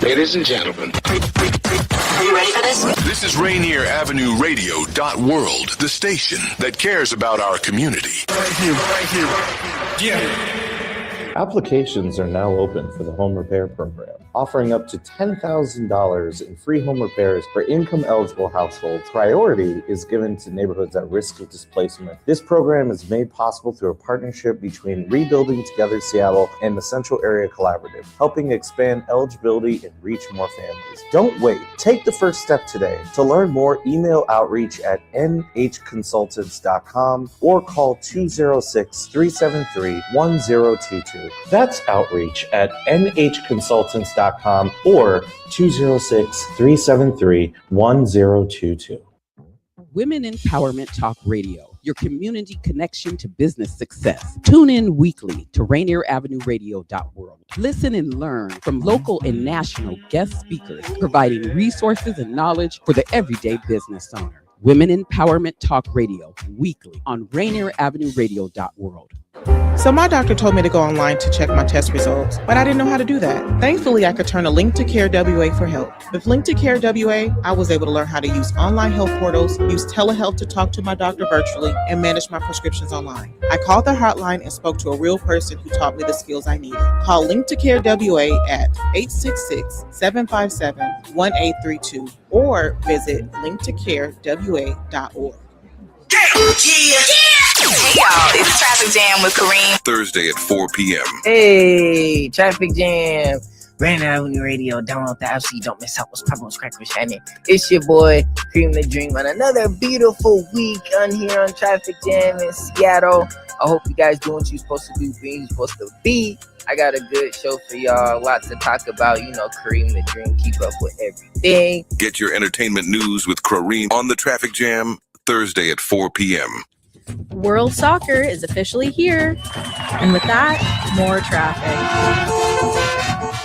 Ladies and gentlemen. Are you ready for this? This is Rainier Avenue Radio .world, the station that cares about our community. Right here. Yeah. Applications are now open for the home repair program, offering up to $10,000 in free home repairs for income-eligible households. Priority is given to neighborhoods at risk of displacement. This program is made possible through a partnership between Rebuilding Together Seattle and the Central Area Collaborative, helping expand eligibility and reach more families. Don't wait. Take the first step today. To learn more, email outreach at nhconsultants.com or call 206-373-1022. That's outreach at nhconsultants.com or 206-373-1022. Women Empowerment Talk Radio, your community connection to business success. Tune in weekly to Rainier Avenue Radio.world. Listen and learn from local and national guest speakers, providing resources and knowledge for the everyday business owner. Women Empowerment Talk Radio, weekly on Rainier Avenue Radio.world. So my doctor told me to go online to check my test results, but I didn't know how to do that. Thankfully, I could turn to Link to Care WA for help. With Link to Care WA, I was able to learn how to use online health portals, use telehealth to talk to my doctor virtually, and manage my prescriptions online. I called the hotline and spoke to a real person who taught me the skills I needed. Call Link to Care WA at 866-757-1832 or visit linktocarewa.org. Yeah. Hey y'all, it's Traffic Jam with Kareem. Thursday at 4 p.m. Hey, Traffic Jam. Rainier Avenue Radio. Download the app so you don't miss out what's popping with Crack with Shannon. It's your boy, Kareem the Dream, on another beautiful week on here on Traffic Jam in Seattle. I hope you guys doing what you're supposed to do, being you're supposed to be. I got a good show for y'all. Lots to talk about. You know, Kareem the Dream. Keep up with everything. Get your entertainment news with Kareem on the Traffic Jam, Thursday at 4 p.m. World Soccer is officially here, and with that, more traffic.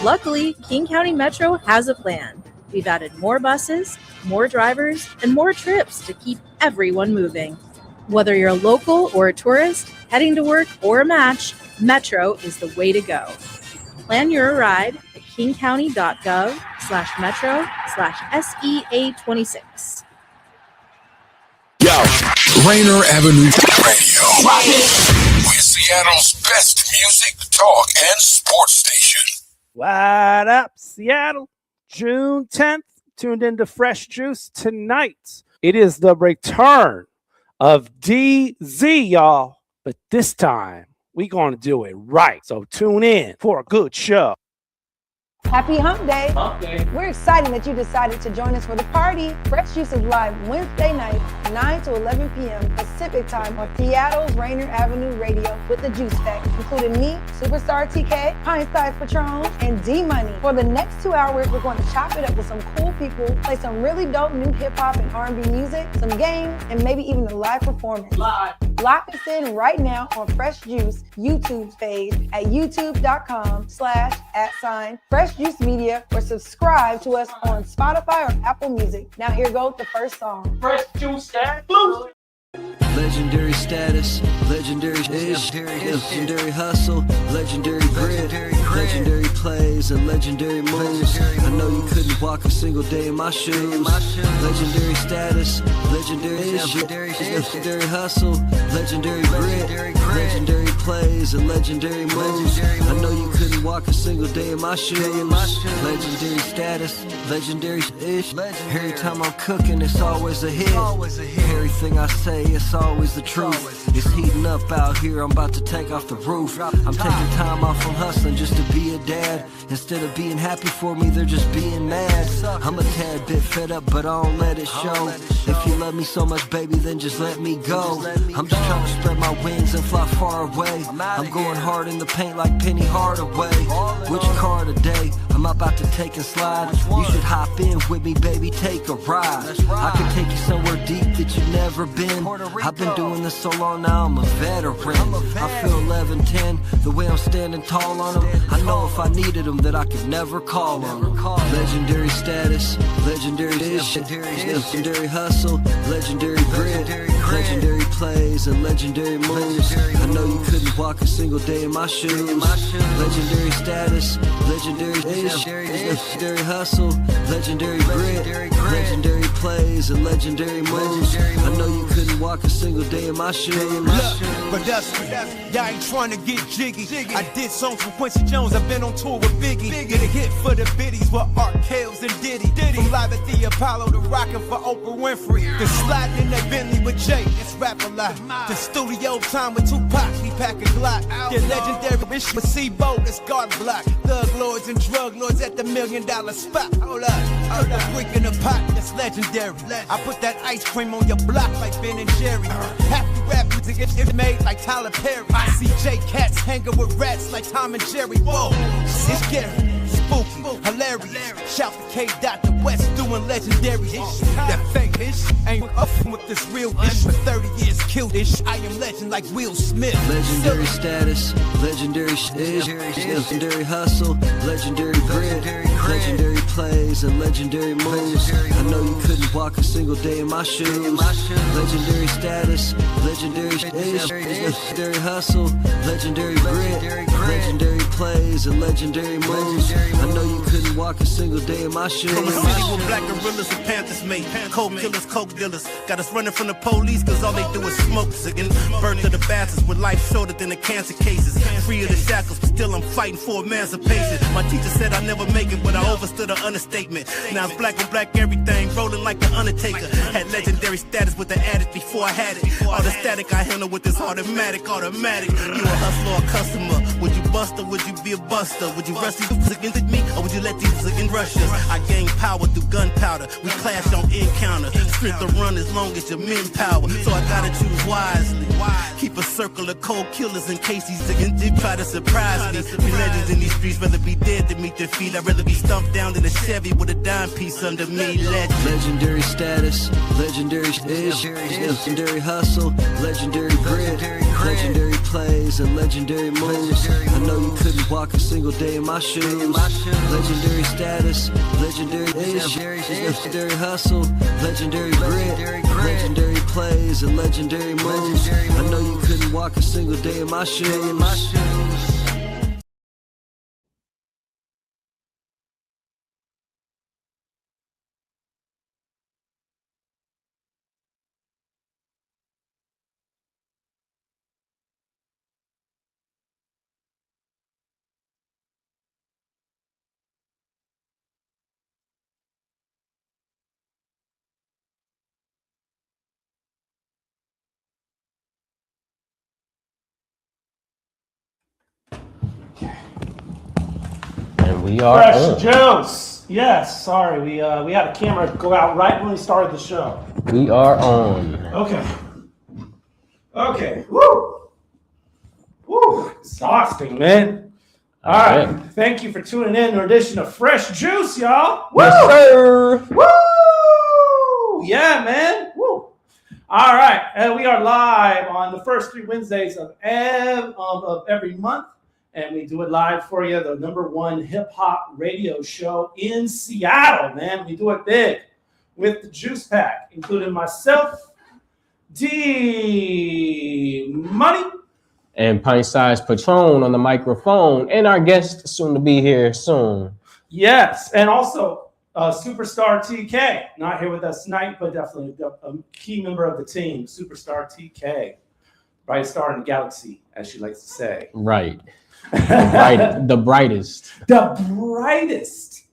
Luckily, King County Metro has a plan. We've added more buses, more drivers, and more trips to keep everyone moving. Whether you're a local or a tourist, heading to work or a match, Metro is the way to go. Plan your ride at kingcounty.gov/metro/SEA26. Yo, Rainier Avenue Radio. We're Seattle's best music, talk, and sports station. What up, Seattle? June 10th, tuned into Fresh Juice tonight. It is the return of DZ, y'all. But this time, we're going to do it right. So tune in for a good show. Happy Hump Day. Hump Day. We're excited that you decided to join us for the party. Fresh Juice is live Wednesday night, 9 to 11 p.m. Pacific time on Seattle's Rainier Avenue Radio with the Juice Pack, including me, Superstarr TK, Pint Size Patron, and D-Money. For the next 2 hours, we're going to chop it up with some cool people, play some really dope new hip-hop and R&B music, some games, and maybe even a live performance. Lock us in right now on Fresh Juice YouTube page at youtube.com/@Fresh Juice Media or subscribe to us on Spotify or Apple Music. Now here goes the first song. Fresh Juice Blues. Legendary status, legendary ish, legendary hustle, legendary grit, legendary plays and legendary moves. I know you couldn't walk a single day in my shoes. Legendary status, legendary ish, legendary hustle, legendary grit, legendary plays and legendary moves. I know you couldn't walk a single day in my shoes. Legendary status, legendary ish. Every time I'm cooking, it's always a hit. Everything I say, it's always the truth. It's heating up out here, I'm about to take off the roof. I'm taking time off from hustling just to be a dad. Instead of being happy for me, they're just being mad. I'm a tad bit fed up, but I don't let it show. If you love me so much, baby, then just let me go. I'm just trying to spread my wings and fly far away. I'm going hard in the paint like Penny Hardaway. Which car today? I'm about to take and slide. You should hop in with me, baby, take a ride. I can take you somewhere deep that you've never been. I've been doing this so long now, I'm a veteran. I feel 11-10, the way I'm standing tall on them. I know if I needed them that I could never call on them. Legendary status, legendary ish, legendary hustle, legendary grit, legendary plays and legendary moves. I know you couldn't walk a single day in my shoes. Legendary status, legendary ish, legendary hustle, legendary grit, legendary plays and legendary moves. I know you couldn't walk a single day in my shoes. Look, but that's y'all ain't trying to get jiggy. I did songs for Quincy Jones, I've been on tour with Biggie. Get a hit for the biddies with Art Kales and Diddy. From live at the Apollo to rockin' for Oprah Winfrey. The sliding in that Bentley with Jay, it's rap a lot. The studio time with Tupac, he pack a Glock. The legendary bitch with C-Bo, that's guard block. Thug lords and drug lords at the $1 million spot. Hold up, a brick in a pot, that's legendary. I put that ice cream on your block like Ben and Jerry. Half the rap music is made like Tyler Perry. I see J Cats hanging with rats like Tom and Jerry. Whoa, it's scary. Spooky, hilarious. Shout to K. Dot the West doing legendary ish. That fake ish ain't up with this real ish. For 30 years killed ish. I am legend like Will Smith. Legendary status, legendary ish, legendary hustle, legendary grit, legendary plays and legendary moves. I know you couldn't walk a single day in my shoes. Legendary status, legendary ish, legendary hustle, legendary grit, legendary plays and legendary moves. I know you couldn't walk a single day in my shoes. From a city where black gorillas and panthers mate, coke killers, coke dealers, got us running from the police cause all they do is smoke. Again, birth of the bastards with life shorter than the cancer cases. Free of the shackles, but still I'm fighting for emancipation. My teacher said I never make it, but I overstood an understatement. Now it's black on black everything, rolling like the Undertaker. Had legendary status with the addict before I had it. All the static I handle with this automatic. You a hustler or customer? Would you bust or would you be a buster? Would you rush these against me or would you let these against rush us? I gain power through gunpowder. We clash on encounter. Strength to run as long as your men power. So I gotta choose wisely. Keep a circle of cold killers in case these against try to surprise me. We legends in these streets, rather be dead than meet their feet. I'd rather be stumped down than a Chevy with a dime piece under me. Legendary status, legendary ish, legendary hustle, legendary grit, legendary plays and legendary moves. I know you couldn't walk a single day in my shoes. Legendary status, legendary ish, legendary hustle, legendary grit, legendary plays and legendary moves. I know you couldn't walk a single day in my shoes. We are Fresh juice. Yes, sorry, we had a camera go out right when we started the show. We are on. Okay. Woo. Exhausting, man. All right. Thank you for tuning in to an edition of Fresh Juice, y'all. Woo! Yes, sir. Woo! Yeah, man. Woo. All right, and we are live on the first 3 Wednesdays of every month. And we do it live for you, the #1 hip-hop radio show in Seattle, man. We do it big with the Juice Pack, including myself, D Money, and Pint Size Patron on the microphone, and our guest soon to be here soon. Yes, and also Superstarr TK, not here with us tonight, but definitely a key member of the team, Superstarr TK, brightest star in the galaxy, as she likes to say. Right. The brightest. The brightest.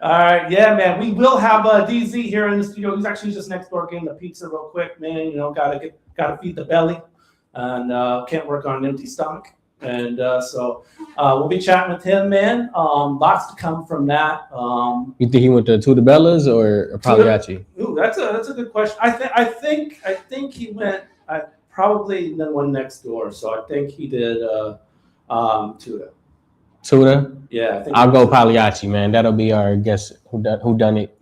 All right, yeah, man. We will have DZ here in the studio. He's actually just next door getting the pizza real quick, man. You know, gotta feed the belly, and can't work on an empty stomach. And so we'll be chatting with him, man. Lots to come from that. You think he went to Bellas or Pagliacci? Ooh, that's a good question. I think he went. Probably the one next door. So I think he did Tuda. Tuda? Yeah, I think I'll go Pagliacci, man. That'll be our guess who done it.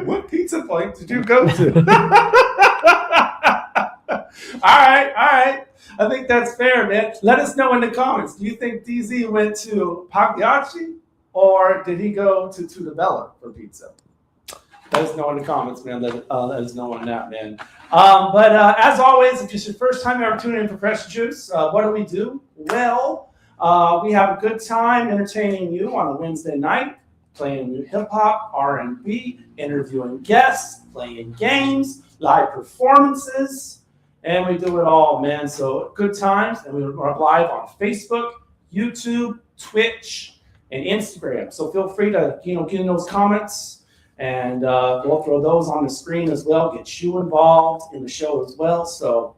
What pizza place did you go to? All right. I think that's fair, man. Let us know in the comments. Do you think DZ went to Pagliacci or did he go to Tuda Bella for pizza? Let us know in the comments, man. Let us know on that, man. But as always, if it's your first time ever tuning in for Fresh Juice, what do? Well, we have a good time entertaining you on a Wednesday night, playing new hip-hop, R&B, interviewing guests, playing games, live performances, and we do it all, man. So good times, and we are live on Facebook, YouTube, Twitch, and Instagram. So feel free to get in those comments, and we'll throw those on the screen as well. Get you involved in the show as well. So,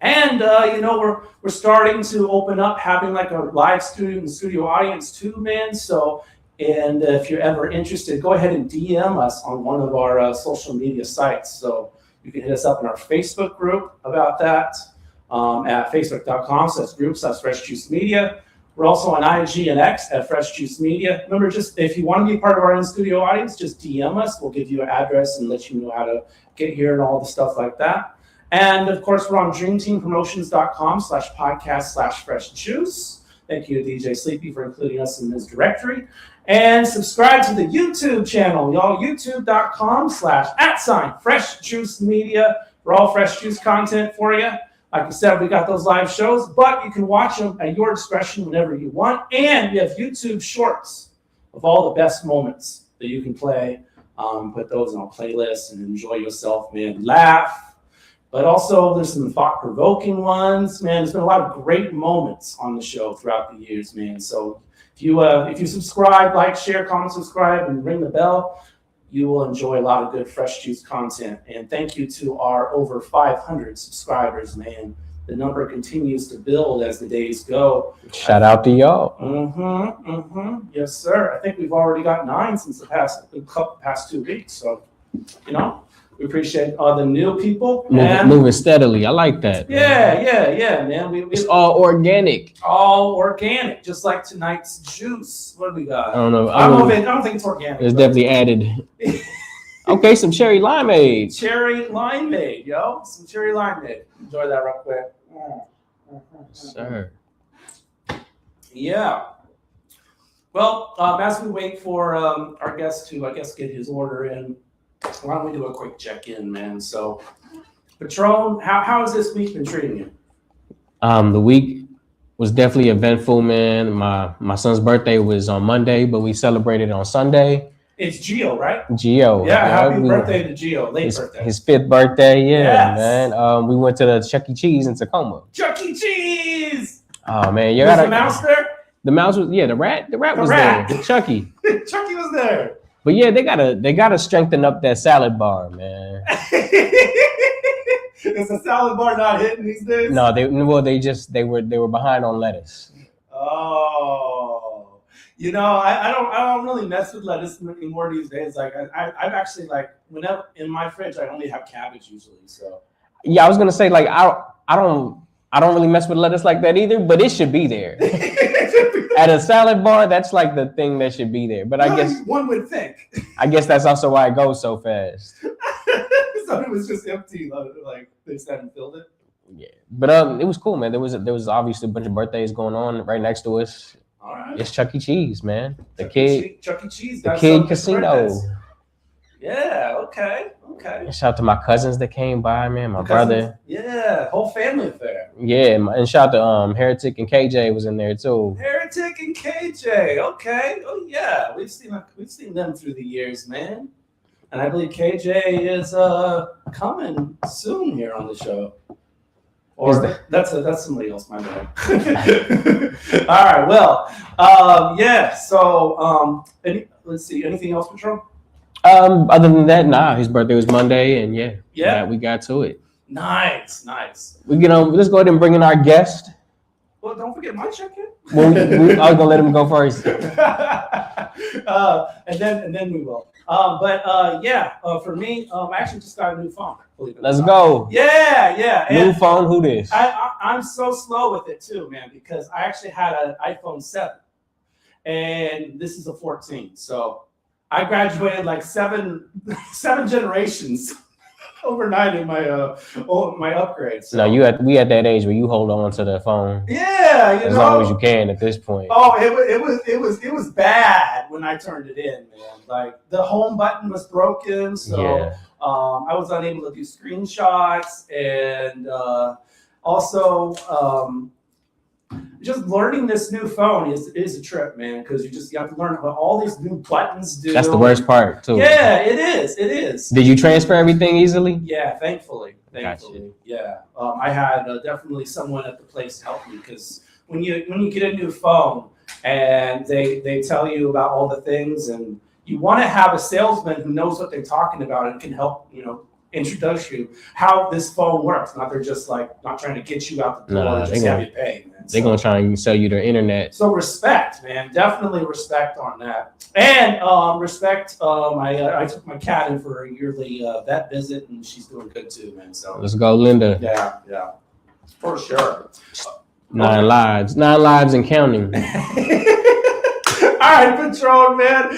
and we're starting to open up, having like a live studio audience too, man. So, and if you're ever interested, go ahead and DM us on one of our social media sites. So you can hit us up in our Facebook group about that at facebook.com/group/Fresh Juice Media. We're also on IG and X at Fresh Juice Media. Remember, just if you want to be part of our in-studio audience, just DM us. We'll give you an address and let you know how to get here and all the stuff like that. And of course, we're on dreamteampromotions.com/podcast/Fresh Juice. Thank you to DJ Sleepy for including us in this directory. And subscribe to the YouTube channel, y'all. YouTube.com/@Fresh Juice Media for all Fresh Juice content for you. Like I said, we got those live shows, but you can watch them at your discretion whenever you want. And we have YouTube shorts of all the best moments that you can play. Put those on a playlist and enjoy yourself, man. Laugh. But also, there's some thought-provoking ones, man. There's been a lot of great moments on the show throughout the years, man. So if you subscribe, like, share, comment, subscribe, and ring the bell, you will enjoy a lot of good Fresh Juice content. And thank you to our over 500 subscribers, man. The number continues to build as the days go. Shout out to y'all. Yes, sir. I think we've already got 9 since the past 2 weeks. So, we appreciate all the new people. Moving steadily. I like that. Yeah, man. It's all organic. All organic, just like tonight's juice. What do we got? I don't know. I don't think it's organic. It's definitely added. Okay, some cherry limeade. Cherry limeade, yo. Some cherry limeade. Enjoy that real quick. Sir. Yeah. Well, as we wait for our guest to, I guess, get his order in, why don't we do a quick check-in, man? So, Patron, how has this week been treating you? The week was definitely eventful, man. My son's birthday was on Monday, but we celebrated on Sunday. It's Gio, right? Gio. Yeah, happy birthday to Gio. Late birthday. His 5th birthday, Yes. man. We went to the Chuck E. Cheese in Tacoma. Chuck E. Cheese! Oh, man. Was the mouse there? The mouse was, the rat was there. Chucky. Chucky was there. But yeah, they gotta strengthen up that salad bar, man. Is the salad bar not hitting these days? No, they were behind on lettuce. Oh, I don't really mess with lettuce anymore these days. Like I've actually whenever in my fridge I only have cabbage usually. So yeah, I was gonna say I don't really mess with lettuce like that either, but it should be there. At a salad bar, that's like the thing that should be there. But I guess one would think. I guess that's also why it goes so fast. So it was just empty, like they just hadn't filled it. Yeah, but it was cool, man. There was obviously a bunch of birthdays going on right next to us. All right. It's Chuck E. Cheese, man. Chuck E. Cheese. The Kid Casino. Yeah. Okay. And shout out to my cousins that came by, man. My brother. Yeah, whole family affair. Yeah, and shout out to Heretic and KJ was in there too. Heretic and KJ. Okay. Oh yeah, we've seen them through the years, man. And I believe KJ is coming soon here on the show. Or that's somebody else, my bad. All right. Well, yeah. So let's see. Anything else, Patron? Other than that, nah. His birthday was Monday, and we got to it. Nice. We let's go ahead and bring in our guest. Well, don't forget my check-in. I was gonna let him go first. And then we will. For me, I actually just got a new phone. Let's go. Yeah. New phone. Who this? I'm so slow with it too, man, because I actually had an iPhone 7, and this is a 14. So I graduated like seven generations overnighted my my upgrades. So. No, we at that age where you hold on to the phone. Yeah, as long as you can at this point. Oh, it was bad when I turned it in, man. Like the home button was broken, so I was unable to do screenshots, and also just learning this new phone is a trip, man, because you have to learn what all these new buttons do. That's the worst part too. Yeah, it is. Did you transfer everything easily? Yeah, thankfully. Gotcha. Yeah, I had definitely someone at the place help me, because when you get a new phone and they tell you about all the things, and you want to have a salesman who knows what they're talking about and can help introduce you how this phone works. Not they're just like not trying to get you out the door and just have you pay. They're gonna try and sell you their internet. So respect, man, definitely respect on that, and respect. I took my cat in for a yearly vet visit, and she's doing good too, man. So let's go, Linda. Yeah, for sure. 9 lives and counting. All right, Patron, man,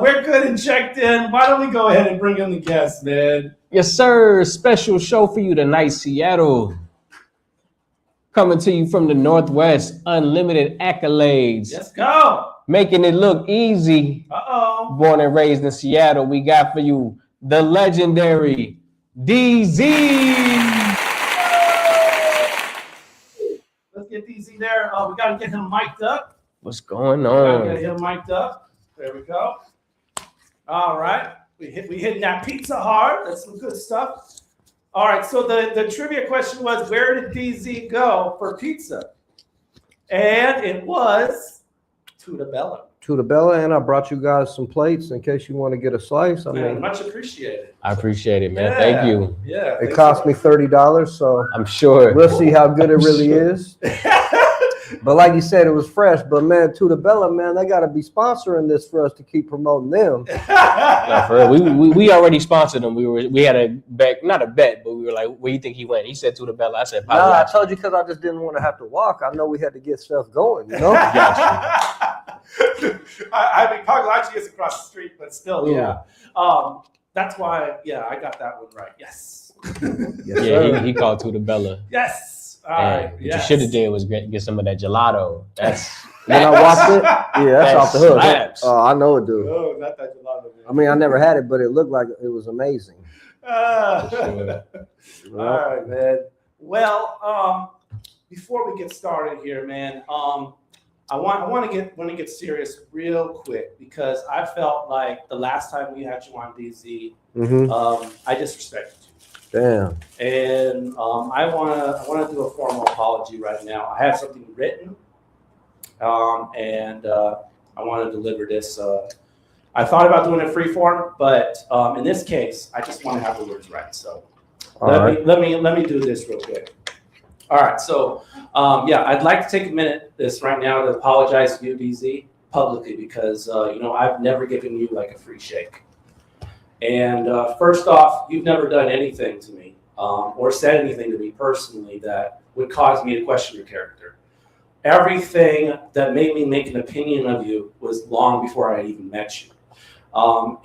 we're good and checked in. Why don't we go ahead and bring in the guests, man? Yes, sir. Special show for you tonight, Seattle. Coming to you from the Northwest, unlimited accolades. Let's go. Making it look easy. Uh-oh. Born and raised in Seattle, we got for you the legendary DZ. Let's get DZ there. We got to get him mic'd up. What's going on? Get him mic'd up. There we go. All right. We hitting that pizza hard. That's some good stuff. All right, so the trivia question was, where did DZ go for pizza? And it was Tuda Bella. Tuda Bella, and I brought you guys some plates in case you want to get a slice. I mean, much appreciated. I appreciate it, man. Yeah. Thank you. Yeah. It cost me $30, so I'm sure we'll see how good it really is. But like you said, it was fresh. But man, Tuda Bella, man, they got to be sponsoring this for us to keep promoting them. No, for real. We already sponsored them. We had a bet, not a bet, but we were like, where do you think he went? He said Tuda Bella. I said, no, I told you because I just didn't want to have to walk. I know we had to get stuff going, you know? I mean, Pagliacci is across the street, but still, yeah. That's why, I got that one right. Yes. He called Tuda Bella. Yes. What you should have did was get some of that gelato. That's when I watched it. Yeah, that's off the hook. Slaps. Oh, I know it, dude. Oh, not that gelato. Man. I mean, I never had it, but it looked like it was amazing. All right, man. Well, before we get started here, man, I want to get serious real quick, because I felt like the last time we had you on DZ, I disrespected you. Damn. And I want to do a formal apology right now. I have something written, and I want to deliver this. I thought about doing it free form, but in this case, I just want to have the words right. So let me do this real quick. All right. So I'd like to take a minute right now to apologize to you, DZ, publicly, because I've never given you like a free shake. And first off, you've never done anything to me or said anything to me personally that would cause me to question your character. Everything that made me make an opinion of you was long before I even met you.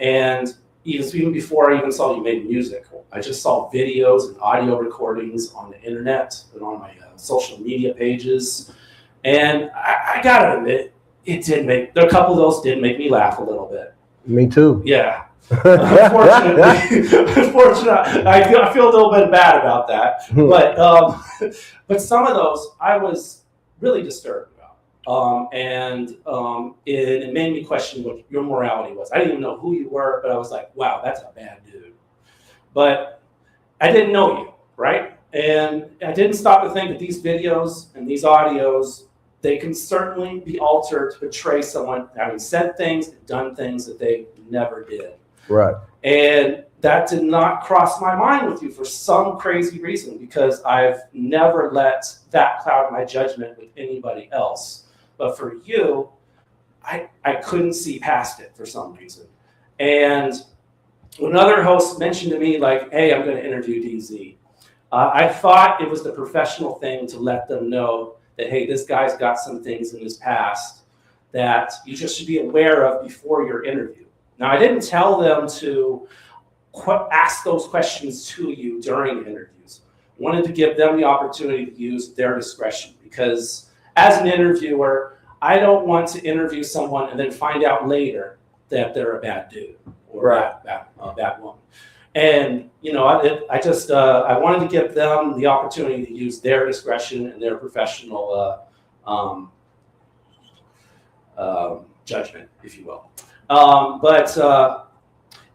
And even before I even saw you made music, I just saw videos and audio recordings on the internet and on my social media pages. And I gotta admit, a couple of those did make me laugh a little bit. Me too. Yeah. Unfortunately, I feel a little bit bad about that, but some of those I was really disturbed about, and it made me question what your morality was. I didn't even know who you were, but I was like, wow, that's a bad dude. But I didn't know you, right? And I didn't stop to think that these videos and these audios, they can certainly be altered to portray someone having said things and done things that they never did. Right. And that did not cross my mind with you for some crazy reason, because I've never let that cloud my judgment with anybody else. But for you, I couldn't see past it for some reason. And when another host mentioned to me, like, hey, I'm going to interview DZ, I thought it was the professional thing to let them know that, hey, this guy's got some things in his past that you just should be aware of before your interview. Now, I didn't tell them to ask those questions to you during interviews. Wanted to give them the opportunity to use their discretion, because as an interviewer, I don't want to interview someone and then find out later that they're a bad dude or a bad woman. And I just I wanted to give them the opportunity to use their discretion and their professional judgment, if you will.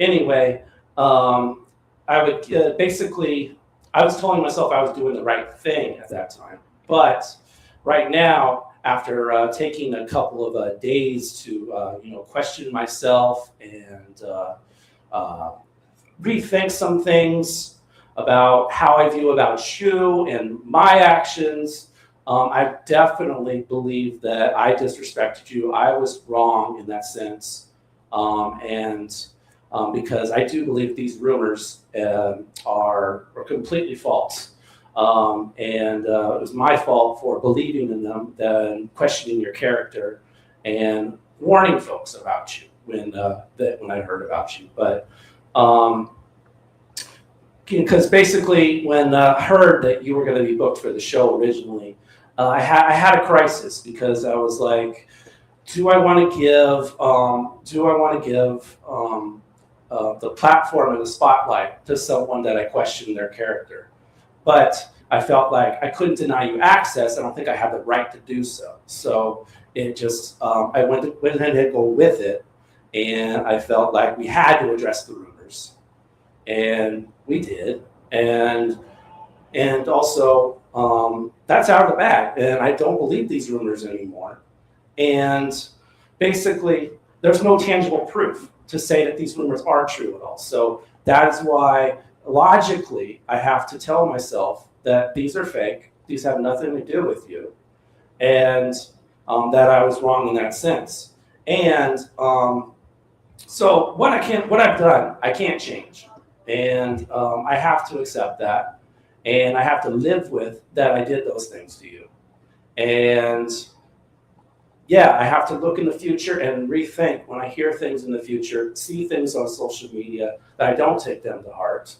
Anyway, I would basically, I was telling myself I was doing the right thing at that time. But right now, after taking a couple of days to question myself and rethink some things about how I view about you and my actions, I definitely believe that I disrespected you. I was wrong in that sense. Because I do believe these rumors are completely false. It was my fault for believing in them, then questioning your character and warning folks about you when I heard about you. But because basically when I heard that you were going to be booked for the show originally, I had a crisis, because I was like, do I want to give the platform and the spotlight to someone that I questioned their character? But I felt like I couldn't deny you access. I don't think I had the right to do so. So it just, I went ahead and go with it. And I felt like we had to address the rumors. And we did. And also, that's out of the bag. And I don't believe these rumors anymore. And basically, there's no tangible proof to say that these rumors are true at all. So that is why, logically, I have to tell myself that these are fake. These have nothing to do with you. And that I was wrong in that sense. And so what I've done, I can't change. And I have to accept that. And I have to live with that I did those things to you. And yeah, I have to look in the future and rethink when I hear things in the future, see things on social media, that I don't take them to heart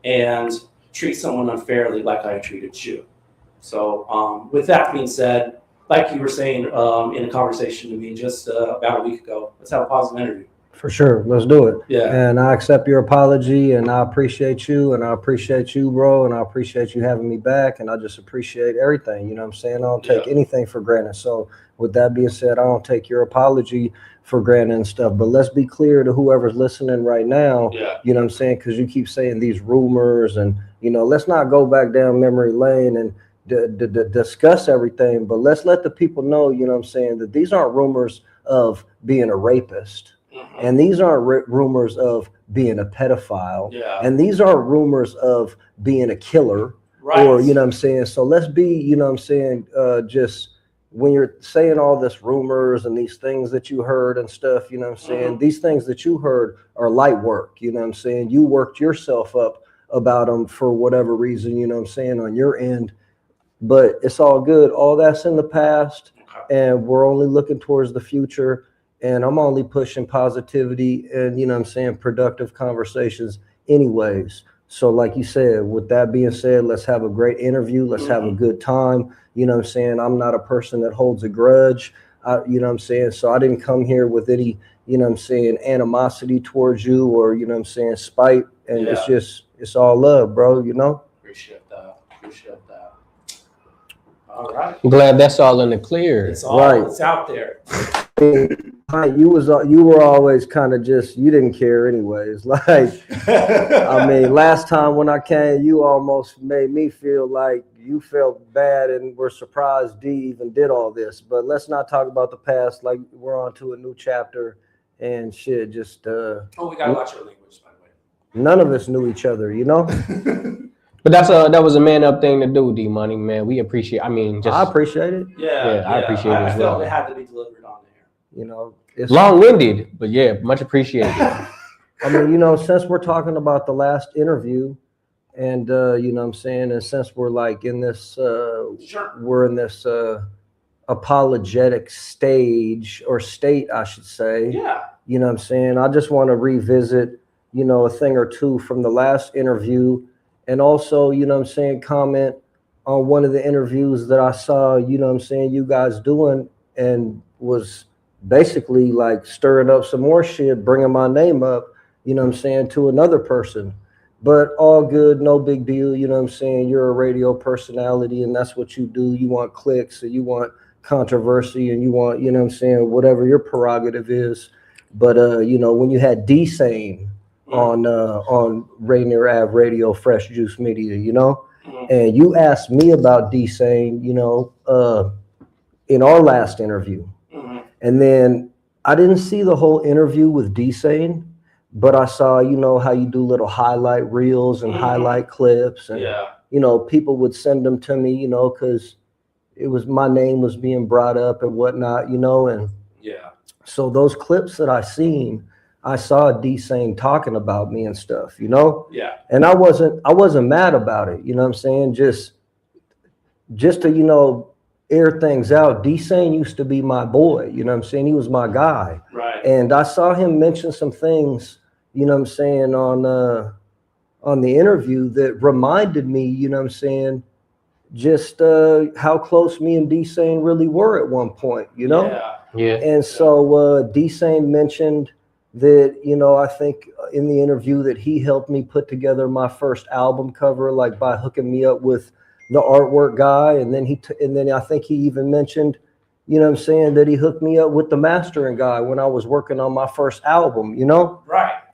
and treat someone unfairly like I treated you. So with that being said, like you were saying in a conversation to me just about a week ago, let's have a positive interview. For sure. Let's do it. Yeah. And I accept your apology, and I appreciate you, and I appreciate you, bro, and I appreciate you having me back, and I just appreciate everything. You know what I'm saying? I don't take anything for granted. So with that being said, I don't take your apology for granted and stuff. But let's be clear to whoever's listening right now, you know what I'm saying? Because you keep saying these rumors, and, let's not go back down memory lane and discuss everything. But let's let the people know, you know what I'm saying, that these aren't rumors of being a rapist. And these aren't rumors of being a pedophile. And these aren't rumors of being a killer. Or, you know what I'm saying? So let's be, you know what I'm saying, just when you're saying all this rumors and these things that you heard and stuff, you know what I'm saying? These things that you heard are light work, you know what I'm saying? You worked yourself up about them for whatever reason, you know what I'm saying, on your end. But it's all good. All that's in the past, and we're only looking towards the future. And I'm only pushing positivity and, you know what I'm saying, productive conversations anyways. So like you said, with that being said, let's have a great interview. Let's have a good time. You know what I'm saying? I'm not a person that holds a grudge. You know what I'm saying? So I didn't come here with any, you know what I'm saying, animosity towards you or, you know what I'm saying, spite. And it's all love, bro, you know? Appreciate that. All right. I'm glad that's all in the clear. It's all it's out there. You were always kind of just, you didn't care anyways. Like, I mean, last time when I came, you almost made me feel like you felt bad and were surprised D even did all this. But let's not talk about the past. Like, we're on to a new chapter and shit. Just we gotta watch our language, by the way. None of us knew each other, you know. But that was a man up thing to do, D Money, man. We appreciate. I mean, I appreciate it. I appreciate it as well. I felt it had to be delivered on there. You know, it's long-winded, but yeah, much appreciated. I mean, you know, since we're talking about the last interview, and you know what I'm saying, and since we're like in this, we're in this apologetic stage or state, I should say. Yeah. You know what I'm saying? I just want to revisit you know, a thing or two from the last interview, and also, you know what I'm saying, comment on one of the interviews that I saw, you know what I'm saying, you guys doing, and was basically like stirring up some more shit, bringing my name up, you know what I'm saying, to another person. But all good, no big deal, you know what I'm saying? You're a radio personality, and that's what you do. You want clicks, and you want controversy, and you want, you know what I'm saying, whatever your prerogative is. But, you know, when you had D-Sane on Rainier Ave Radio, Fresh Juice Media, you know, and you asked me about D-Sane, you know, in our last interview. And then I didn't see the whole interview with D-Sane, but I saw, you know, how you do little highlight reels and highlight clips, and you know, people would send them to me, you know, because it was, my name was being brought up and whatnot, you know, and so those clips that I seen, I saw D-Sane talking about me and stuff, you know, and I wasn't mad about it, you know what I'm saying, just to, you know, air things out. D-Sane used to be my boy, you know what I'm saying, he was my guy, and I saw him mention some things, you know what I'm saying, on the interview that reminded me, you know what I'm saying, just how close me and D-Sane really were at one point, you know? And so D-Sane mentioned that, you know, I think in the interview that he helped me put together my first album cover, like by hooking me up with the artwork guy, and then I think he even mentioned, you know what I'm saying, that he hooked me up with the mastering guy when I was working on my first album, you know?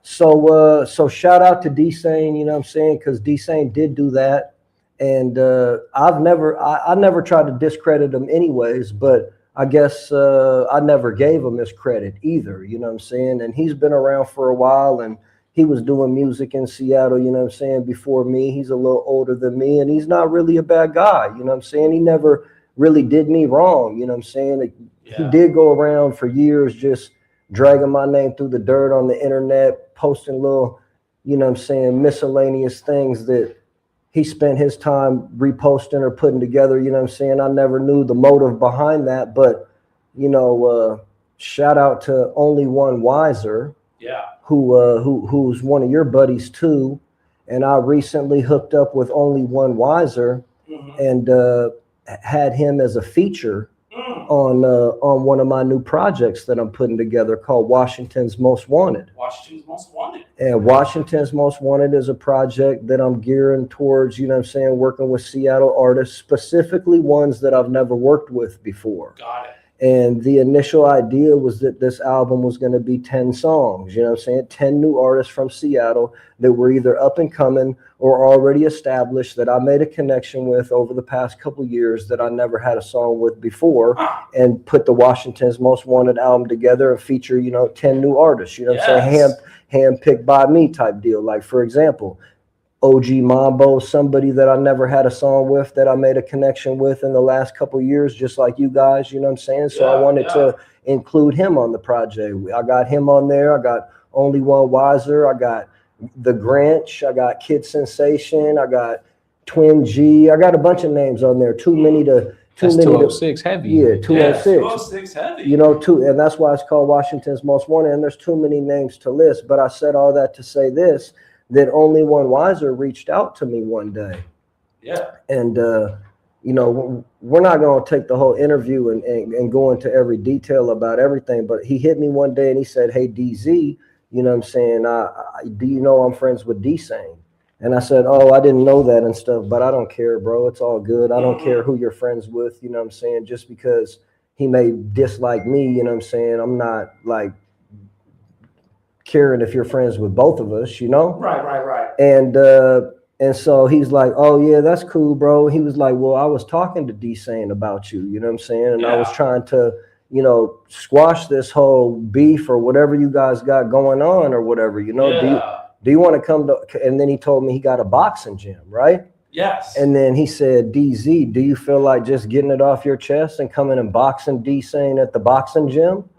So shout out to D-Sane, you know what I'm saying, because D-Sane did do that. And I never tried to discredit him anyways, but I guess I never gave him his credit either, you know what I'm saying? And he's been around for a while, and he was doing music in Seattle, you know what I'm saying, before me. He's a little older than me, and he's not really a bad guy, you know what I'm saying? He never really did me wrong, you know what I'm saying? He did go around for years just dragging my name through the dirt on the internet, posting little, you know what I'm saying, miscellaneous things that he spent his time reposting or putting together, you know what I'm saying? I never knew the motive behind that, but, you know, shout out to Only One Wiser, who's one of your buddies too. And I recently hooked up with Only One Wiser and had him as a feature on one of my new projects that I'm putting together called Washington's Most Wanted. And Washington's Most Wanted is a project that I'm gearing towards, you know what I'm saying, working with Seattle artists, specifically ones that I've never worked with before. And the initial idea was that this album was going to be 10 songs, you know what I'm saying, 10 new artists from Seattle that were either up and coming or already established that I made a connection with over the past couple years that I never had a song with before, and put the Washington's Most Wanted album together and feature, you know, 10 new artists, you know what I'm saying, hand-picked by me type deal. Like, for example, OG Mambo, somebody that I never had a song with that I made a connection with in the last couple of years, just like you guys, you know what I'm saying? So I wanted to include him on the project. I got him on there. I got Only One Wiser. I got The Grinch. I got Kid Sensation. I got Twin G. I got a bunch of names on there. Too many to... That's 206 heavy. Yeah, 206. 206 heavy. You know, and that's why it's called Washington's Most Wanted, and there's too many names to list. But I said all that to say this, that Only One Wiser reached out to me one day. And, you know, we're not going to take the whole interview and go into every detail about everything, but he hit me one day and he said, hey, DZ, you know what I'm saying, do you know I'm friends with D-Sane? And I said, oh, I didn't know that and stuff, but I don't care, bro. It's all good. I don't care who you're friends with, you know what I'm saying? Just because he may dislike me, you know what I'm saying? I'm not, like, caring if you're friends with both of us, you know? Right. And so he's like, oh, yeah, that's cool, bro. He was like, well, I was talking to D-Sane about you, you know what I'm saying? And I was trying to, you know, squash this whole beef or whatever you guys got going on or whatever, you know? Do you want to come to, and then he told me he got a boxing gym, right? Yes. And then he said, DZ, do you feel like just getting it off your chest and coming and boxing D-Sane at the boxing gym?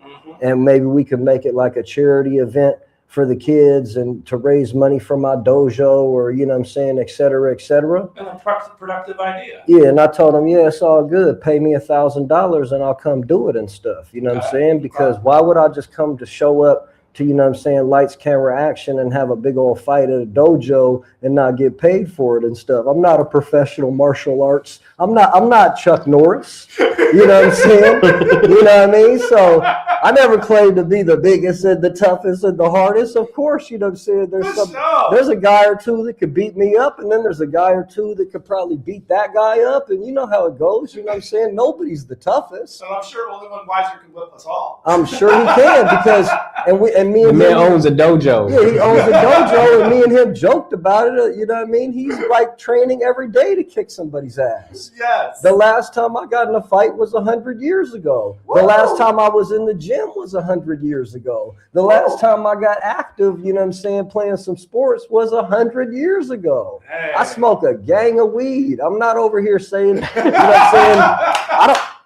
And maybe we could make it like a charity event for the kids and to raise money for my dojo, or, you know what I'm saying, et cetera, et cetera. And a productive idea. Yeah, and I told him, yeah, it's all good. Pay me $1,000 and I'll come do it and stuff. You know what I'm saying? Because why would I just come to show up to, you know what I'm saying, lights, camera, action, and have a big old fight at a dojo and not get paid for it and stuff. I'm not a professional martial arts. I'm not Chuck Norris. You know what I'm saying? You know what I mean? So I never claimed to be the biggest and the toughest and the hardest. Of course, you know what I'm saying? There's a guy or two that could beat me up, and then there's a guy or two that could probably beat that guy up, and you know how it goes. You know what I'm saying? Nobody's the toughest. So I'm sure only one Wiser can whip us all. I'm sure he can because me and man owns a dojo. Yeah, he owns a dojo, and me and him joked about it. You know what I mean? He's like training every day to kick somebody's ass. Yes. The last time I got in a fight was 100 years ago. Whoa. The last time I was in the gym was 100 years ago. The last time I got active, you know what I'm saying, playing some sports was 100 years ago. Hey. I smoke a gang of weed. I'm not over here saying, you know what I'm saying?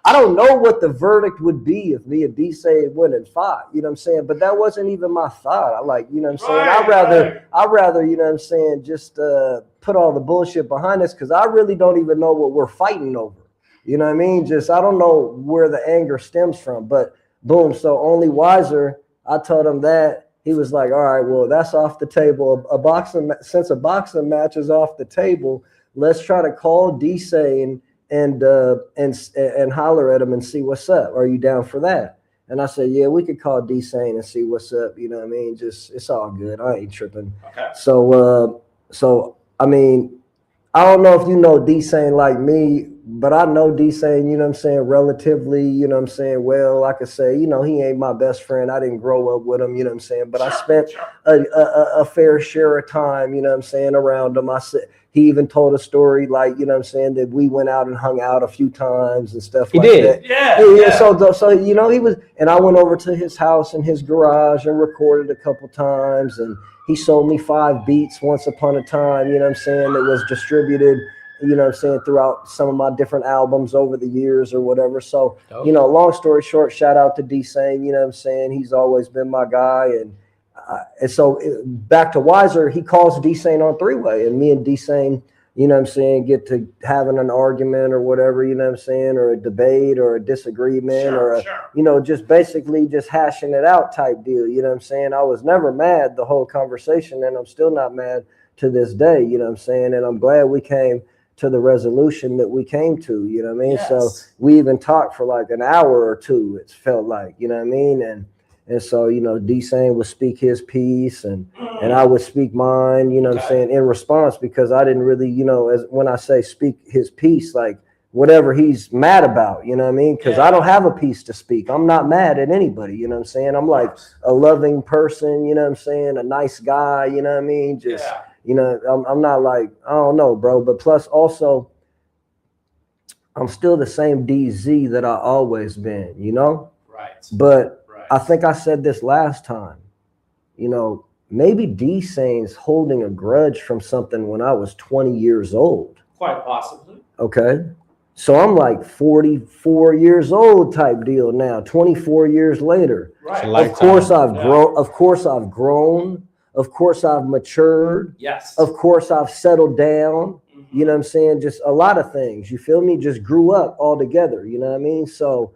I don't know what the verdict would be if me and D-Say went and fought, you know what I'm saying? But that wasn't even my thought. I like, you know what I'm saying? I'd rather, you know what I'm saying, just put all the bullshit behind us because I really don't even know what we're fighting over. You know what I mean? Just, I don't know where the anger stems from, but boom. So only Wiser, I told him that. He was like, all right, well, that's off the table. Since a boxing match is off the table, let's try to call D-Say and holler at him and see what's up. Are you down for that? And I said, yeah, we could call D-Sane and see what's up. You know what I mean? Just, it's all good. I ain't tripping. Okay. So I mean, I don't know if you know D-Sane like me, but I know D-Sane, you know what I'm saying, relatively, you know what I'm saying, well, I could say, you know, he ain't my best friend. I didn't grow up with him, you know what I'm saying, but I spent a fair share of time, you know what I'm saying, around him. He even told a story, like, you know what I'm saying, that we went out and hung out a few times and stuff like that. Yeah. So, you know, he was, and I went over to his house in his garage and recorded a couple times, and he sold me 5 beats once upon a time, you know what I'm saying, that was distributed, you know what I'm saying, throughout some of my different albums over the years or whatever. So, you know, long story short, shout out to D-Sane, you know what I'm saying, he's always been my guy. And so back to Wiser, he calls D-Sane on three-way, and me and D-Sane, you know what I'm saying, get to having an argument or whatever, you know what I'm saying, or a debate or a disagreement you know, just basically just hashing it out type deal, you know what I'm saying. I was never mad the whole conversation, and I'm still not mad to this day, you know what I'm saying, and I'm glad we came to the resolution that we came to, you know what I mean. Yes. So we even talked for like an hour or two, it felt like, you know what I mean. And so, you know, D-Sane would speak his piece and I would speak mine, you know what I'm saying, in response, because I didn't really, you know, as when I say speak his piece, like whatever he's mad about, you know what I mean? Because I don't have a piece to speak. I'm not mad at anybody, you know what I'm saying? I'm like a loving person, you know what I'm saying? A nice guy, you know what I mean? Just, you know, I'm not like, I don't know, bro. But plus also, I'm still the same DZ that I always been, you know? Right. But I think I said this last time, you know, maybe D-Sane's holding a grudge from something when I was 20 years old. Quite possibly. Okay. So I'm like 44 years old type deal now, 24 years later. Right. Of course I've grown. Of course I've grown. Of course I've matured. Yes. Of course I've settled down. Mm-hmm. You know what I'm saying? Just a lot of things. You feel me? Just grew up all together. You know what I mean? So,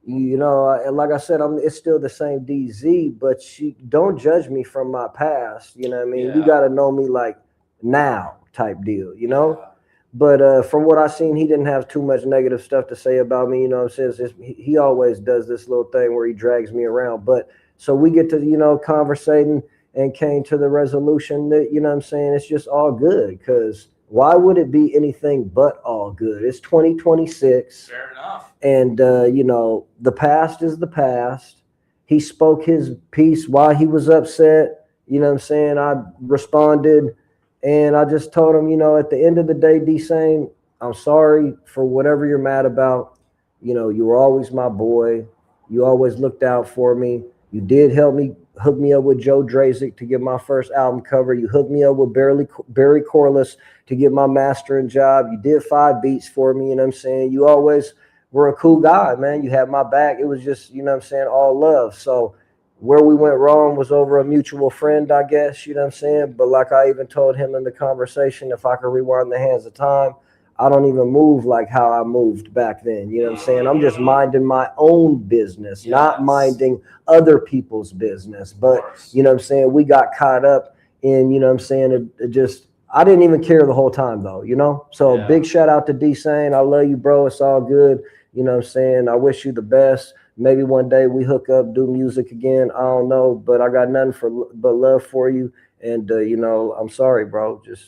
you know, like I said, it's still the same DZ, but don't judge me from my past. You know what I mean? Yeah. You got to know me like now type deal, you know? Yeah. But from what I've seen, he didn't have too much negative stuff to say about me. You know what I'm saying? He always does this little thing where he drags me around. But so we get to, you know, conversating and came to the resolution that, you know what I'm saying, it's just all good, because why would it be anything but all good? It's 2026. Fair enough. And, you know, the past is the past. He spoke his piece while he was upset. You know what I'm saying? I responded, and I just told him, you know, at the end of the day, D-Sane, I'm sorry for whatever you're mad about. You know, you were always my boy. You always looked out for me. You did help me, hook me up with Joe Drazik to get my first album cover. You hooked me up with Barry Corliss to get my mastering job. You did 5 beats for me, you know what I'm saying? You always were a cool guy, man. You had my back. It was just, you know what I'm saying, all love. So where we went wrong was over a mutual friend, I guess, you know what I'm saying? But like I even told him in the conversation, if I could rewind the hands of time, I don't even move like how I moved back then. You know what I'm saying? I'm just minding my own business, not minding other people's business. But, you know what I'm saying? We got caught up in, you know what I'm saying? It just, I didn't even care the whole time though, you know? So big shout out to D-Sane. I love you, bro. It's all good. You know what I'm saying? I wish you the best. Maybe one day we hook up, do music again. I don't know, but I got nothing but love for you. And, you know, I'm sorry, bro. Just,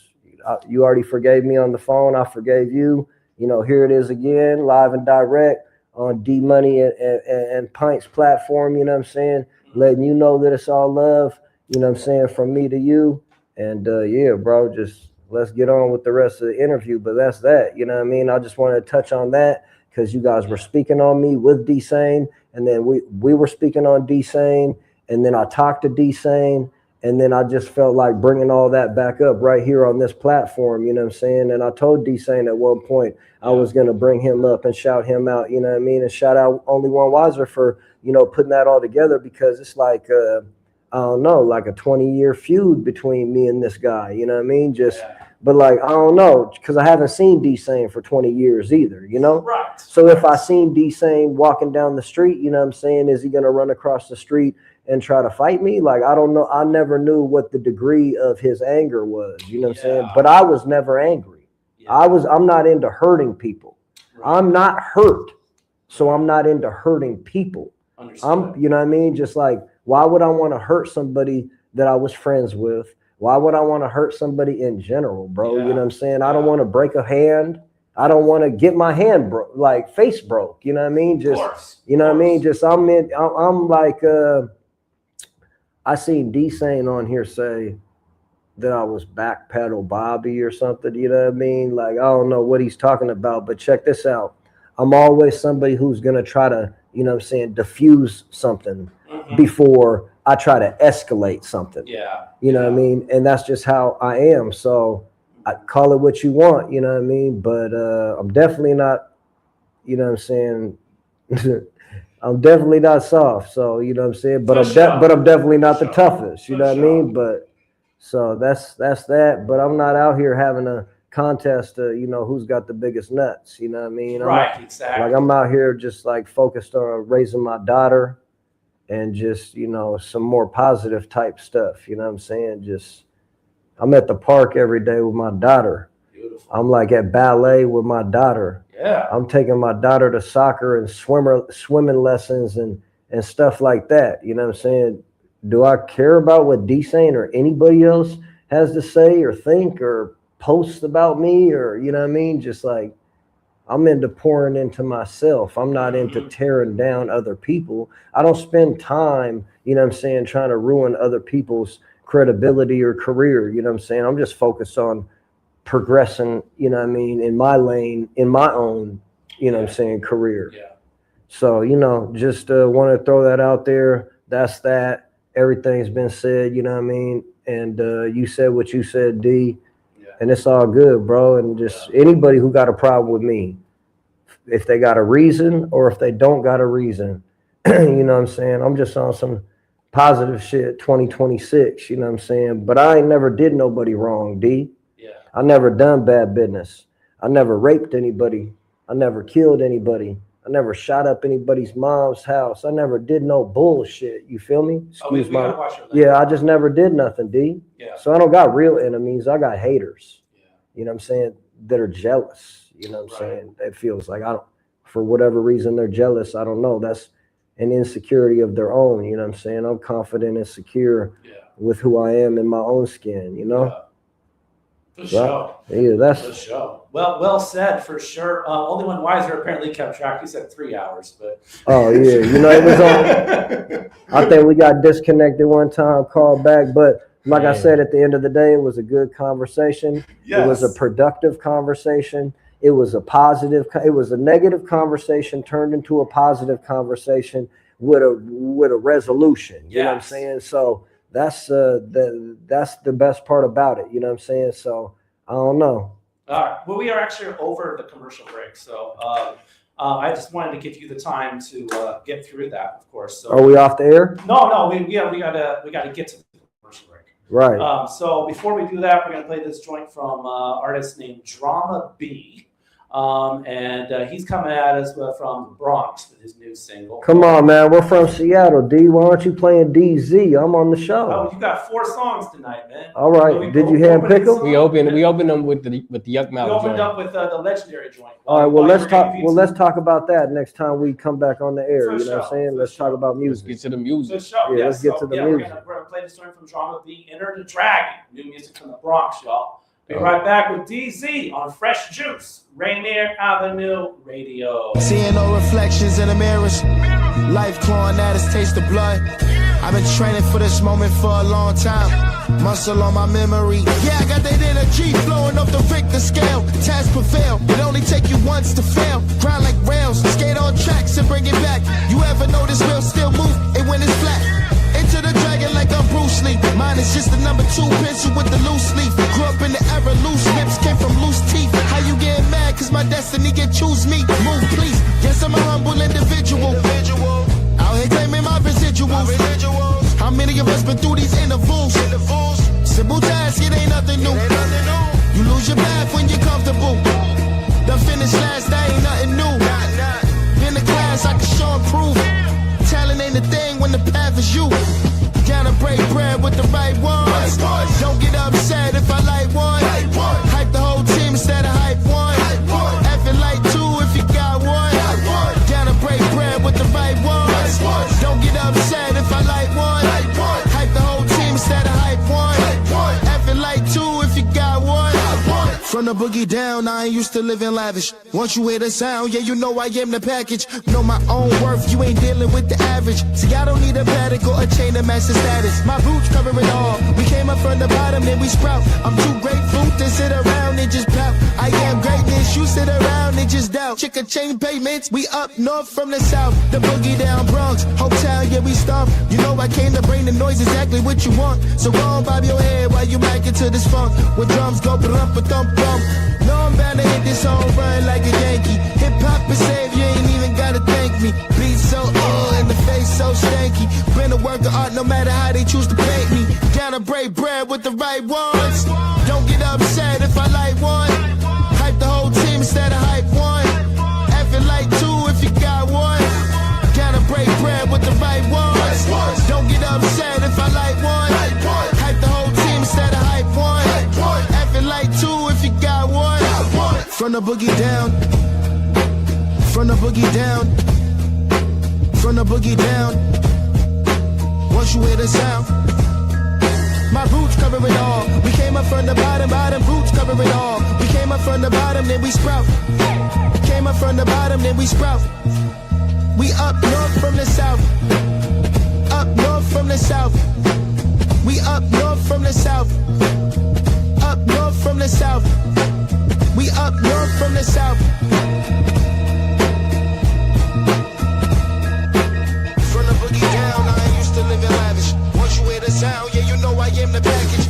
you already forgave me on the phone. I forgave you. You know, here it is again, live and direct on D Money and Pint's platform. You know what I'm saying? Letting you know that it's all love. You know what I'm saying? From me to you. And yeah, bro, just let's get on with the rest of the interview. But that's that. You know what I mean? I just wanted to touch on that because you guys were speaking on me with D-Sane. And then we were speaking on D-Sane. And then I talked to D-Sane. And then I just felt like bringing all that back up right here on this platform, you know what I'm saying? And I told D-Sane at one point I was going to bring him up and shout him out, you know what I mean? And shout out Only One Wiser for, you know, putting that all together because it's like, I don't know, like a 20-year feud between me and this guy, you know what I mean? Just, but like, I don't know, because I haven't seen D-Sane for 20 years either, you know? Right. So if I seen D-Sane walking down the street, you know what I'm saying? Is he going to run across the street and try to fight me? Like, I don't know. I never knew what the degree of his anger was, you know what I'm saying? But I was never angry. I'm not into hurting people. Right. I'm not hurt. So I'm not into hurting people. Understood. You know what I mean? Just like, why would I want to hurt somebody that I was friends with? Why would I want to hurt somebody in general, bro? You know what I'm saying? I don't want to break a hand. I don't want to get my hand face broke. You know what I mean? Just, you know what I mean? Just, I'm like, I seen D-Sane on here say that I was backpedal Bobby or something, you know what I mean? Like, I don't know what he's talking about, but check this out. I'm always somebody who's going to try to, you know what I'm saying, diffuse something before I try to escalate something. Yeah. You know what I mean? And that's just how I am. So I call it what you want, you know what I mean? But I'm definitely not, you know what I'm saying? I'm definitely not soft, so you know what I'm saying. But I'm definitely not the toughest, you know what I mean. But so that's that. But I'm not out here having a contest to, you know, who's got the biggest nuts, you know what I mean. Exactly. Like I'm out here just like focused on raising my daughter, and just, you know, some more positive type stuff, you know what I'm saying. Just I'm at the park every day with my daughter. Beautiful. I'm like at ballet with my daughter. Yeah. I'm taking my daughter to soccer and swimming lessons and stuff like that. You know what I'm saying? Do I care about what D-Sane or anybody else has to say or think or post about me, or, you know what I mean? Just like, I'm into pouring into myself. I'm not into tearing down other people. I don't spend time, you know what I'm saying, trying to ruin other people's credibility or career. You know what I'm saying? I'm just focused on progressing, you know what I mean, in my lane, in my own, you know what I'm saying, career. Yeah. So, you know, just want to throw that out there. That's that. Everything's been said, you know what I mean? And you said what you said, D. Yeah. And it's all good, bro. And just anybody who got a problem with me, if they got a reason or if they don't got a reason, you know what I'm saying? I'm just on some positive shit, 2026, you know what I'm saying? But I ain't never did nobody wrong, D. I never done bad business. I never raped anybody. I never killed anybody. I never shot up anybody's mom's house. I never did no bullshit. You feel me? Excuse my. Yeah, I just never did nothing, D. Yeah. So I don't got real enemies. I got haters. Yeah. You know what I'm saying? That are jealous. You know what I'm saying? It feels like for whatever reason they're jealous. I don't know. That's an insecurity of their own. You know what I'm saying? I'm confident and secure with who I am in my own skin, you know? Yeah. For sure. Yeah, that's for sure. Well said, for sure. Only One Wiser apparently kept track. He said 3 hours, but oh yeah, you know, it was on. I think we got disconnected one time, called back, but like I said, at the end of the day, it was a good conversation. Yes. It was a productive conversation. It was a positive. It was a negative conversation turned into a positive conversation with a resolution. You know what I'm saying? So that's the best part about it. You know what I'm saying? So I don't know. All right. Well, we are actually over the commercial break, so I just wanted to give you the time to get through that, of course. So are we off the air? No, we gotta get to the commercial break. Right. So before we do that, we're gonna play this joint from artist named Drama B. And he's coming at us from the Bronx with his new single. Come on, man. We're from Seattle, D. Why aren't you playing DZ? I'm on the show. Oh, you got 4 songs tonight, man. All right. Did you handpick them? We opened them with the Yuck Mouth. We opened up with the legendary joint. All right. Well, let's talk. Well, let's talk about that next time we come back on the air. You know what I'm saying? Let's talk about music. Let's get to the music. Good show. Yeah, let's get to the music. We're gonna play this joint from Drama B, Enter the Dragon. New music from the Bronx, y'all. Be right back with DZ on Fresh Juice, Rainier Avenue Radio. Seeing no reflections in the mirrors. Life clawing at us, taste the blood. I've been training for this moment for a long time. Muscle on my memory. Yeah, I got that energy flowing up the Richter scale. Task prevail. It only take you once to fail. Grind like rails. Skate on tracks and bring it back. You ever notice wheels still move? And when it's flat. Into the dragon like I'm Bruce Lee. Mine is just the number 2 pencil with the loose leaf. Grew up in the era, loose lips came from loose teeth. How you getting mad? Cause my destiny can choose me. Move please. Yes, I'm a humble individual. Out here claiming my residuals. How many of us been through these intervals? Simple task, it ain't nothing new. You lose your path when you're comfortable. Done finished last, that ain't nothing new. Been to class, I can show and prove. Talent ain't a thing when the path is you. Gotta break bread with the right ones. Don't get upset if I like one. Hype the whole team instead of hype one. Effing like 2 if you got one. Gotta break bread with the right ones. Don't get upset if I like one. Hype the whole team instead of hype one. Effing like 2 if you got one. From the boogie down, I ain't used to living lavish. Once you hear the sound, yeah, you know I am the package. Know my own worth, you ain't dealing with the average. See, I don't need a paddock or a chain to match the status. My roots cover it all. We came up from the bottom, then we sprout. I'm too grateful to sit around and just pout. I am greatness, you sit around and just doubt. Chicken chain payments, we up north from the south. The boogie down Bronx, Hometown, yeah, we stomp. You know I came to bring the noise exactly what you want. So go on, bob your head while you mic into this funk. Where drums go ba-dum-ba-dum. No, I'm bound to hit this home run like a Yankee. Hip hop is saved, you ain't even gotta thank me. Beat so and the face so stanky. Been a work of art no matter how they choose to paint me. Gotta break bread with the right ones. Don't get upset if I like one. Hype the whole team instead of hype one. Effing like 2 if you got one. Gotta break bread with the right ones. Don't get upset if I like one. Hype the whole team instead of hype one. Effing like 2 if you got one. From the boogie down. From the boogie down. From the boogie down. Once you hear the sound. My roots cover it all. We came up from the bottom, roots cover it all. We came up from the bottom, then we sprout. Came up from the bottom, then we sprout. We up north from the south. Up north from the south. We up north from the south. Up north from the south. We up north from the south. From the boogie down, I ain't used to living lavish. Once you hear the sound, yeah, you know I am the package.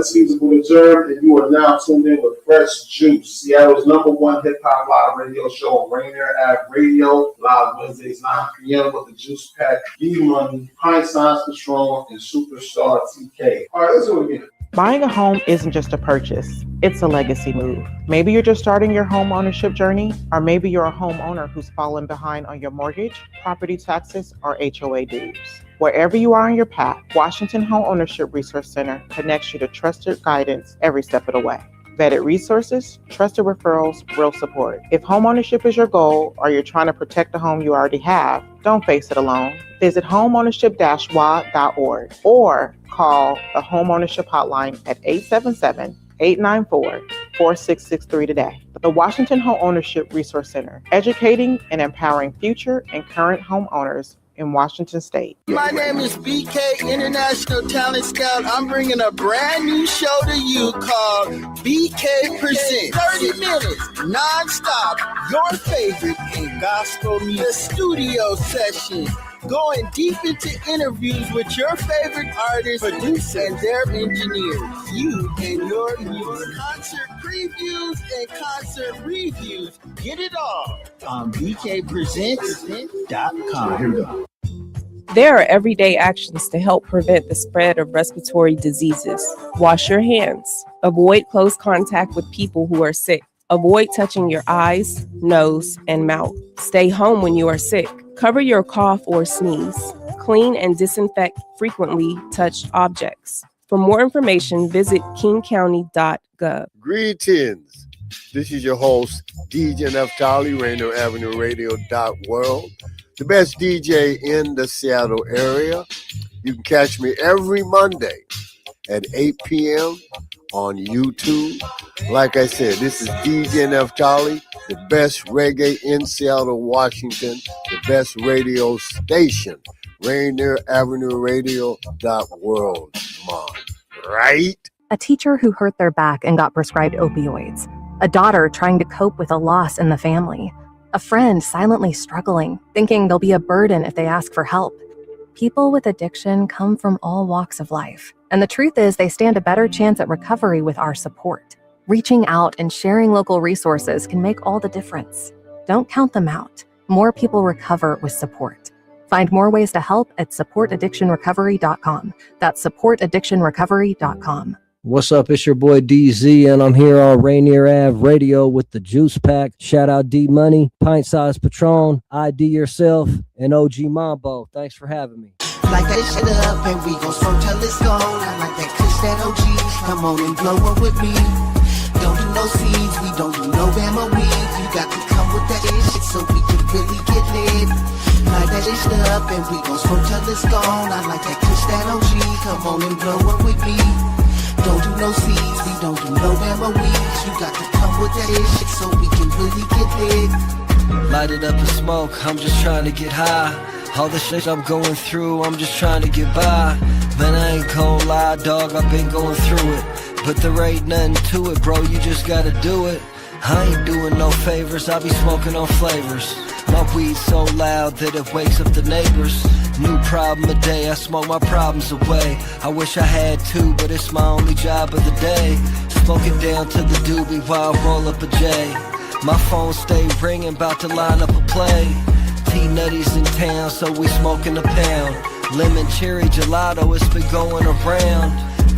Seasons will observe, and you are now tuned in with Fresh Juice, Seattle's #1 hip-hop live radio show on Rainier Avenue Radio, live Wednesdays 9 p.m. with the Juice Pack, D-Money, Pint Size Patron, and Superstarr TK. All right, let's do it again. Buying a home isn't just a purchase, it's a legacy move. Maybe you're just starting your home ownership journey, or maybe you're a homeowner who's fallen behind on your mortgage, property taxes, or HOA dues. Wherever you are on your path, Washington Home Ownership Resource Center connects you to trusted guidance every step of the way. Vetted resources, trusted referrals, real support. If homeownership is your goal, or you're trying to protect the home you already have, don't face it alone. Visit homeownership-wa.org or call the Homeownership Hotline at 877-894-4663 today. The Washington Home Ownership Resource Center, educating and empowering future and current homeowners in Washington State. My name is BK, International Talent Scout. I'm bringing a brand new show to you called BK Presents. 30 minutes, non-stop, your favorite in gospel music. The studio session, going deep into interviews with your favorite artists, producers, and their engineers. You and your music. Concert previews and concert reviews. Get it all on bkpresents.com. Here we go. There are everyday actions to help prevent the spread of respiratory diseases. Wash your hands. Avoid close contact with people who are sick. Avoid touching your eyes, nose, and mouth. Stay home when you are sick. Cover your cough or sneeze. Clean and disinfect frequently touched objects. For more information, visit kingcounty.gov. Greetings. This is your host, DJ Neftali, Rainier Avenue Radio.world. The best DJ in the Seattle area. You can catch me every Monday at 8 p.m. on YouTube. Like I said, this is DJ Neftali, the best reggae in Seattle, Washington, the best radio station, Rainier Avenue Radio.world. Mom, right? A teacher who hurt their back and got prescribed opioids. A daughter trying to cope with a loss in the family. A friend silently struggling, thinking they'll be a burden if they ask for help. People with addiction come from all walks of life, and the truth is they stand a better chance at recovery with our support. Reaching out and sharing local resources can make all the difference. Don't count them out. More people recover with support. Find more ways to help at supportaddictionrecovery.com. That's supportaddictionrecovery.com. What's up? It's your boy DZ, and I'm here on Rainier Ave Radio with the Juice Pack. Shout out D Money, Pint Size Patron, ID Yourself, and OG Mambo. Thanks for having me. Like that shit up and we gon' smoke till it's gone. I like that kush, that OG. Come on and blow up with me. Don't do no seeds, we don't do no Bama weed. You got to come with that shit so we can really get lit. Like that shit up and we gon' smoke till it's gone. I like that kush, that OG. Come on and blow up with me. Don't do no seeds, we don't do no Bama weeds. You got to come with that shit so we can really get lit. Light it up and smoke, I'm just trying to get high. All the shit I'm going through, I'm just trying to get by. Man, I ain't gon' lie, dog, I've been going through it. But there ain't nothing to it, bro, you just gotta do it. I ain't doing no favors, I be smoking on flavors. My weed so loud that it wakes up the neighbors. New problem a day, I smoke my problems away. I wish I had two, but it's my only job of the day. Smoke it down to the doobie while I roll up a J. My phone stay ringing, about to line up a play. T-Nutties in town, so we smoking a pound. Lemon cherry gelato, it's been going around.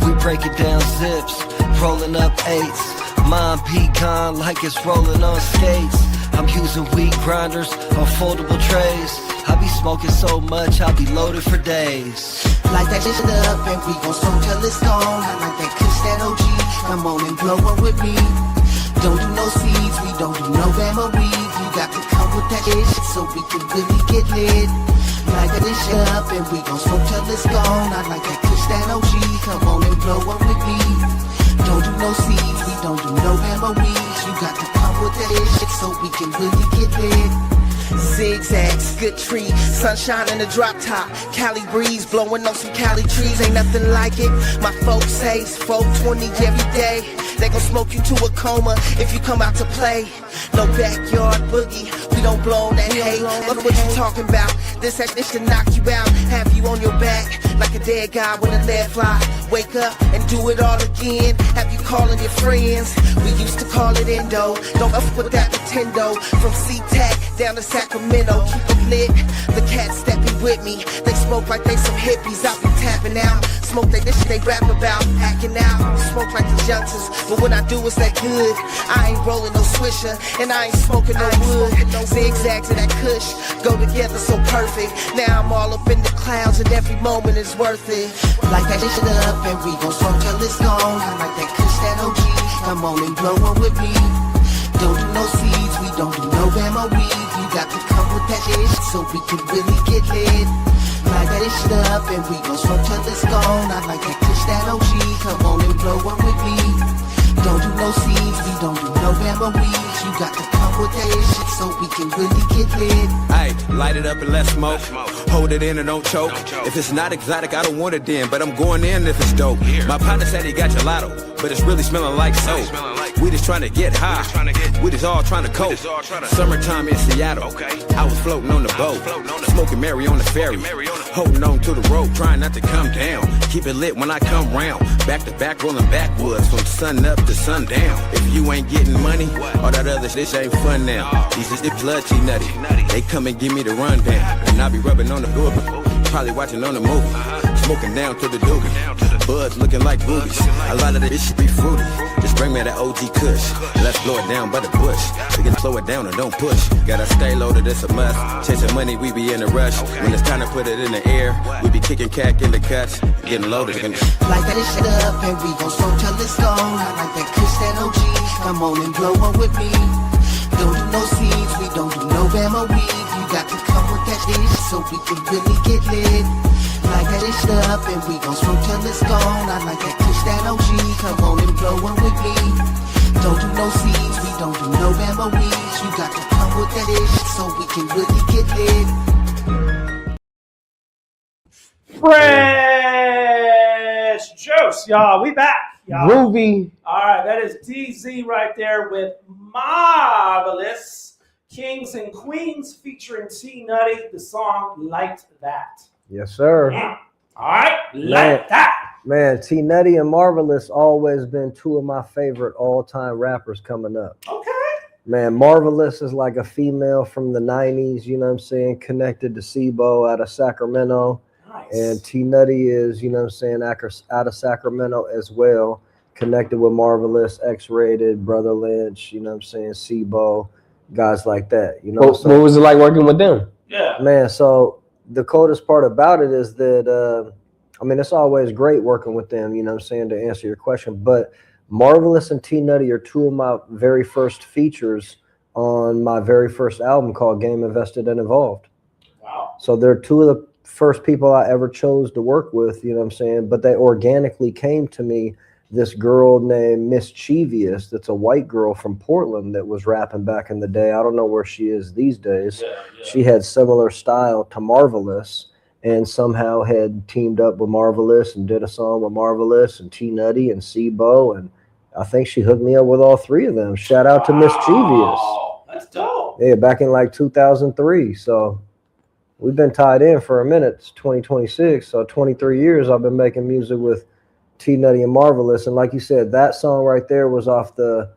We break it down zips, rolling up eights. Mine pecan like it's rolling on skates. I'm using weed grinders on foldable trays. I be smoking so much, I'll be loaded for days. Like that shit up and we gon' smoke till it's gone. I like that kush, that OG. Come on and blow up with me. Don't do no seeds, we don't do no Bama weed. You got to come with that shit so we can really get lit. Like that shit up and we gon' smoke till it's gone. I like that kush, that OG. Come on and blow up with me. Don't do no seeds, we don't do no Bama weeds. You got to come with that shit so we can really get lit. Zigzags, good tree, sunshine in the drop top. Cali breeze blowing on some Cali trees, ain't nothing like it. My folks say it's 420 every day. They gon' smoke you to a coma if you come out to play. No backyard boogie, we don't blow on that hay. Look what you talking about, this to knock you out. Have you on your back like a dead guy when a lead fly. Wake up and do it all again. Have you calling your friends? We used to call it endo. Don't fuck with that Nintendo. From SeaTac down to Sacramento, keep it lit. The cats that be with me, they smoke like they some hippies. I be tapping out. Smoke that this shit they rap about, acting out. Smoke like the youngsters, but when I do it's that good. I ain't rolling no swisher, and I ain't smoking no wood. Zigzags and that kush go together so perfect. Now I'm all up in the clouds, and every moment is worth it. Like that shit up, and we gon' smoke till it's gone. I like that kush, that OG. Come on and blow on with me. Don't do no seeds, we don't do no Bama weed. You got to come with that shit so we can really get lit. Like that shit up and we gon' smoke till it's gone. I like that kush, that OG. Come on and blow on with me. Don't do no seeds, we don't do no Bama weeds. You got to come with that shit so we can really get lit. Hey, light it up and let's smoke. Hold it in and don't choke. If it's not exotic, I don't want it then, but I'm going in if it's dope. My partner said he got gelato, but it's really smelling like soap. We just trying to get high. We just all trying to cope. Summertime in Seattle. I was floating on the boat. Smoking Mary on the ferry. Holding on to the rope, trying not to come down. Keep it lit when I come round. Back to back, rolling backwoods from sun up to sundown. If you ain't getting money, all that other shit ain't fun now. These is the blood nutty. They come and give me the rundown, and I be rubbing on the door. probably watching on the movie. Smoking down to the doobie. Buds looking like boobies. A lot of this shit be fruity. Just bring me that OG Kush. Let's blow it down by the bush. We can slow it down or don't push. Gotta stay loaded, it's a must. Chasing money, we be in a rush. When it's time to put it in the air, we be kicking cack in the cuts. Getting loaded. Like that shit up and we gon' smoke till it's gone. I like that Kush, that OG. Come on and blow one with me. Don't do no seeds, we don't do no Bama weed. You got to come with that dish so we can really get lit. Like that shit up and we gon' smoke till it's gone. I like that Kush, that OG. Come on and blow one with me. Don't do no seeds, we don't do no Bama weeds. You got to come with that dish so we can really get lit. Fresh juice, y'all. We back, y'all. Groovy. All right, that is DZ right there with Marvelous Kings and Queens featuring T Nutty. The song Like That. Yes, sir. All right, like that. Man, T Nutty and Marvelous always been two of my favorite all-time rappers coming up. Okay. Man, Marvelous is like a female from the 90s, you know what I'm saying, connected to Sibo out of Sacramento. Nice. And T Nutty is, you know what I'm saying, out of Sacramento as well, connected with Marvelous, X-Rated, Brother Lynch, you know what I'm saying, Sibo, guys like that. You know What was it like working with them? Yeah. Man, so the coldest part about it is that, I mean, it's always great working with them, you know what I'm saying, to answer your question. But Marvelous and T Nutty are two of my very first features on my very first album called Game Invested and Evolved. Wow. So they're two of the first people I ever chose to work with, you know what I'm saying? But they organically came to me. This girl named Mischievous, that's a white girl from Portland that was rapping back in the day. I don't know where she is these days. Yeah. She had similar style to Marvelous and somehow had teamed up with Marvelous and did a song with Marvelous and T Nutty and Sibo. And I think she hooked me up with all three of them. Shout out to Mischievous. That's dope. Yeah, back in like 2003. So we've been tied in for a minute. It's 2026. So 23 years I've been making music with T Nutty and Marvelous. And like you said, that song right there was off the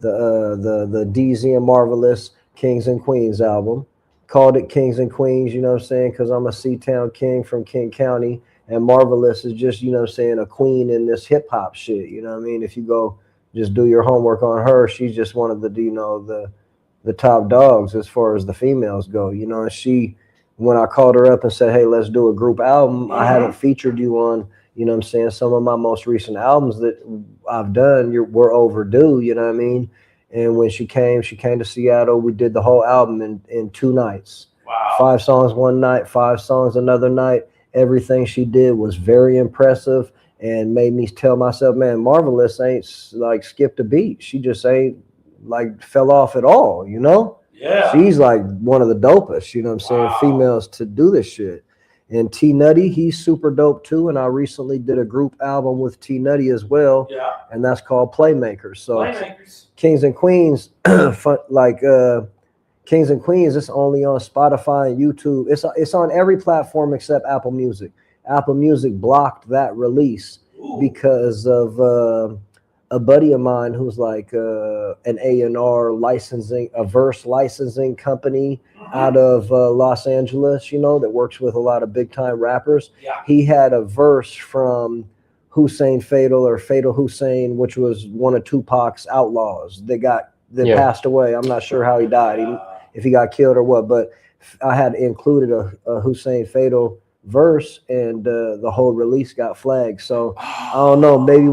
DZ and Marvelous Kings and Queens album. Called it Kings and Queens, you know what I'm saying, because I'm a C-Town king from King County, and Marvelous is just, you know what I'm saying, a queen in this hip-hop shit, you know what I mean? If you go just do your homework on her, she's just one of the, you know, the top dogs as far as the females go, you know, and she, when I called her up and said, hey, let's do a group album, I haven't featured you on, you know what I'm saying, some of my most recent albums that I've done, were overdue, you know what I mean? And when she came to Seattle. We did the whole album in 2 nights. Wow. 5 songs one night, 5 songs another night. Everything she did was very impressive and made me tell myself, man, Marvelous ain't like skipped a beat. She just ain't like fell off at all, you know? Yeah. She's like one of the dopest, you know what I'm saying, females to do this shit. And T Nutty, he's super dope too. And I recently did a group album with T Nutty as well. Yeah. And that's called Playmakers. So Playmakers. Kings and Queens, Kings and Queens, it's only on Spotify and YouTube. It's on every platform except Apple Music. Apple Music blocked that release because of a buddy of mine who's like an A&R licensing, a verse licensing company out of Los Angeles, you know, that works with a lot of big time rappers. Yeah. He had a verse from Hussein Fatal or Fatal Hussein, which was one of Tupac's outlaws that passed away. I'm not sure how he died, if he got killed or what, but I had included a Hussein Fatal verse and the whole release got flagged. So I don't know, maybe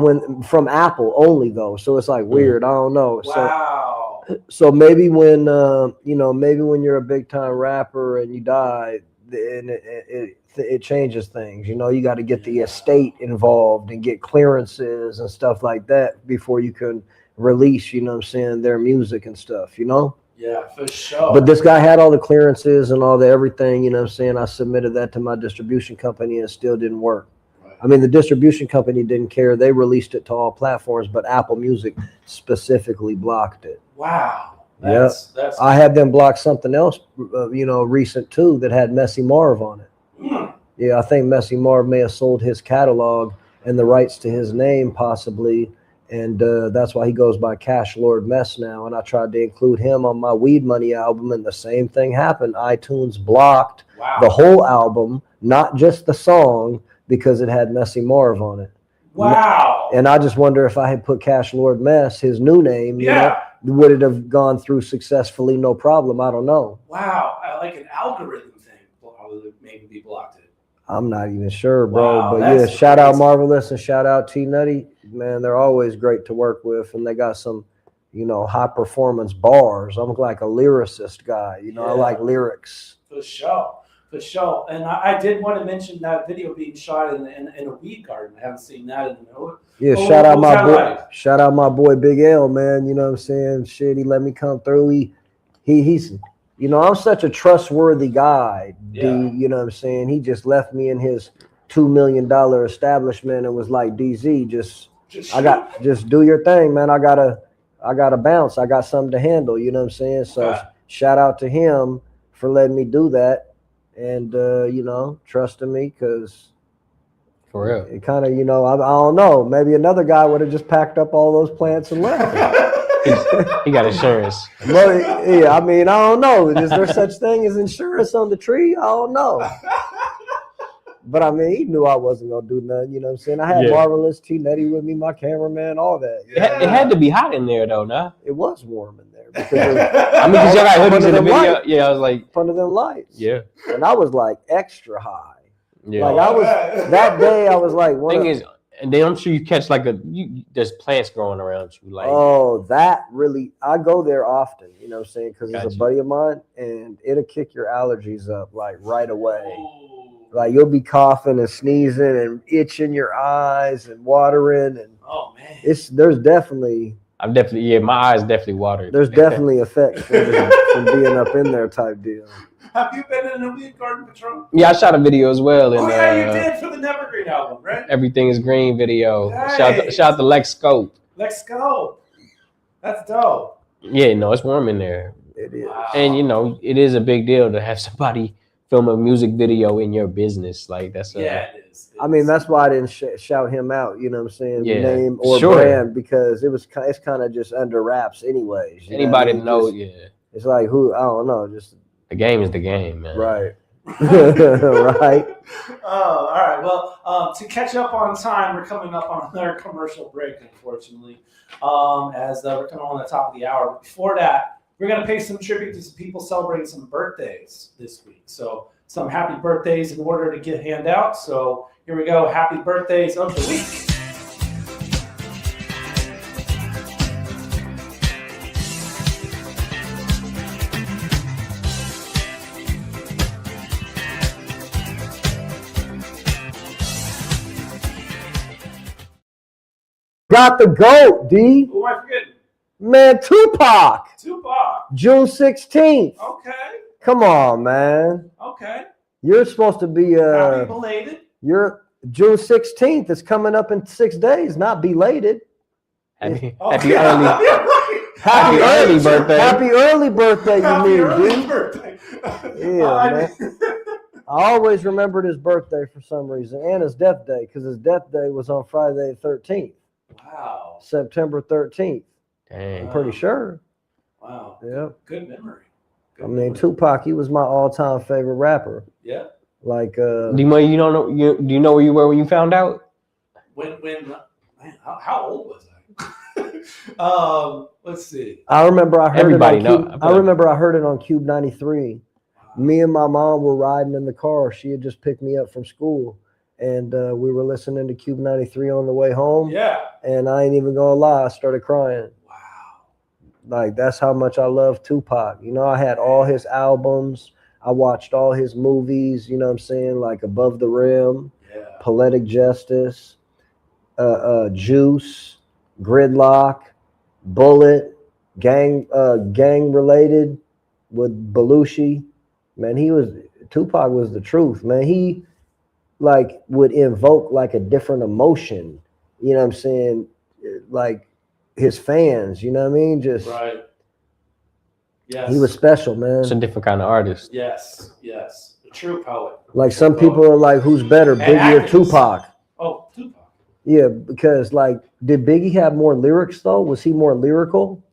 from Apple only though. So it's like weird. I don't know. Wow. So maybe when, maybe when you're a big time rapper and you die, and it changes things. You know, you got to get the estate involved and get clearances and stuff like that before you can release, you know what I'm saying, their music and stuff, you know? Yeah, for sure. But this guy had all the clearances and all the everything, you know what I'm saying? I submitted that to my distribution company and it still didn't work. Right. I mean, the distribution company didn't care. They released it to all platforms, but Apple Music specifically blocked it. Wow. That's I had them block something else, recent too, that had Messy Marv on it. Yeah, I think Messy Marv may have sold his catalog and the rights to his name possibly, And that's why he goes by Cash Lord Mess now. And I tried to include him on my Weed Money album, and the same thing happened. iTunes blocked the whole album, not just the song, because it had Messy Marv on it. Wow. And I just wonder if I had put Cash Lord Mess, his new name, you know, would it have gone through successfully? No problem. I don't know. Wow. Like an algorithm thing probably maybe be blocked it. I'm not even sure, bro. Wow, but that's yeah, shout out Marvelous and shout out T Nutty. Man, they're always great to work with, and they got some, you know, high performance bars. I'm like a lyricist guy. You know, I like lyrics. For sure. For sure. And I did want to mention that video being shot in a weed garden. I haven't seen that in a minute. Yeah, shout out my boy Big L, man. You know what I'm saying? Shit, he let me come through. He's you know, I'm such a trustworthy guy, D, you know what I'm saying? He just left me in his $2 million establishment and was like, DZ, just do your thing, man. I gotta bounce. I got something to handle, you know what I'm saying? So shout out to him for letting me do that and you know, trusting me, because for real, it kind of, you know, I don't know, maybe another guy would have just packed up all those plants and left. He got insurance. Well, yeah, I mean, I don't know. Is there such thing as insurance on the tree? I don't know. But I mean, he knew I wasn't gonna do nothing. You know what I'm saying? I had Marvelous, T Nettie with me, my cameraman, all that. It had to be hot in there though, nah? It was warm in there. Because I mean, because y'all got hoodies in the video. Lights. Yeah, I was like, front of them lights. Yeah. And I was like extra high. Yeah. Like I was that day. I was like, thing is, and then I'm sure you catch like there's plants growing around you. Like, oh, that really, I go there often, you know what I'm saying? Because it's a buddy of mine, and it'll kick your allergies up like right away. Like you'll be coughing and sneezing and itching your eyes and watering, and there's definitely my eyes definitely watered. There's definitely effects from being up in there type deal. Have you been in a weed garden, Patron? Yeah, I shot a video as well. And, you did for the Nevergreen album, right? Everything is Green video. Nice. Shout out to Lex Scope. Let's go. That's dope. Yeah, no, it's warm in there. It is. Wow. And you know, it is a big deal to have somebody film a music video in your business. Like that's it is. I mean, that's why I didn't shout him out, you know what I'm saying? Yeah, name or brand, because it's kind of just under wraps anyways. Anybody know, It's like I don't know, just the game is the game, man. Right. Right. Oh, all right. Well, to catch up on time, we're coming up on another commercial break, unfortunately, as we're coming on the top of the hour. But before that, we're going to pay some tribute to some people celebrating some birthdays this week. So some happy birthdays in order to get hand out. So here we go. Happy birthdays of the week. Got the GOAT, D. Who am I forgetting? Man, Tupac. June 16th. Okay. Come on, man. Okay. You're supposed to be Happy belated. You're June 16th is coming up in 6 days, not belated. Happy early birthday. Happy early birthday, Happy you early mean, birthday. Yeah, man. I always remembered his birthday for some reason, and his death day, because his death day was on Friday the 13th. Wow. September 13th. Dang. I'm pretty sure. Wow. Yeah. Good memory. I mean, Tupac, he was my all-time favorite rapper. Yeah. Like, D-Mo, you don't know? Do you know where you were when you found out? When man, how old was I? Let's see. I remember I heard Everybody it on know. Cube, I remember I heard it on Cube 93. Me and my mom were riding in the car. She had just picked me up from school, and we were listening to Cube 93 on the way home. Yeah. And I ain't even gonna lie, I started crying. Wow. Like, that's how much I love Tupac. You know, I had all his albums. I watched all his movies, you know what I'm saying? Like Above the Rim, Poetic Justice, Juice, Gridlock, Bullet, Gang Related with Belushi. Man, Tupac was the truth, man. He like would invoke like a different emotion, you know what I'm saying? Like his fans, you know what I mean? Just right. Yes. He was special, man. It's a different kind of artist. Yes. A true poet. Like some people are like, who's better, Biggie or Tupac? Oh, Tupac. Yeah, because like, did Biggie have more lyrics though? Was he more lyrical?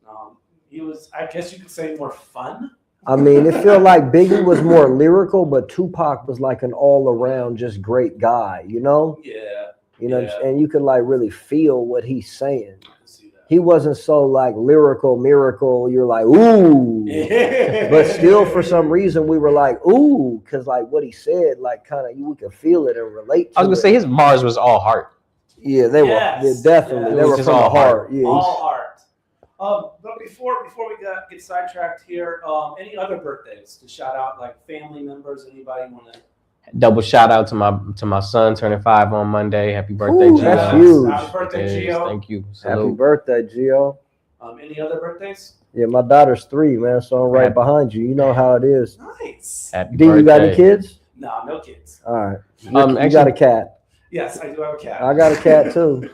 He was, I guess you could say, more fun. I mean, it felt like Biggie was more lyrical, but Tupac was like an all-around just great guy, you know? Yeah. You know, and you could like really feel what he's saying. He wasn't so like lyrical, miracle. You're like, ooh, but still for some reason we were like, ooh, because like what he said, like kind of we could feel it and relate to I was gonna say his bars was all heart. Yeah, they were. Yeah, definitely, they were from the heart. Yeah, all heart. But before we get sidetracked here, any other birthdays to shout out, like family members, anybody want to? Double shout out to my son turning 5 on Monday. Happy birthday, Ooh, Gio. that's huge. Happy birthday, Gio. Thank you. Happy Salute. birthday, Gio. Any other birthdays? Yeah, my daughter's 3, man, so I'm right behind you. You know how it is. Nice. Happy D, you got any birthday. kids? No, no kids. All right. You Actually, got a cat. Yes, I do have a cat. I got a cat too.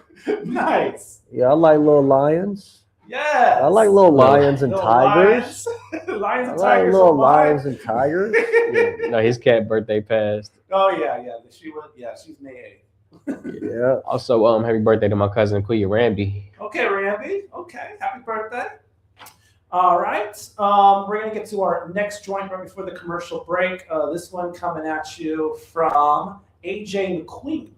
Nice. Yeah, I like little lions. Yes. I like little lions and Little tigers. Lions I and like tigers. little are mine. lions and tigers. No, his cat birthday passed. Oh yeah. She was. Yeah, she's May 8th. Yeah. Also, happy birthday to my cousin Quia Randy. Okay, Randy. Okay, happy birthday. All right. We're gonna get to our next joint right before the commercial break. This one coming at you from AJ McQueen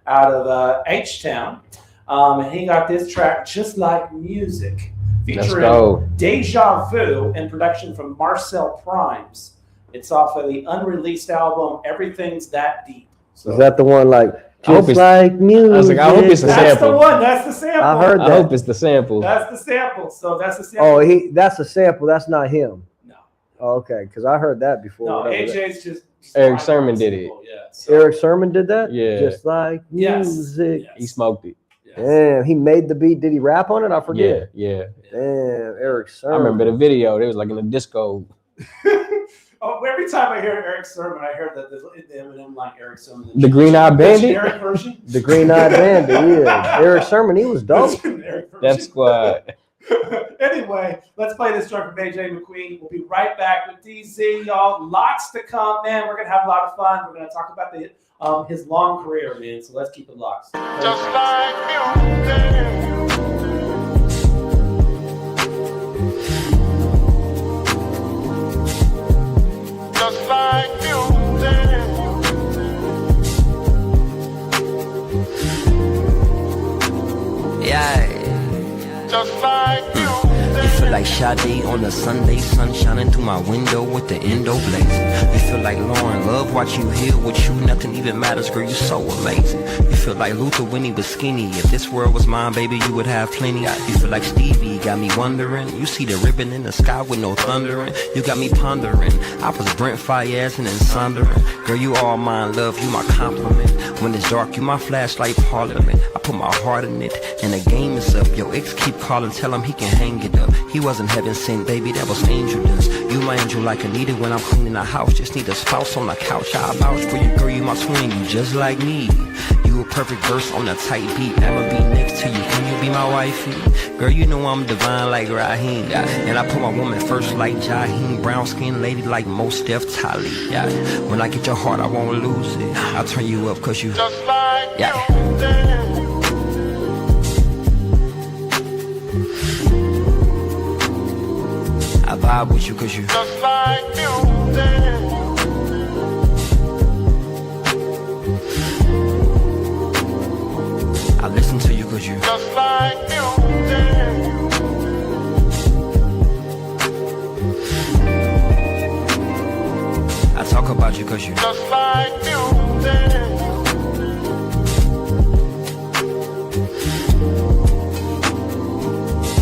out of H-Town. And he got this track, Just Like Music, featuring Deja Vu and production from Marcel Primes. It's off of the unreleased album, Everything's That Deep. So, Is that the one like just like music? I was like, I hope it's the that's sample. the one. That's the sample. I heard that. I hope it's the sample. That's the sample. So that's the sample. Oh, that's a sample. That's not him. No. Oh, okay, because I heard that before. No, whatever that- AJ's just Eric Sermon did it. Yeah. So, Eric Sermon did that? Yeah. Just like Yes. music. He smoked it. Damn, he made the beat. Did he rap on it? I forget. Yeah. Damn, Eric Sermon. I remember the video. They was like in the disco. every time I hear Eric Sermon, I hear the Eminem like Eric Sermon. The Green Eyed Bandit? Generic version. The Green Eyed Bandit, yeah. Eric Sermon, he was dope. Death Squad. Anyway, let's play this joint from AJ McQueen. We'll be right back with DZ, y'all. Lots to come, man. We're gonna have a lot of fun. We're gonna talk about his long career, man. So let's keep it locked. Just like music. Just like music. Yeah. Just like music. You feel like Sade on a Sunday, sun shining through my window with the endo blaze. You feel like Lauren Love, watch you heal with you, nothing even matters, girl, you're so amazing. You feel like Luther when he was skinny, if this world was mine, baby, you would have plenty. You feel like Stevie, got me wondering, you see the ribbon in the sky with no thundering. You got me pondering, I was Brent Fayez and then Sondering. Girl, you all mine, love, you my compliment. When it's dark, you my flashlight parliament. I put my heart in it, and the game is up. Your ex keep calling, tell him he can hang it up. He wasn't heaven sent, baby, that was angel dust. You my angel like Anita when I'm cleaning the house. Just need a spouse on the couch. I vouch for you, girl, you my twin, you just like me. You a perfect verse on a tight beat. I'ma be next to you, can you be my wifey? Girl, you know I'm divine like Raheem. And I put my woman first like Jaheim. Brown skin lady like Mos Def Tali. When I get your heart, I won't lose it. I'll turn you up cause you Just like I vibe with you cause you Just like music. I listen to you cause you Just like music. I talk about you cause you Just like music.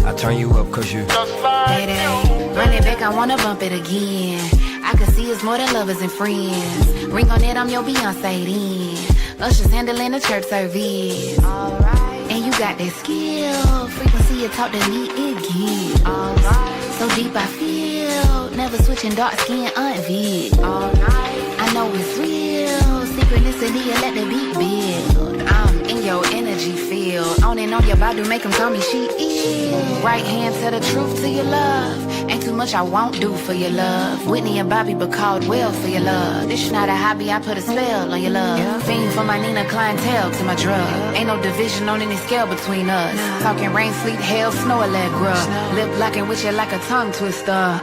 I turn you up cause you Just like music. Run it back, I wanna bump it again. I can see it's more than lovers and friends. Ring on it, I'm your Beyonce then. Usher's handling the church service. Alright. And you got that skill. Frequency, you talk to me again. Alright. So deep I feel. Never switching dark skin unveiled. Alright. I know it's real. Synchronicity, you let the beat build. I'm in your energy field. On and on your body, make them call me she is. Right hand to the truth to your love. Ain't too too much I won't do for your love. Whitney and Bobby but called well for your love. This not a hobby, I put a spell on your love. Fiend for my Nina clientele to my drug. Ain't no division on any scale between us. Talking rain, sleet, hail, snow, Allegra. Lip locking with you like a tongue twister.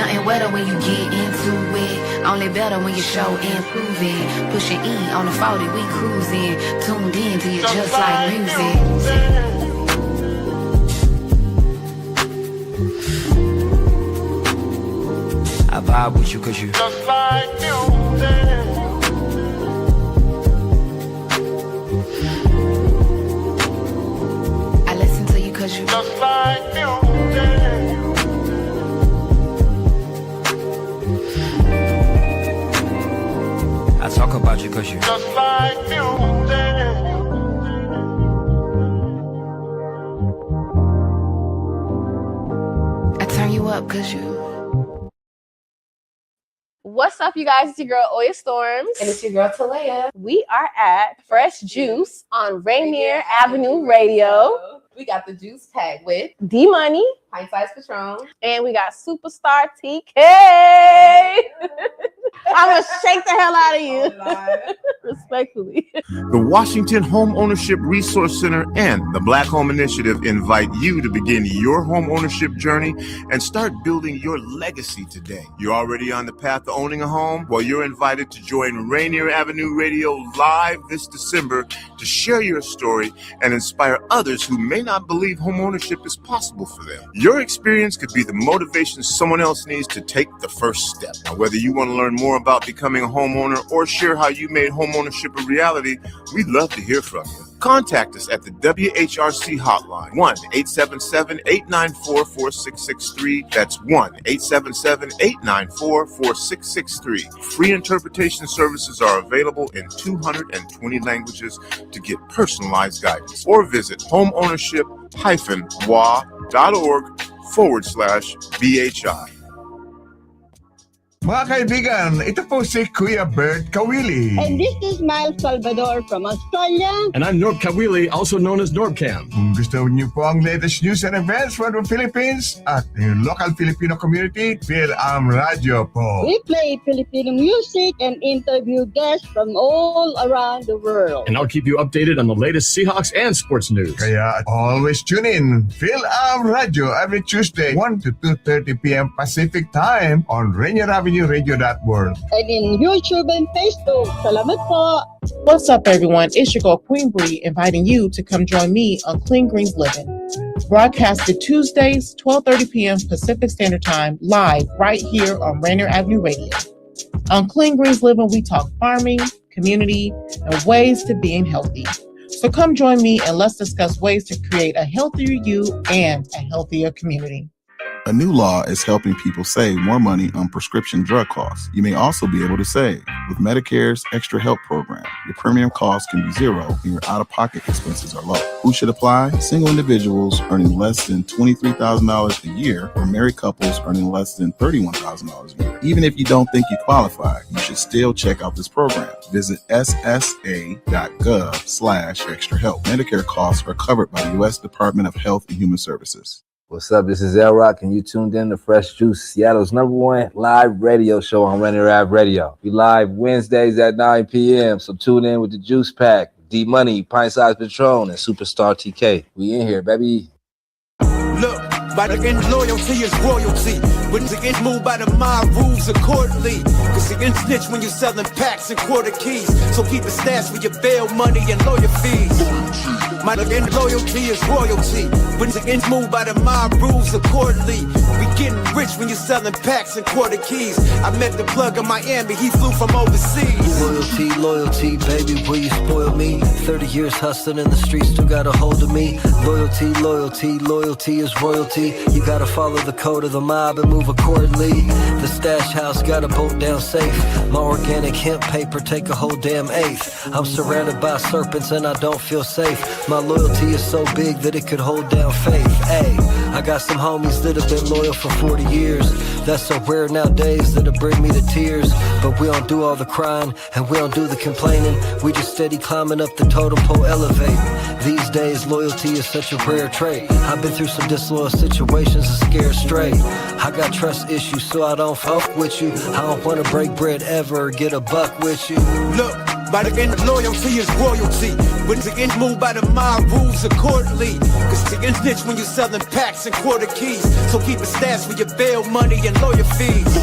Nothing wetter when you get into it. Only better when you show improving. Pushing E on the 40, we cruising. Tuned in to you just like music. I vibe with you cause you just like music. I listen to you cause you just like music. I talk about you cause you just like music. I turn you up cause you. What's up, you guys? It's your girl, Oya Storms. And it's your girl, Talea. We are at Fresh Juice on Rainier Avenue Radio. We got the juice pack with D Money, Pint Size Patron, and we got Superstarr TK. I'm gonna shake the hell out of you. Respectfully. The Washington Home Ownership Resource Center and the Black Home Initiative invite you to begin your home ownership journey and start building your legacy today. You're already on the path to owning a home? Well, you're invited to join Rainier Avenue Radio live this December to share your story and inspire others who may not believe home ownership is possible for them. Your experience could be the motivation someone else needs to take the first step. Now, whether you want to learn more about becoming a homeowner or share how you made home ownership a reality, we'd love to hear from you. Contact us at the WHRC hotline, 1-877-894-4663. That's 1-877-894-4663. Free interpretation services are available in 220 languages to get personalized guidance. Or visit homeownership-wa.org/BHI. Mga kaibigan, ito po si Kuya Bert Kawili. And this is Miles Salvador from Australia. And I'm Norb Kawili, also known as Norbcam. Kung gusto niyo po ang latest news and events from the Philippines at the local Filipino community, Radio po. We play Filipino music and interview guests from all around the world. And I'll keep you updated on the latest Seahawks and sports news. Kaya always tune in. Radio every Tuesday, 1 to 2:30 p.m. Pacific Time on Rainier Avenue Radio.world. And in YouTube and Facebook. Salamat po. What's up, everyone? It's your girl, Queen Bree, inviting you to come join me on Clean Greens Living. Broadcasted Tuesdays, 12:30 p.m. Pacific Standard Time, live right here on Rainier Avenue Radio. On Clean Greens Living, we talk farming, community, and ways to being healthy. So come join me and let's discuss ways to create a healthier you and a healthier community. A new law is helping people save more money on prescription drug costs. You may also be able to save with Medicare's Extra Help program. Your premium cost can be zero and your out-of-pocket expenses are low. Who should apply? Single individuals earning less than $23,000 a year or married couples earning less than $31,000 a year. Even if you don't think you qualify, you should still check out this program. Visit ssa.gov/extrahelp. Medicare costs are covered by the U.S. Department of Health and Human Services. What's up? This is El Rock, and you tuned in to Fresh Juice, Seattle's #1 live radio show on Rainier Avenue Radio. We live Wednesdays at 9 p.m., so tune in with the Juice Pack, D Money, Pint Size Patron, and Superstarr TK. We in here, baby. Look, by the end, loyalty is royalty. When the get moved by the mob rules accordingly. Cause you can snitch when you're selling packs and quarter keys. So keep a stash for your bail money and lawyer fees. My end, loyalty is royalty. When the get moved by the mob rules accordingly. We getting rich when you're selling packs and quarter keys. I met the plug in Miami, he flew from overseas. Loyalty, loyalty, baby, will you spoil me? 30 years hustling in the streets, still got a hold of me. Loyalty, loyalty, loyalty is royalty. You gotta follow the code of the mob and move accordingly. The stash house got a bolt down safe. My organic hemp paper take a whole damn eighth. I'm surrounded by serpents and I don't feel safe. My loyalty is so big that it could hold down faith. Ay, I got some homies that have been loyal for 40 years. That's so rare nowadays that it bring me to tears. But we don't do all the crying and we don't do the complaining. We just steady climbing up the totem pole elevating. These days loyalty is such a rare trait. I've been through some disloyal situations situations are scared straight. I got trust issues, so I don't fuck with you. I don't wanna break bread ever, get a buck with you. Look, by the end, loyalty is royalty. When the end move by the mob rules accordingly. Cause the end snitch when you're selling packs and quarter keys. So keep a stash for your bail money and lawyer fees.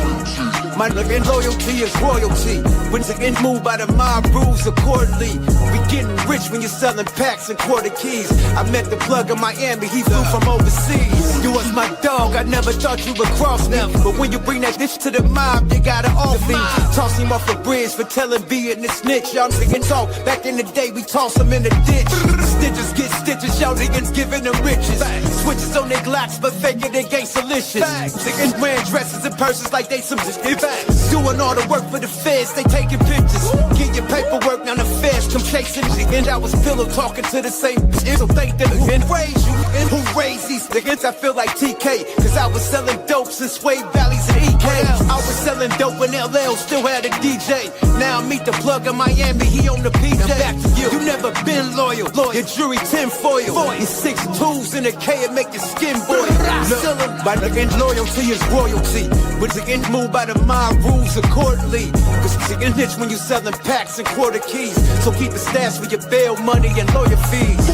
My end loyalty is royalty. When the end move by the mob rules accordingly. We getting rich when you're selling packs and quarter keys. I met the plug in Miami, he flew from overseas. You was my dog, I never thought you would cross me. But when you bring that dish to the mob, you gotta off me. Toss him off the bridge for telling B and the snitch. Y'all niggas talk, back in the day we toss him in the ditch. Stitches get stitches, y'all niggas giving them riches. Switches on their glocks, but faking they gangsta-licious. Niggas wearing dresses and purses like they some facts. Doing all the work for the feds, they taking pictures. Get your paperwork, now the feds come chasing me. And I was pillow talking to the same bitch. So thank them who raised you and who raised these niggas. I feel like TK, cause I was selling dope since Wade Valleys and EK. I was selling dope when LL still had a DJ. Now I meet the plug in Miami, he on the PJ. Back to you, you never been loyal. Your jury tinfoil. Your 6 tools in a K and make your skin boil. Look, by the end, loyalty is royalty. But the end move by the mob rules accordingly. Cause the end hits when you selling packs and quarter keys. So keep a stash for your bail money and lawyer fees.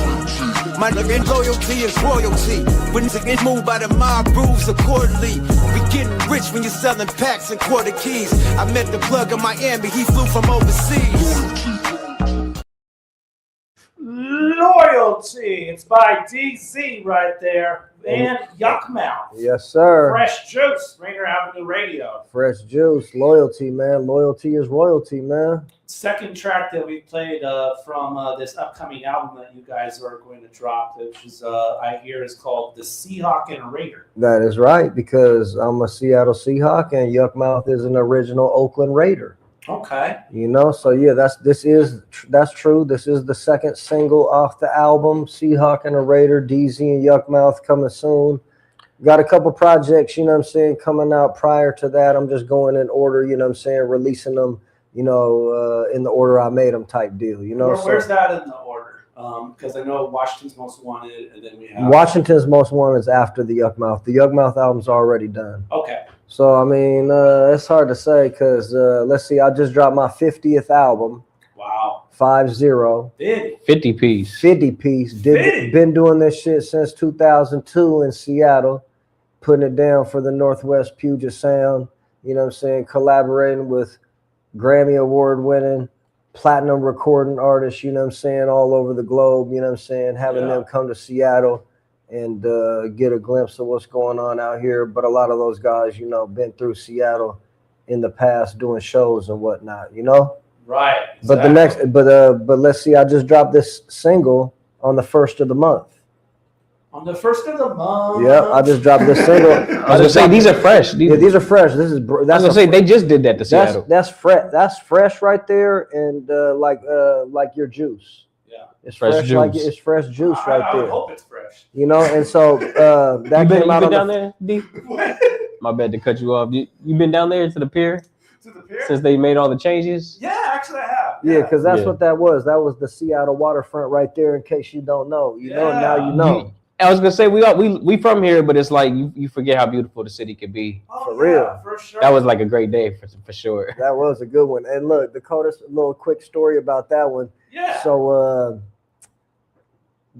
My end loyalty is royalty. When the end move by the mob rules accordingly. We getting rich when you're selling packs and quarter keys. I met the plug in Miami, he flew from overseas. Loyalty. It's by DZ right there. And Yuck Mouth. Yes, sir. Fresh Juice. Rainier Avenue Radio. Fresh Juice. Loyalty, man. Loyalty is royalty, man. Second track that we played from this upcoming album that you guys are going to drop, which is I hear is called The Seahawk and Raider. That is right, because I'm a Seattle Seahawk and Yuck Mouth is an original Oakland Raider. Okay. You know, so yeah, that's true. This is the second single off the album, Seahawk and a Raider, DZ and Yuck Mouth coming soon. Got a couple projects, you know what I'm saying, coming out prior to that. I'm just going in order, you know what I'm saying, releasing them, you know, in the order I made them type deal, you know. Where's that in the order? Because I know Washington's Most Wanted, and then we have Washington's Most Wanted is after the Yuck Mouth. The Yuck Mouth album's already done. Okay. So, I mean, it's hard to say because, let's see, I just dropped my 50th album. Wow. 50. 50 piece. 50 piece. Been doing this shit since 2002 in Seattle, putting it down for the Northwest Puget Sound, you know what I'm saying, collaborating with Grammy Award winning, platinum recording artists, you know what I'm saying, all over the globe, you know what I'm saying, having them come to Seattle and get a glimpse of what's going on out here. But a lot of those guys, you know, been through Seattle in the past doing shows and whatnot, you know? Right. Exactly. But let's see, I just dropped this single on the 1st of the month. On the 1st of the month. Yeah, I just dropped this single. I was gonna say these are fresh. These are fresh. This is. I was gonna say they just did that to Seattle. That's fresh. That's fresh right there, and like your juice. Yeah, it's fresh juice. Like it's fresh juice right there. I would hope it's fresh. You know, and so that came out you been down there, D? My bad to cut you off. You been down there to the pier? To the pier? Since they made all the changes? Yeah, actually I have. Yeah, because that's what that was. That was the Seattle waterfront right there. In case you don't know, you know now you know. I was gonna say we from here, but it's like you forget how beautiful the city could be. For real, for sure. That was like a great day for sure. That was a good one. And look, Dakota's a little quick story about that one. Yeah. So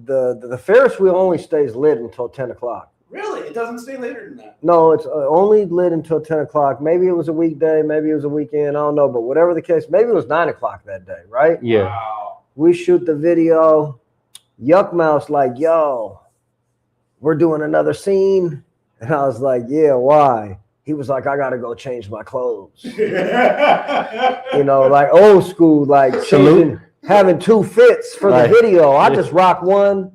the Ferris wheel only stays lit until 10 o'clock. Really? It doesn't stay later than that? No, it's only lit until 10 o'clock. Maybe it was a weekday, maybe it was a weekend. I don't know, but whatever the case, maybe it was 9 o'clock that day, right? Yeah. Wow. We shoot the video. Yuck Mouth's like, yo, we're doing another scene. And I was like, yeah, why? He was like, I got to go change my clothes. You know, like old school, like having 2 fits for the video. I just rock one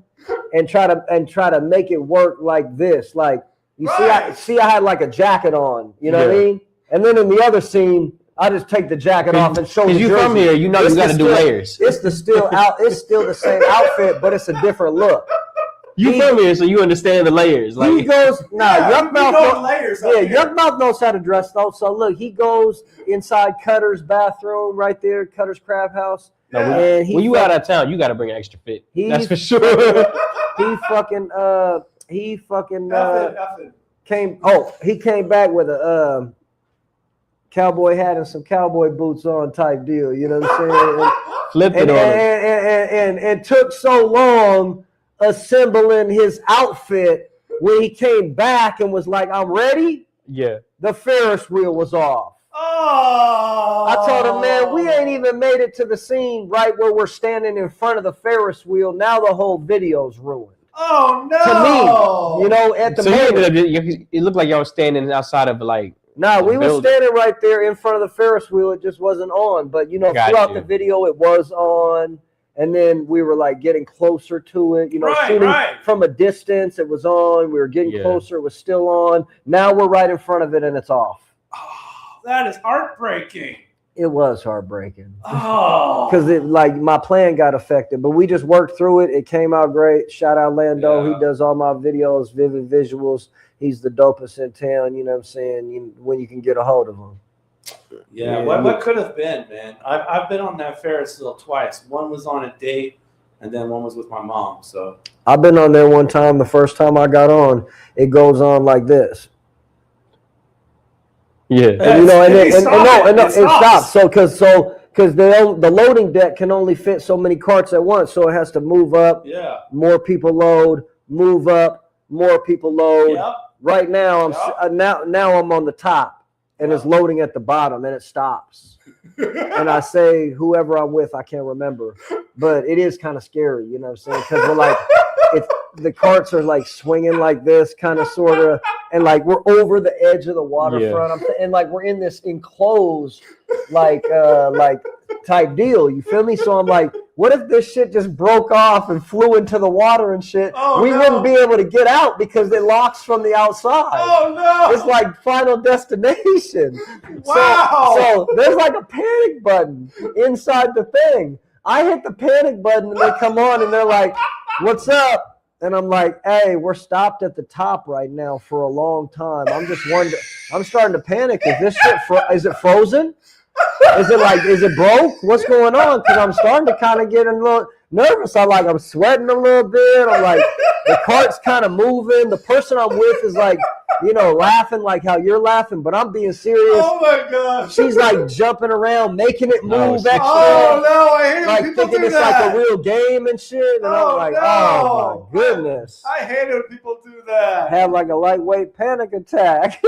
and try to make it work like this. Like, you see, I had like a jacket on, you know what I mean? And then in the other scene, I just take the jacket off and show the you jersey. From here, you know you got to do layers. It's still the same outfit, but it's a different look. You from here, so you understand the layers. Like he goes, Yuck Mouth layers. Yuck Mouth knows how to dress though. So look, he goes inside Cutter's bathroom right there, Cutter's Crab House. And when you out of town, you got to bring an extra fit. That's for sure. He fucking he fucking F-it. he came back with a cowboy hat and some cowboy boots on type deal. You know what I'm saying? Flipped it on him. And took so long assembling his outfit when he came back and was like, I'm ready. Yeah. The Ferris wheel was off. Oh. I told him, man, we ain't even made it to the scene right where we're standing in front of the Ferris wheel. Now the whole video's ruined. Oh, no. To me, you know, at the moment. It looked like y'all were standing outside of like. No, we were building. standing right there in front of the Ferris wheel. It just wasn't on. But, you know, throughout the video, it was on. And then we were like getting closer to it, you know, shooting from a distance. It was on. We were getting closer. It was still on. Now we're right in front of it and it's off. That is heartbreaking. It was heartbreaking. Oh. Because it like my plan got affected, but we just worked through it. It came out great. Shout out Lando. He does all my videos, vivid visuals. He's the dopest in town, you know what I'm saying, when you can get a hold of him. Yeah, what could have been, man? I've been on that Ferris wheel twice. One was on a date, and then one was with my mom. So I've been on there one time. The first time I got on, it goes on like this. Yeah, and, you know, and it stops. So because the loading deck can only fit so many carts at once, so it has to move up. Yeah. More people load. Move up. More people load. Yep. Right now, now I'm on the top, and it's loading at the bottom, and it stops. And I say, whoever I'm with, I can't remember, but it is kind of scary, you know what I'm saying? Because we're like, the carts are like swinging like this, kind of, sort of, and like we're over the edge of the waterfront, and like we're in this enclosed, like type deal. You feel me? So I'm like, what if this shit just broke off and flew into the water and shit? We wouldn't be able to get out because it locks from the outside. Oh no! It's like Final Destination. Wow! So there's like a panic button inside the thing. I hit the panic button and they come on and they're like, "What's up?" And I'm like, "Hey, we're stopped at the top right now for a long time. I'm just wondering. I'm starting to panic. Is this shit? Is it frozen? Is it broke? What's going on?" Because I'm starting to kind of get a little nervous. I'm sweating a little bit. I'm like, the cart's kind of moving. The person I'm with is like, you know, laughing like how you're laughing, but I'm being serious. Oh my gosh. She's like jumping around, making it move extra. Oh no, I hate like when people thinking do it's that. like a real game and shit. And I'm like, oh my goodness. I hate it when people do that. Have like a lightweight panic attack.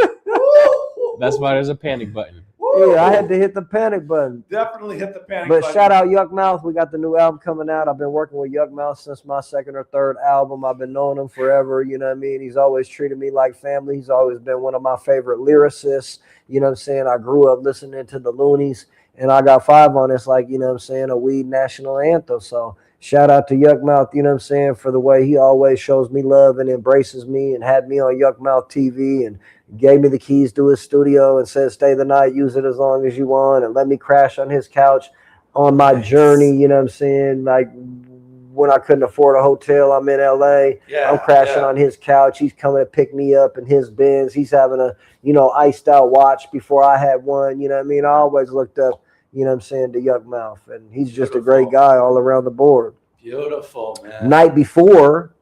That's why there's a panic button. Yeah, I had to hit the panic button. Definitely hit the panic But button. shout out Yuck Mouth. We got the new album coming out. I've been working with Yuck Mouth since my second or third album. I've been knowing him forever. You know what I mean? He's always treated me like family. He's always been one of my favorite lyricists. You know what I'm saying? I grew up listening to the Loonies, and I got 5 on this, like, you know what I'm saying, a weed national anthem. So shout out to Yuck Mouth, you know what I'm saying, for the way he always shows me love and embraces me and had me on Yuck Mouth TV and gave me the keys to his studio and said, stay the night, use it as long as you want, and let me crash on his couch on my journey, you know what I'm saying? Like, when I couldn't afford a hotel, I'm in LA. I'm crashing on his couch. He's coming to pick me up in his Benz. He's having a, you know, iced out watch before I had one. You know what I mean? I always looked up, you know what I'm saying, to Yuck Mouth. And he's just a great guy all around the board. Beautiful, man. Night before,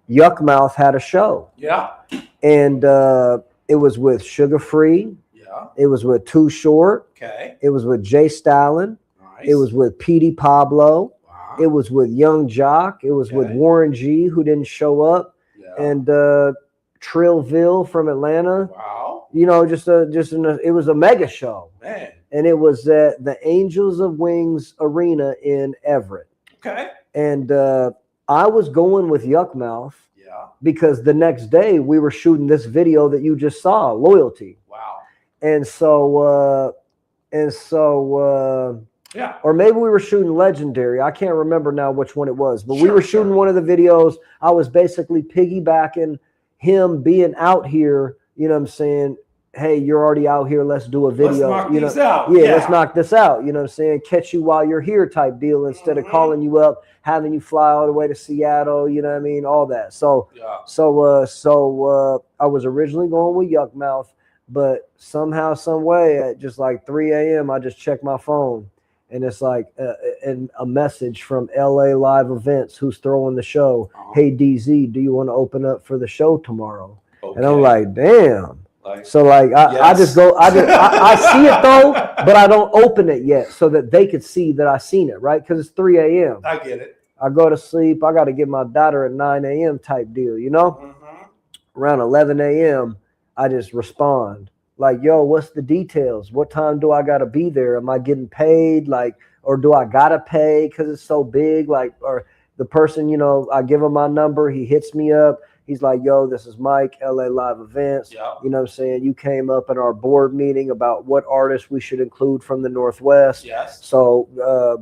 Yuck Mouth had a show. Yeah. And it was with Sugar Free. Yeah. It was with Too Short. Okay. It was with Jay Stalin. Nice. It was with Petey Pablo. It was with Young Jock. It was with Warren G, who didn't show up, and Trillville from Atlanta. Wow! You know, it was a mega show, man. And it was at the Angels of Wings Arena in Everett. Okay. And I was going with Yuck Mouth, because the next day we were shooting this video that you just saw, Loyalty. Wow! And so. Yeah. Or maybe we were shooting Legendary. I can't remember now which one it was. But we were shooting one of the videos. I was basically piggybacking him being out here. You know what I'm saying? Hey, you're already out here. Let's do a video. Let's knock you know, these out. Yeah, let's knock this out. You know what I'm saying? Catch you while you're here type deal instead of calling you up, having you fly all the way to Seattle. You know what I mean? All that. So I was originally going with Yuck Mouth, but somehow, some way, at just like 3 a.m., I just checked my phone. and it's like a message from LA Live Events, who's throwing the show. Hey DZ, do you want to open up for the show tomorrow? And I'm like, damn. So like I just go, I see it though, but I don't open it yet so that they could see that I seen it, right? Because it's 3 a.m. I get it. I go to sleep. I got to get my daughter at 9 a.m. type deal, you know? Around 11 a.m., I just respond like, yo, what's the details? What time do I got to be there? Am I getting paid? Like, or do I got to pay because it's so big? Like, or the person, you know, I give him my number. He hits me up. He's like, yo, this is Mike, LA Live Events. You know what I'm saying? You came up in our board meeting about what artists we should include from the Northwest. So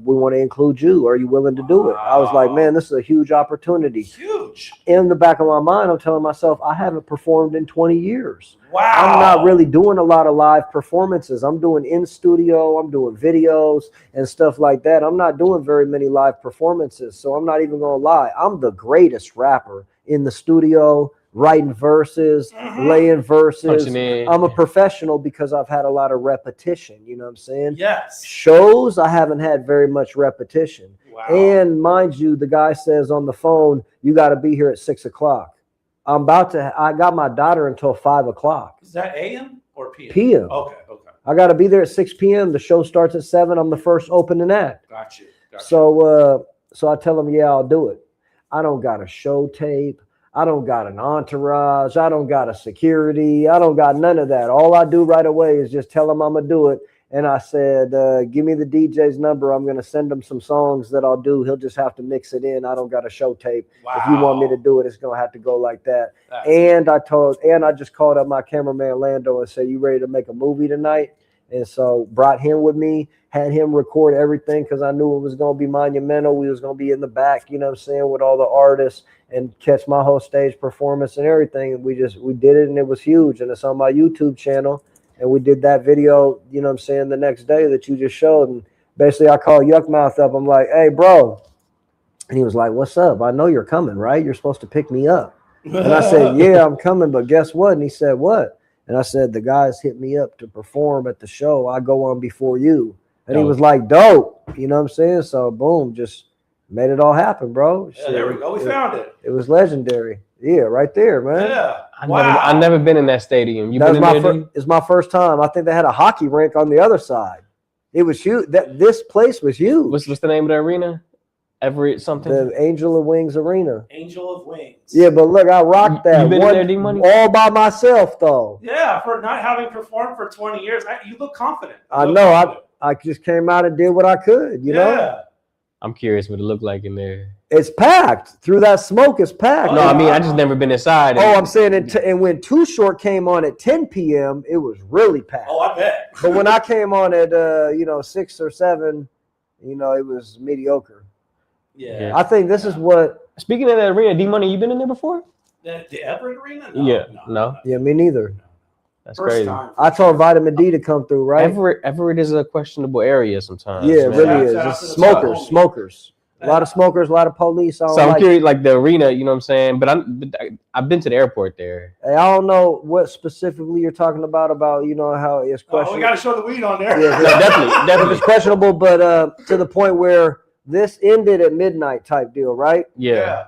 we want to include you. Are you willing to do it? I was like, man, this is a huge opportunity. Huge. In the back of my mind, I'm telling myself, I haven't performed in 20 years. Wow. I'm not really doing a lot of live performances. I'm doing in studio. I'm doing videos and stuff like that. I'm not doing very many live performances. So I'm not even going to lie. I'm the greatest rapper in the studio, writing verses, laying verses. I'm a professional because I've had a lot of repetition. You know what I'm saying? Yes. Shows, I haven't had very much repetition. Wow. And mind you, the guy says on the phone, you got to be here at 6 o'clock. I got my daughter until 5 o'clock. Is that AM or PM? PM. Okay. I got to be there at 6 p.m. The show starts at 7. I'm the first opening act. Got you. So I tell him, yeah, I'll do it. I don't got a show tape. I don't got an entourage. I don't got a security. I don't got none of that. All I do right away is just tell him I'm going to do it. And I said, give me the DJ's number. I'm going to send him some songs that I'll do. He'll just have to mix it in. I don't got a show tape. Wow. If you want me to do it, it's going to have to go like that. And I just called up my cameraman, Lando, and said, you ready to make a movie tonight? And so brought him with me, had him record everything because I knew it was going to be monumental. We was going to be in the back, you know what I'm saying, with all the artists and catch my whole stage performance and everything. And we did it, and it was huge. And it's on my YouTube channel. And we did that video, you know what I'm saying, the next day that you just showed. And basically I called Yuckmouth up. I'm like, hey, bro. And he was like, what's up? I know you're coming, right? You're supposed to pick me up. And I said, yeah, I'm coming. But guess what? And he said, what? And I said, the guys hit me up to perform at the show. I go on before you. And he was like, dope. You know what I'm saying? So, boom, just made it all happen, bro. Yeah, there we go. We found it. It was legendary. Yeah, right there, man. Yeah. I've never been in that stadium. You been in there? It's my first time. I think they had a hockey rink on the other side. It was huge. This place was huge. What's the name of the arena? Everett something? The Angel of Wings Arena. Angel of Wings. Yeah, but look, I rocked that. You been in there, D-Money? All by myself, though. Yeah, for not having performed for 20 years, you look confident. I know. I just came out and did what I could, you know? I'm curious what it looked like in there. It's packed. Through that smoke, it's packed. No, I mean, I just never been inside. I'm saying, and when Too Short came on at 10 p.m., it was really packed. Oh, I bet. But when I came on at, 6 or 7, it was mediocre. Yeah. I think this is what... Speaking of that arena, D-Money, you been in there before? The Everett Arena? No. Yeah, me neither. That's First crazy. time. I told Vitamin D to come through, right? Everett is a questionable area sometimes. Yeah, it man. really is. It's smokers. A lot of smokers, a lot of police. So I'm curious, like the arena, you know what I'm saying? But I've been to the airport there. Hey, I don't know what specifically you're talking about, how it's questionable. Oh, we got to show the weed on there. Yeah, definitely. It's questionable, but to the point where this ended at midnight type deal, right? Yeah.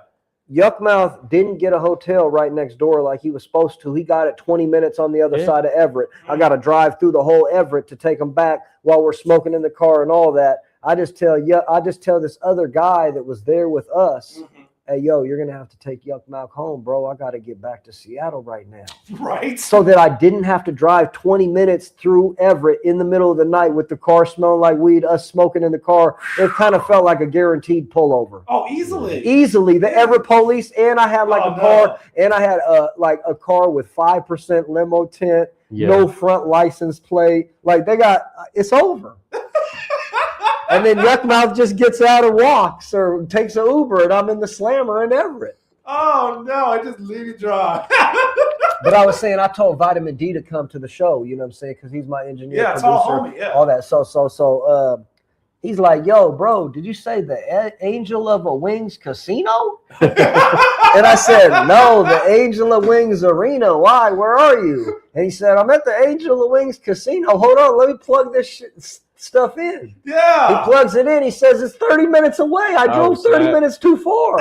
Yuckmouth didn't get a hotel right next door like he was supposed to. He got it 20 minutes on the other side of Everett. I got to drive through the whole Everett to take him back while we're smoking in the car and all that. I just tell this other guy that was there with us, hey, yo, you're going to have to take Yuckmouth home, bro. I got to get back to Seattle right now. Right. So that I didn't have to drive 20 minutes through Everett in the middle of the night with the car smelling like weed, us smoking in the car. It kind of felt like a guaranteed pullover. Oh, easily. Easily. The Everett police, and I had car, and I had a car with 5% limo tint, no front license plate. Like it's over. And then Yuckmouth just gets out and walks or takes an Uber, and I'm in the Slammer in Everett. Oh, no, I just leave you dry. But I was saying, I told Vitamin D to come to the show, you know what I'm saying, because he's my engineer, producer, all homie, all that. So he's like, yo, bro, did you say the Angel of a Wings Casino? And I said, no, the Angel of Wings Arena. Why? Where are you? And he said, I'm at the Angel of Wings Casino. Hold on, let me plug this stuff in. Yeah. He plugs it in. He says it's 30 minutes away. I drove 30 minutes too far.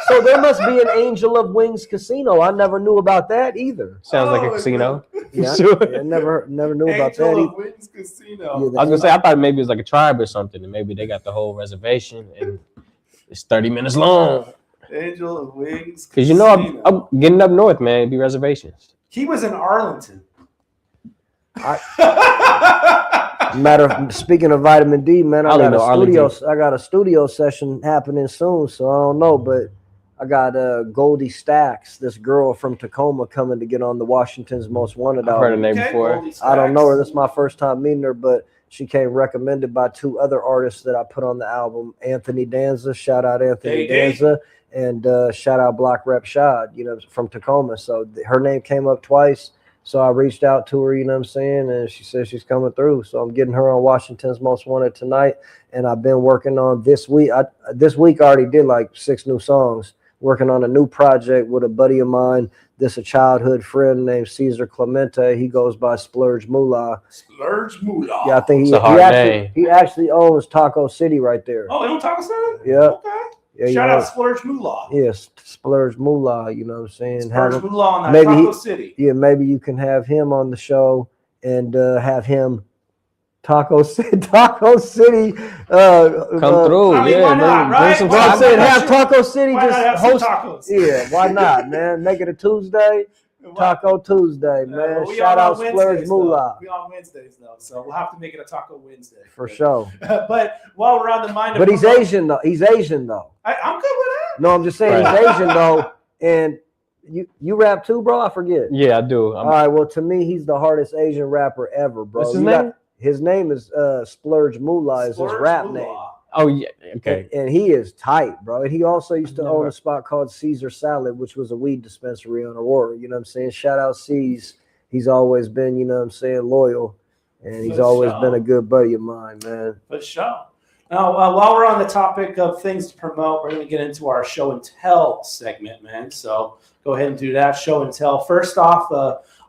So there must be an Angel of Wings casino. I never knew about that either. Sounds like a casino. Yeah, I never knew about that Angel either. of Wings Casino. Yeah, I was gonna say I thought maybe it was like a tribe or something, and maybe they got the whole reservation and it's 30 minutes long. Angel of Wings. Because you know I'm getting up north, man. It'd be reservations. He was in Arlington. Speaking of vitamin D, man, I got Arlington. a studio session happening soon, so I don't know, but I got Goldie Stacks, this girl from Tacoma, coming to get on the Washington's Most Wanted album. I've heard her name before. I don't know her. This is my first time meeting her, but she came recommended by 2 other artists that I put on the album. Anthony Danza, shout out Anthony Danza, and shout out Block Rep Shad, from Tacoma. So her name came up twice. So I reached out to her, you know what I'm saying, and she said she's coming through. So I'm getting her on Washington's Most Wanted tonight, and I've been working on this week. This week I already did like 6 new songs, working on a new project with a buddy of mine. This a childhood friend named Cesar Clemente. He goes by Splurge Moolah. Splurge Moolah. Yeah, I think he actually owns Taco City right there. Oh, he on Taco City? Yeah. Okay. Yeah, Shout out Splurge Moolah. Yes, Splurge Moolah, you know what I'm saying? Splurge Moolah on that Taco City. Yeah, maybe you can have him on the show and have him Taco City come through. I mean, why not, right? I'm saying have Taco City why not just have host. tacos? Yeah, why not, man? Make it a Tuesday. Taco Tuesday, man. Shout out Splurge Moolah. We on Wednesdays though, so we'll have to make it a Taco Wednesday. For sure. But while we're on the mind of, but he's Asian though. He's Asian though. I'm good with that. No, I'm just saying he's Asian though. And you rap too, bro? I forget. Yeah, I do. All right. Well, to me, he's the hardest Asian rapper ever, bro. What's his name? His name is Splurge Moolah. Is his rap name. Oh yeah, okay. And he is tight, bro. And he also used to own a spot called Caesar Salad, which was a weed dispensary on Aurora. You know what I'm saying? Shout out C's. He's always been, you know what I'm saying, loyal. And he's always been a good buddy of mine, man. For sure. Now, while we're on the topic of things to promote, we're going to get into our show and tell segment, man. So go ahead and do that, show and tell. First off,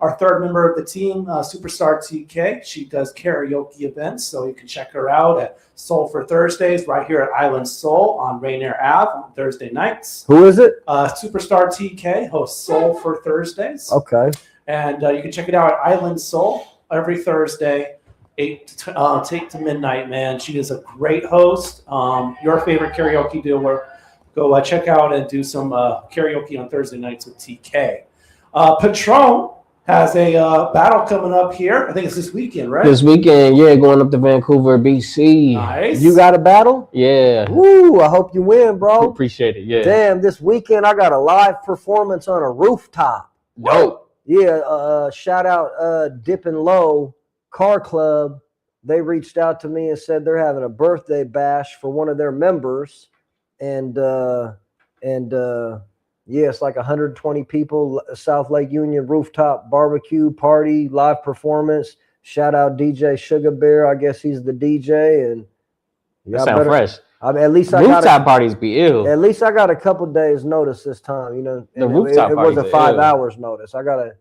our third member of the team, Superstarr TK. She does karaoke events, so you can check her out at Soul for Thursdays right here at Island Soul on Rainier Ave on Thursday nights. Who is it? Superstarr TK hosts Soul for Thursdays. Okay. And you can check it out at Island Soul every Thursday, 8 to midnight, man. She is a great host. Your favorite karaoke doer. Go check out and do some karaoke on Thursday nights with TK. Patron has a battle coming up here. I think it's this weekend, right? This weekend, yeah, going up to Vancouver, BC. Nice. You got a battle? Yeah. Woo, I hope you win, bro. Appreciate it, yeah. Damn, this weekend I got a live performance on a rooftop. Dope. Yeah, shout out Dippin' Low Car Club. They reached out to me and said they're having a birthday bash for one of their members. And yeah, it's like 120 people, South Lake Union rooftop barbecue party, live performance. Shout out DJ Sugar Bear. I guess he's the DJ. And that sound fresh. I mean, at least rooftop parties be ill. At least I got a couple days notice this time. You know, the rooftop it parties wasn't 5 hours notice. I'm gonna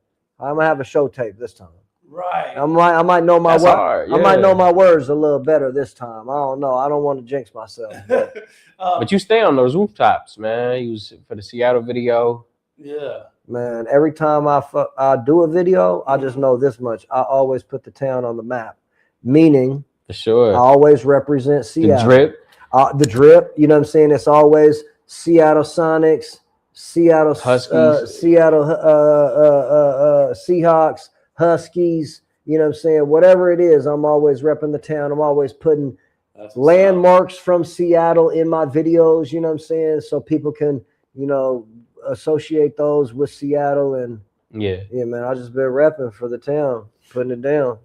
have a show tape this time. Right. I might know my words. I might know my words a little better this time. I don't know. I don't want to jinx myself. But you stay on those rooftops, man. You was for the Seattle video. Yeah. Man, every time I do a video, I just know this much. I always put the town on the map. Meaning, for sure, I always represent Seattle. The drip. The drip. You know what I'm saying? It's always Seattle Sonics, Seattle Huskies, Seattle Seahawks, Huskies. You know what I'm saying? Whatever it is, I'm always repping the town. I'm always putting landmarks from Seattle in my videos. You know what I'm saying? So people can, you know, associate those with Seattle. And yeah, man, I just been repping for the town, putting it down.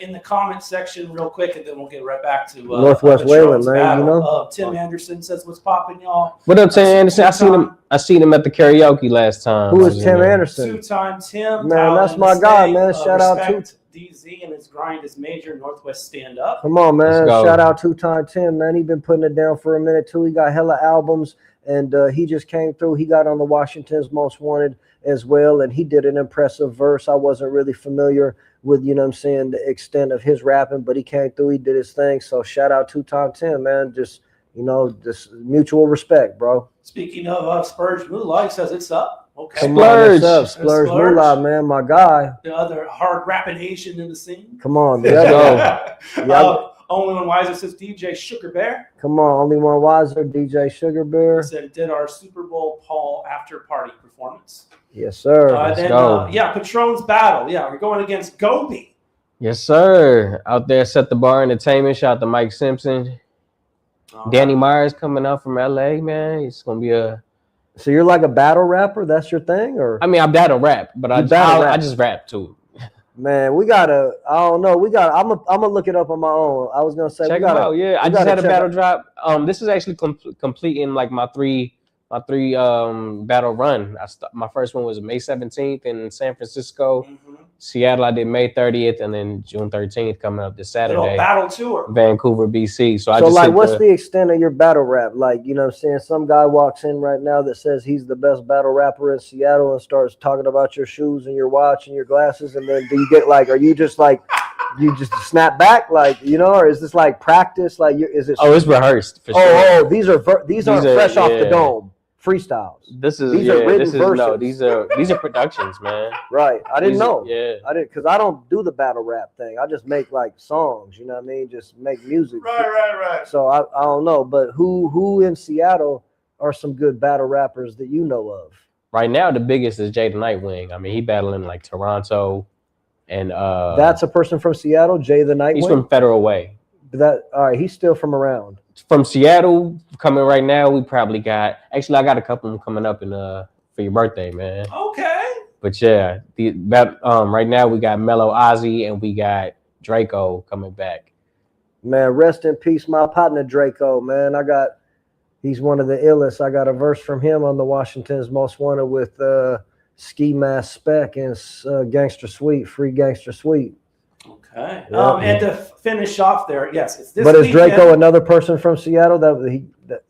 In the comment section, real quick, and then we'll get right back to Northwest Wayland, man. battle. You know, Tim Anderson says, "What's popping, y'all?" What up, Tim Anderson? I seen him at the karaoke last time. Who is Tim Anderson? Two-time Tim. Man, that's my guy, man. Shout out to DZ and his grind is major. Northwest stand up. Come on, man. Shout out two-time Tim, man. He been putting it down for a minute too. He got hella albums, and he just came through. He got on the Washington's Most Wanted, as well, and he did an impressive verse. I wasn't really familiar with, you know what I'm saying, the extent of his rapping, but he came through, he did his thing. So shout out to Tom Tim, man. Just, you know, just mutual respect, bro. Speaking of Splurge Moolah, he says it's up. Okay. Come on, what's up? Splurge Moolah, man, my guy. The other hard rapping Asian in the scene. Come on, let's go. Only One Wiser says DJ Sugar Bear. Come on, Only One Wiser, DJ Sugar Bear. He said did our Super Bowl Paul after party performance. Yes, sir. Then, Patron's battle. Yeah, we're going against Gobi. Yes, sir. Out there, Set the Bar Entertainment. Shout out to Mike Simpson. Danny Myers coming out from LA, man. It's gonna be a. So you're like a battle rapper? That's your thing, or? I mean, I battle rap, but I just rap too. Man, we gotta. I don't know. We got. I'm gonna look it up on my own. I was gonna say. Check we gotta, it out. Yeah, I just had a battle drop. This is actually completing like my three battle run. My first one was May 17th in San Francisco. Seattle, I did May 30th, and then June 13th coming up this Saturday. Battle tour. Vancouver, BC. So what's the extent of your battle rap? Like, you know what I'm saying? Some guy walks in right now that says he's the best battle rapper in Seattle and starts talking about your shoes and your watch and your glasses, and then do you get like, are you just like, you just snap back, like, you know, or is this like practice? Like, is it? Oh, it's rehearsed for sure. Oh, these are fresh off the dome. Freestyles. These are written verses. These are productions, man. Right. I didn't know. Yeah. I didn't, because I don't do the battle rap thing. I just make like songs, you know what I mean? Just make music. Right. So I don't know, but who in Seattle are some good battle rappers that you know of? Right now, the biggest is Jay the Nightwing. I mean, he battling like Toronto, and that's a person from Seattle, Jay the Nightwing. He's from Federal Way. All right, he's still from around. From Seattle, coming right now, we probably got. Actually, I got a couple of them coming up for your birthday, man. Okay. But yeah, right now we got Mellow Ozzy and we got Draco coming back. Man, rest in peace, my partner Draco. Man, he's one of the illest. I got a verse from him on the Washington's Most Wanted with Ski Mask Spec and Gangster Suite, Free Gangster Suite. Okay. And to finish off there, yes, it's this. But is weekend. Draco another person from Seattle?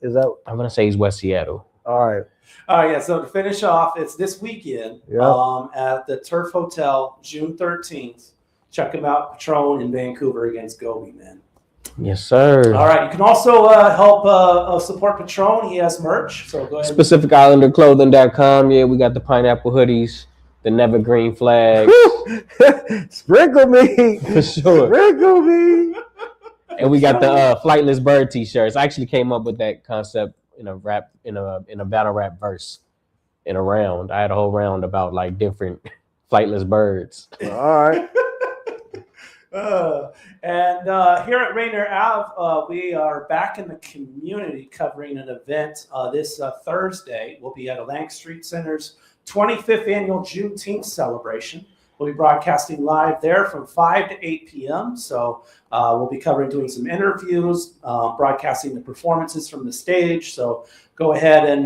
Is that? I'm gonna say he's West Seattle. All right. Yeah. So to finish off, it's this weekend at the Turf Hotel, June 13th. Check him out, Patron in Vancouver against Gobi, man. Yes, sir. All right. You can also help support Patron. He has merch. So go ahead. SpacificIslanderClothing.com. Yeah, we got the pineapple hoodies. The Never Green flag. Sprinkle me. For sure. Sprinkle me. And we got the Flightless Bird t-shirts. I actually came up with that concept in a battle rap verse in a round. I had a whole round about like different flightless birds. All right. And here at Rainier Ave, we are back in the community covering an event this Thursday. We'll be at Atlantic Street Center's 25th annual Juneteenth celebration. We'll be broadcasting live there from 5 to 8 p.m. So we'll be doing some interviews, broadcasting the performances from the stage. So go ahead and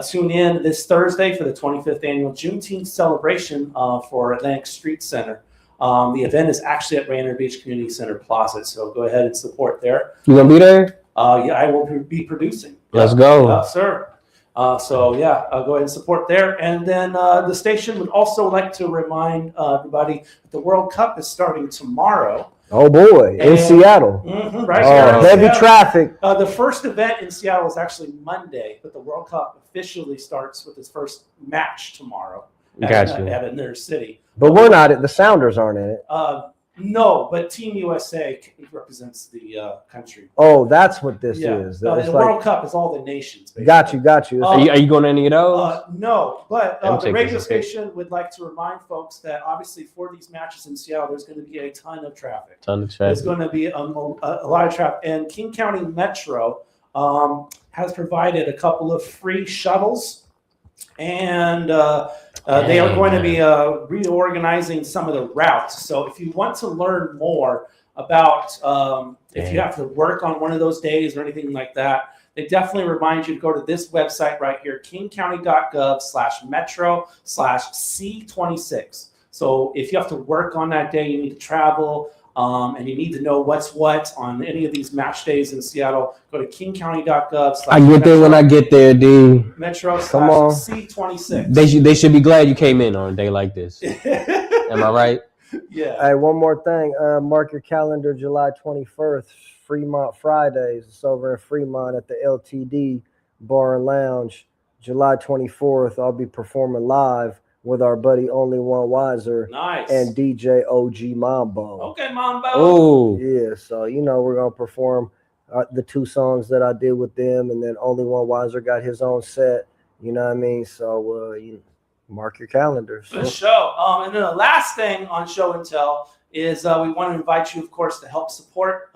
tune in this Thursday for the 25th annual Juneteenth celebration for Atlantic Street Center. The event is actually at Rainier Beach Community Center Plaza. So go ahead and support there. You gonna be there? Yeah, I will be producing. Let's go. Yes, sir. Go ahead and support there. And then the station would also like to remind everybody that the World Cup is starting tomorrow. Oh boy, in Seattle. Right here. Heavy traffic. The first event in Seattle is actually Monday, but the World Cup officially starts with its first match tomorrow at their city. But we're not the Sounders aren't in it. No, but Team USA represents the country. Oh, that's what this is. The World Cup is all the nations. Basically. Got you. Are you going to any of those? No, but the radio station would like to remind folks that obviously for these matches in Seattle, there's going to be a ton of traffic. There's going to be a lot of traffic. And King County Metro has provided a couple of free shuttles. And they are going to be reorganizing some of the routes. So if you want to learn more about if you have to work on one of those days or anything like that, they definitely remind you to go to this website right here, kingcounty.gov/metro/C26. So if you have to work on that day, you need to travel, and you need to know what's what on any of these match days in Seattle, go to kingcounty.gov. I get there when I get there, D. Metro Come on. C26. They should be glad you came in on a day like this. Am I right? Yeah. Hey, one more thing. Mark your calendar, July 21st, Fremont Fridays. It's over in Fremont at the LTD Bar and Lounge. July 24th, I'll be performing live with our buddy Only One Wiser. Nice. And DJ OG Mambo. Okay, Mambo. Oh. Yeah, so, we're going to perform the 2 songs that I did with them, and then Only One Wiser got his own set. You know what I mean? So, mark your calendars. For sure. And then the last thing on Show and Tell is we want to invite you, of course, to help support.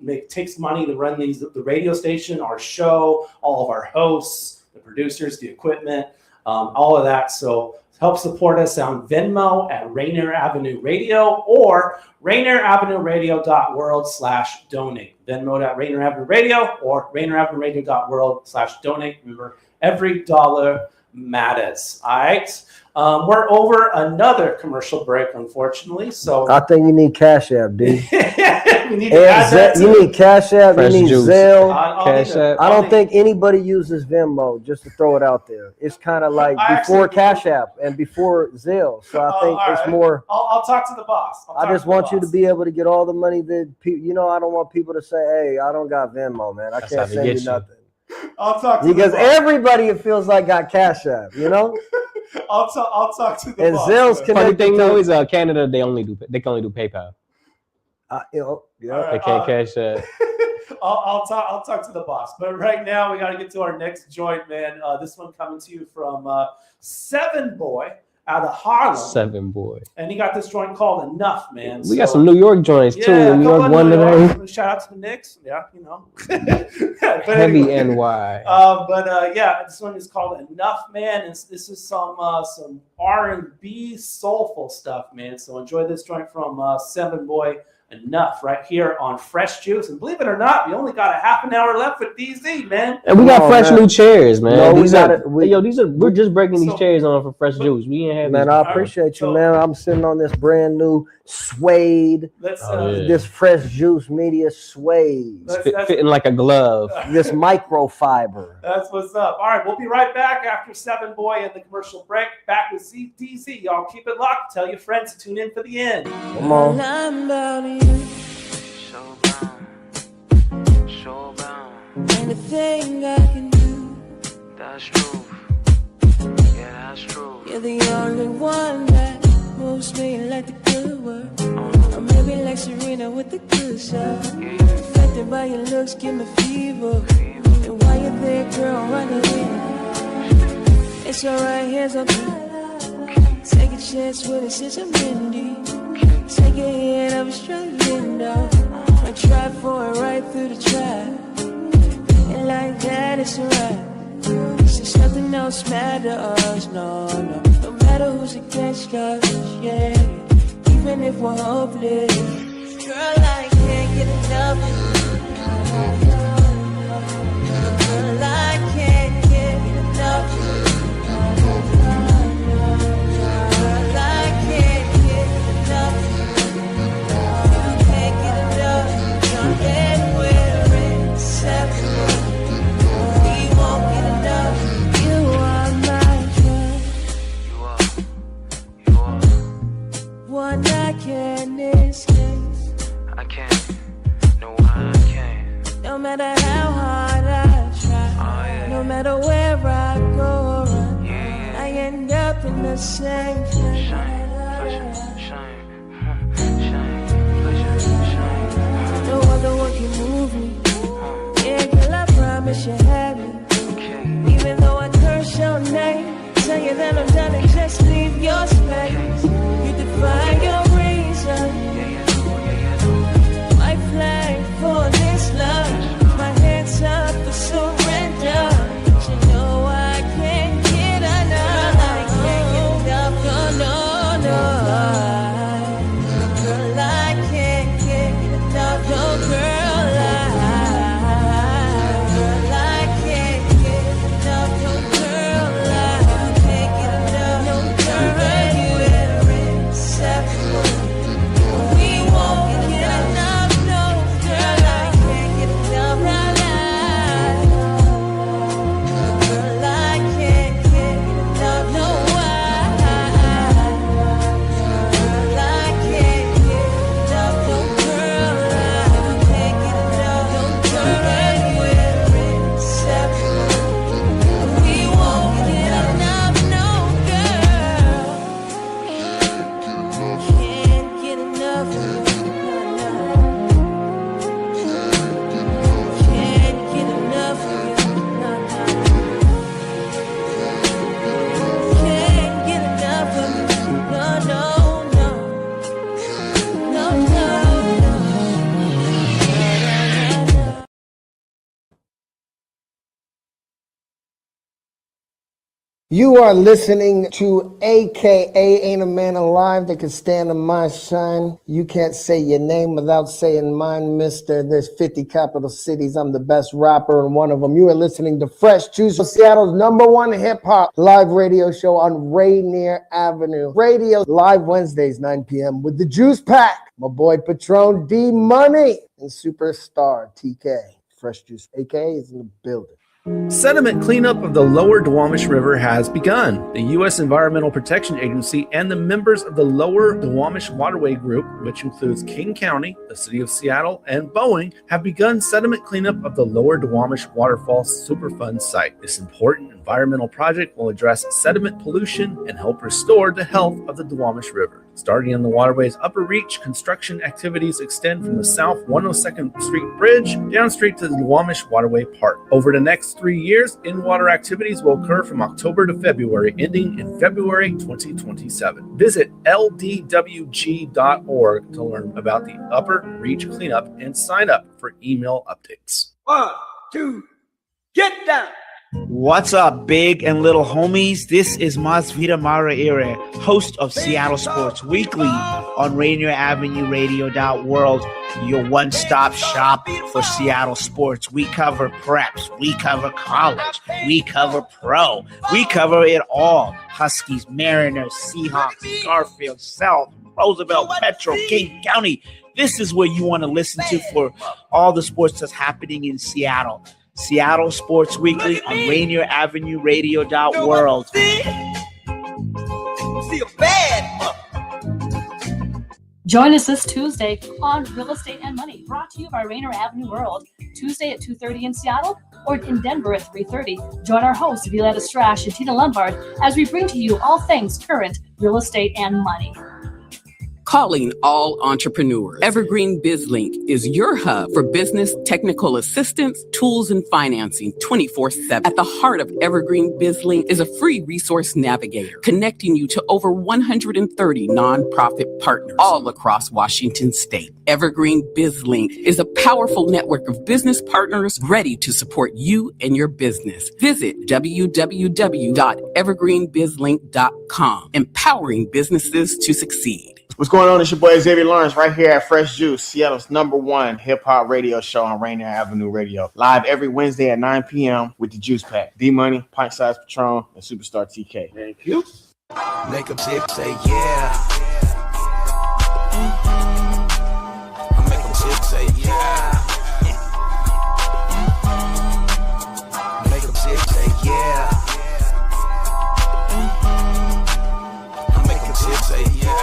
It takes money to run the radio station, our show, all of our hosts, the producers, the equipment, all of that. So help support us on Venmo at Rainier Avenue Radio or RainierAvenueRadio.world/donate. Venmo at Rainier Avenue Radio or RainierAvenueRadio.world/donate. Remember, every dollar matters. All right. We're over another commercial break, unfortunately. So I think you need Cash App, dude. we need to add that you need Cash App, Fresh you need juice. Zelle. Cash App. I don't think anybody uses Venmo, just to throw it out there. It's kind of like before Cash App and before Zelle. So I think it's more. I'll talk to the boss. I just want you to be able to get all the money that people, I don't want people to say, hey, I don't got Venmo, man. I can't send you nothing. I'll talk to because the boss. everybody, it feels like, got Cash App, I'll talk to the and boss. Zelle's Funny connected thing to though is Canada they can only do PayPal. They can't cash that. I'll talk to the boss. But right now we got to get to our next joint, man. This one coming to you from Seven Boy out of Harlem. Seven Boy. And he got this joint called Enough, man. We got some New York joints too. New York one today. Shout out to the Knicks. Yeah, Heavy NY. Yeah, this one is called Enough, man. And this is some R&B soulful stuff, man. So enjoy this joint from Seven Boy. Enough right here on Fresh Juice. And believe it or not, we only got a half an hour left with DZ, man. And we got fresh new chairs, man. No, we're just breaking these chairs on for Fresh Juice. We ain't have man, I appreciate you, man. I'm sitting on this brand new suede, this Fresh Juice media suede. Fitting like a glove. This microfiber. That's what's up. All right, we'll be right back after Seven Boy and the commercial break. Back with DZ. Y'all keep it locked. Tell your friends to tune in for the end. Come on. Anything I can do, that's true. Yeah, that's true. You're the only one that moves me like the good work. Or maybe like Serena with the good stuff. Affected by your looks, give me fever. And while you're there, girl, run it in. It's alright, hands up. Take a chance with it since I'm windy. Take a hit, I was struggling though. I tried for it right through the trap. And like that, it's alright. Since nothing else matters, no. No matter who's against us, yeah. Even if we're hopeless. Girl, I can't get enough of you. Girl, I can't get enough of you. One I can't escape. I can't. No, I can't. No matter how hard I try, no matter where I go, I end up in the same place. No other one can move me. Yeah, girl, I promise you have me. Even though I curse your name, tell you that I'm done and just leave your space. You define your reason. White flag for this love. My hands up for surrender. You know I can't get enough. I can't get enough. No, no, You are listening to AKA Ain't a Man Alive That Can Stand in My Shine. You can't say your name without saying mine, mister. There's 50 capital cities. I'm the best rapper in one of them. You are listening to Fresh Juice, Seattle's #1 hip-hop live radio show on Rainier Avenue Radio. Live Wednesdays, 9 p.m. with the Juice Pack. My boy Patron D Money and Superstarr TK. Fresh Juice AKA is in the building. Sediment cleanup of the lower Duwamish River has begun. The U.S. Environmental Protection Agency and the members of the Lower Duwamish Waterway Group, which includes King County, the City of Seattle, and Boeing, have begun sediment cleanup of the Lower Duwamish Waterfall Superfund site. This important environmental project will address sediment pollution and help restore the health of the Duwamish River. Starting on the waterway's upper reach, construction activities extend from the South 102nd Street Bridge down straight to the Duwamish Waterway Park. Over the next 3 years, in-water activities will occur from October to February, ending in February 2027. Visit ldwg.org to learn about the upper reach cleanup and sign up for email updates. 1, 2, get down! What's up, big and little homies? This is Masvita Maraire, host of Seattle Sports Weekly on Rainier Avenue Radio.world, your one-stop shop for Seattle sports. We cover preps, we cover college, we cover pro, we cover it all. Huskies, Mariners, Seahawks, Garfield, South, Roosevelt, Petro, King County. This is what you want to listen to for all the sports that's happening in Seattle. Seattle Sports Weekly on Rainier Avenue Radio.world. See a bad Join us this Tuesday on Real Estate and Money, brought to you by Rainier Avenue World. Tuesday at 2:30 in Seattle or in Denver at 3:30. Join our hosts, Violetta Strash and Tina Lombard, as we bring to you all things current real estate and money. Calling all entrepreneurs. Evergreen BizLink is your hub for business technical assistance, tools, and financing 24/7. At the heart of Evergreen BizLink is a free resource navigator connecting you to over 130 nonprofit partners all across Washington state. Evergreen BizLink is a powerful network of business partners ready to support you and your business. Visit www.evergreenbizlink.com, empowering businesses to succeed. What's going on? It's your boy Xavier Lawrence right here at Fresh Juice, Seattle's #1 hip-hop radio show on Rainier Avenue Radio. Live every Wednesday at 9 p.m. with the Juice Pack. D-Money, Pint Size Patron, and Superstarr TK. Thank you. Make them say yeah. Make them say yeah. Make them say yeah. Make them say yeah.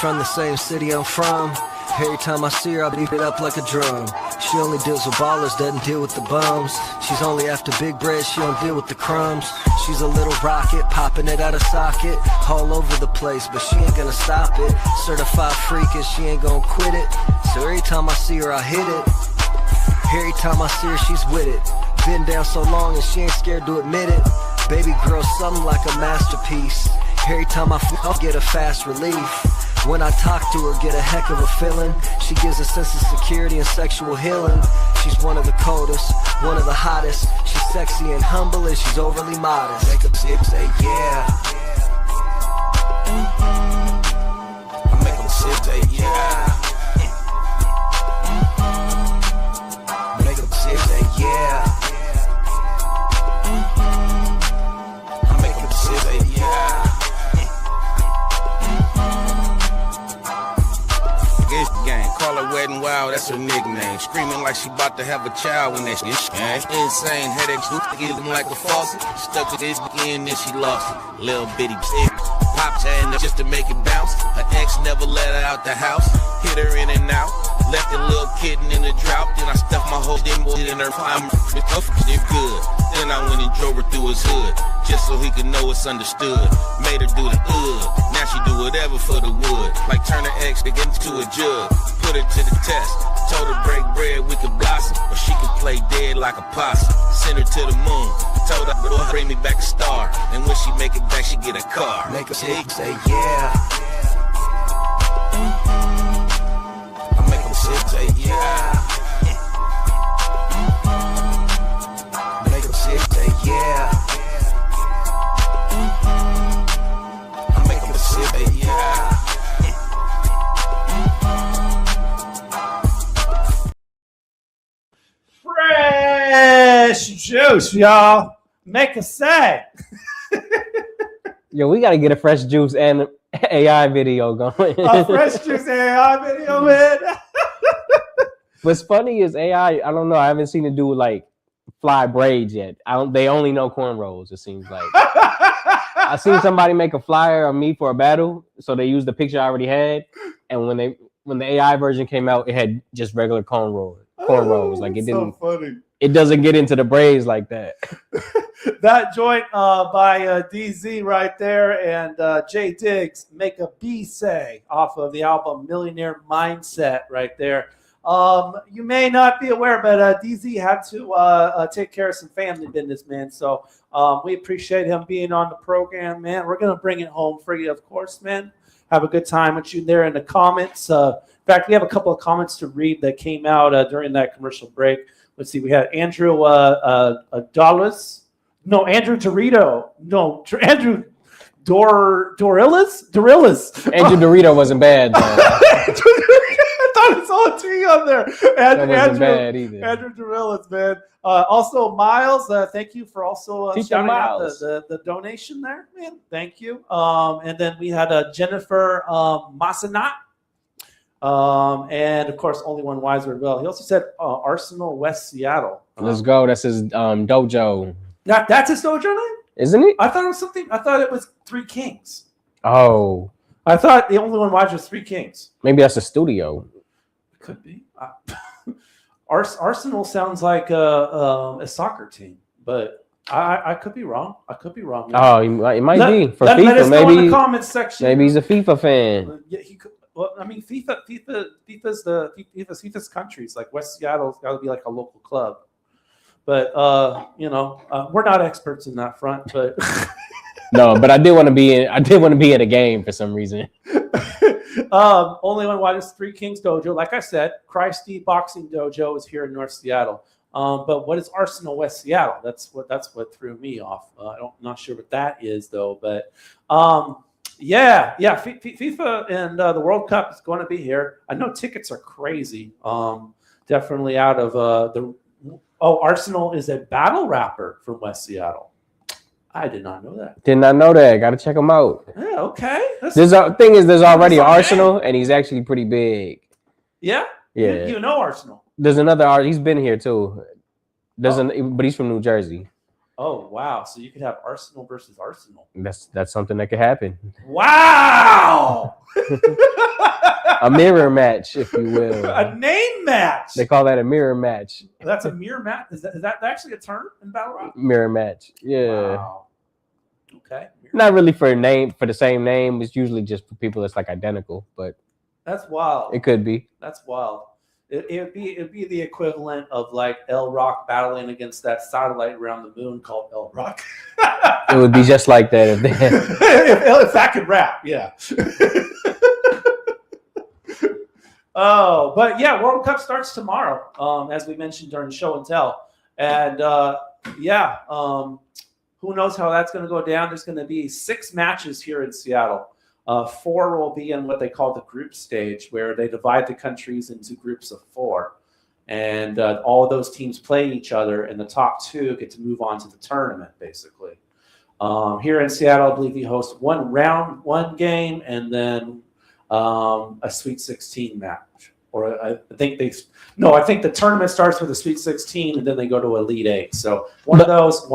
From the same city I'm from. Every time I see her, I beat it up like a drum. She only deals with ballers, doesn't deal with the bums. She's only after big bread, she don't deal with the crumbs. She's a little rocket, popping it out of socket. All over the place, but she ain't gonna stop it. Certified freak and she ain't gonna quit it. So every time I see her, I hit it. Every time I see her, she's with it. Been down so long and she ain't scared to admit it. Baby girl, something like a masterpiece. Every time I get a fast relief. When I talk to her, get a heck of a feeling. She gives a sense of security and sexual healing. She's one of the coldest, one of the hottest. She's sexy and humble and she's overly modest. Make them say yeah. I make them say yeah. Make them say yeah. I make them say yeah. Gang, call her Wet n Wild, that's her nickname. Screaming like she about to have a child when that shit insane headaches, get them like a faucet. Stuck to this end, then she lost it. Little bitty shit. Popped her in just to make it bounce. Her ex never let her out the house. Hit her in and out. Left the little kitten in the drought. Then I stuffed my whole damn boy in her palm. It's good. Then I went and drove her through his hood, just so he could know it's understood. Made her do the now she do whatever for the wood. Like turn her ex to get into a jug. Put her to the test. Told her break bread, we could blossom, or she could play dead like a possum. Send her to the moon. Told her, bring me back a star. And when she make it back, she get a car. Make her say yeah. I make them say yeah. juice, y'all. Make a say. Yo, we gotta get a Fresh Juice and AI video going. A Fresh Juice AI video, man. What's funny is AI. I don't know. I haven't seen it do like fly braids yet. They only know cornrows. It seems like. I seen somebody make a flyer of me for a battle, so they used the picture I already had, and when the AI version came out, it had just regular cornrows. Like it didn't. So funny. It doesn't get into the braids like that. That joint by DZ right there and Jay Diggs, Make a B Say, off of the album Millionaire Mindset right there. You may not be aware, but DZ had to take care of some family business, man. So we appreciate him being on the program, man. We're going to bring it home for you, of course, man. Have a good time with you there in the comments. In fact, we have a couple of comments to read that came out during that commercial break. Let's see. We had Andrew Dollars. No, Andrew Dorito. No, Andrew Dorillas. Andrew Dorito wasn't bad, though. I thought it's all T on there. That wasn't bad either. Andrew Dorillas, man. Also, Miles, thank you for also shouting out the donation there, man. Thank you. And then we had Jennifer Massanat. And of course, only one wise word. Well, he also said Arsenal West Seattle. Let's go. That's his dojo. That's his dojo name, isn't it? I thought it was something. I thought it was Three Kings. Oh, I thought the only one wise was Three Kings. Maybe that's a studio. Could be. Arsenal sounds like a soccer team, but I could be wrong. Man. Oh, it might be for FIFA. Let us know maybe in the comments section. Maybe he's a FIFA fan. Yeah, he could. Well, I mean, FIFA's countries. Like West Seattle's got to be like a local club. But we're not experts in that front. But no, but I did want to be in. I did want to be at a game for some reason. Only one why is Three Kings Dojo. Like I said, Christy Boxing Dojo is here in North Seattle. But what is Arsenal West Seattle? That's what threw me off. I'm not sure what that is though. But yeah. FIFA and the World Cup is going to be here. I know tickets are crazy. Definitely out of Arsenal is a battle rapper from West Seattle. I did not know that. Did not know that. Got to check him out. Yeah, okay. There's already Arsenal, and he's actually pretty big. Yeah? Yeah. You know Arsenal. There's another artist. He's been here too. But he's from New Jersey. Oh, wow. So you could have Arsenal versus Arsenal. That's something that could happen. Wow! A mirror match, if you will. A name match. They call that a mirror match. That's a mirror match. Is that actually a term in battle rap? Mirror match. Yeah. Wow. Okay. Not really for the same name. It's usually just for people that's like identical, but that's wild. It could be. That's wild. It'd be the equivalent of like L Rock battling against that satellite around the moon called L Rock. It would be just like that if they if that could rap, yeah. Oh, but yeah, World Cup starts tomorrow, as we mentioned during show and tell, and who knows how that's going to go down? There's going to be 6 matches here in Seattle. 4 will be in what they call the group stage, where they divide the countries into groups of 4. And all of those teams play each other, and the top 2 get to move on to the tournament, basically. Here in Seattle, I believe we host one game, and then a Sweet 16 match. Or I think the tournament starts with a Sweet 16, and then they go to Elite 8. So one of those.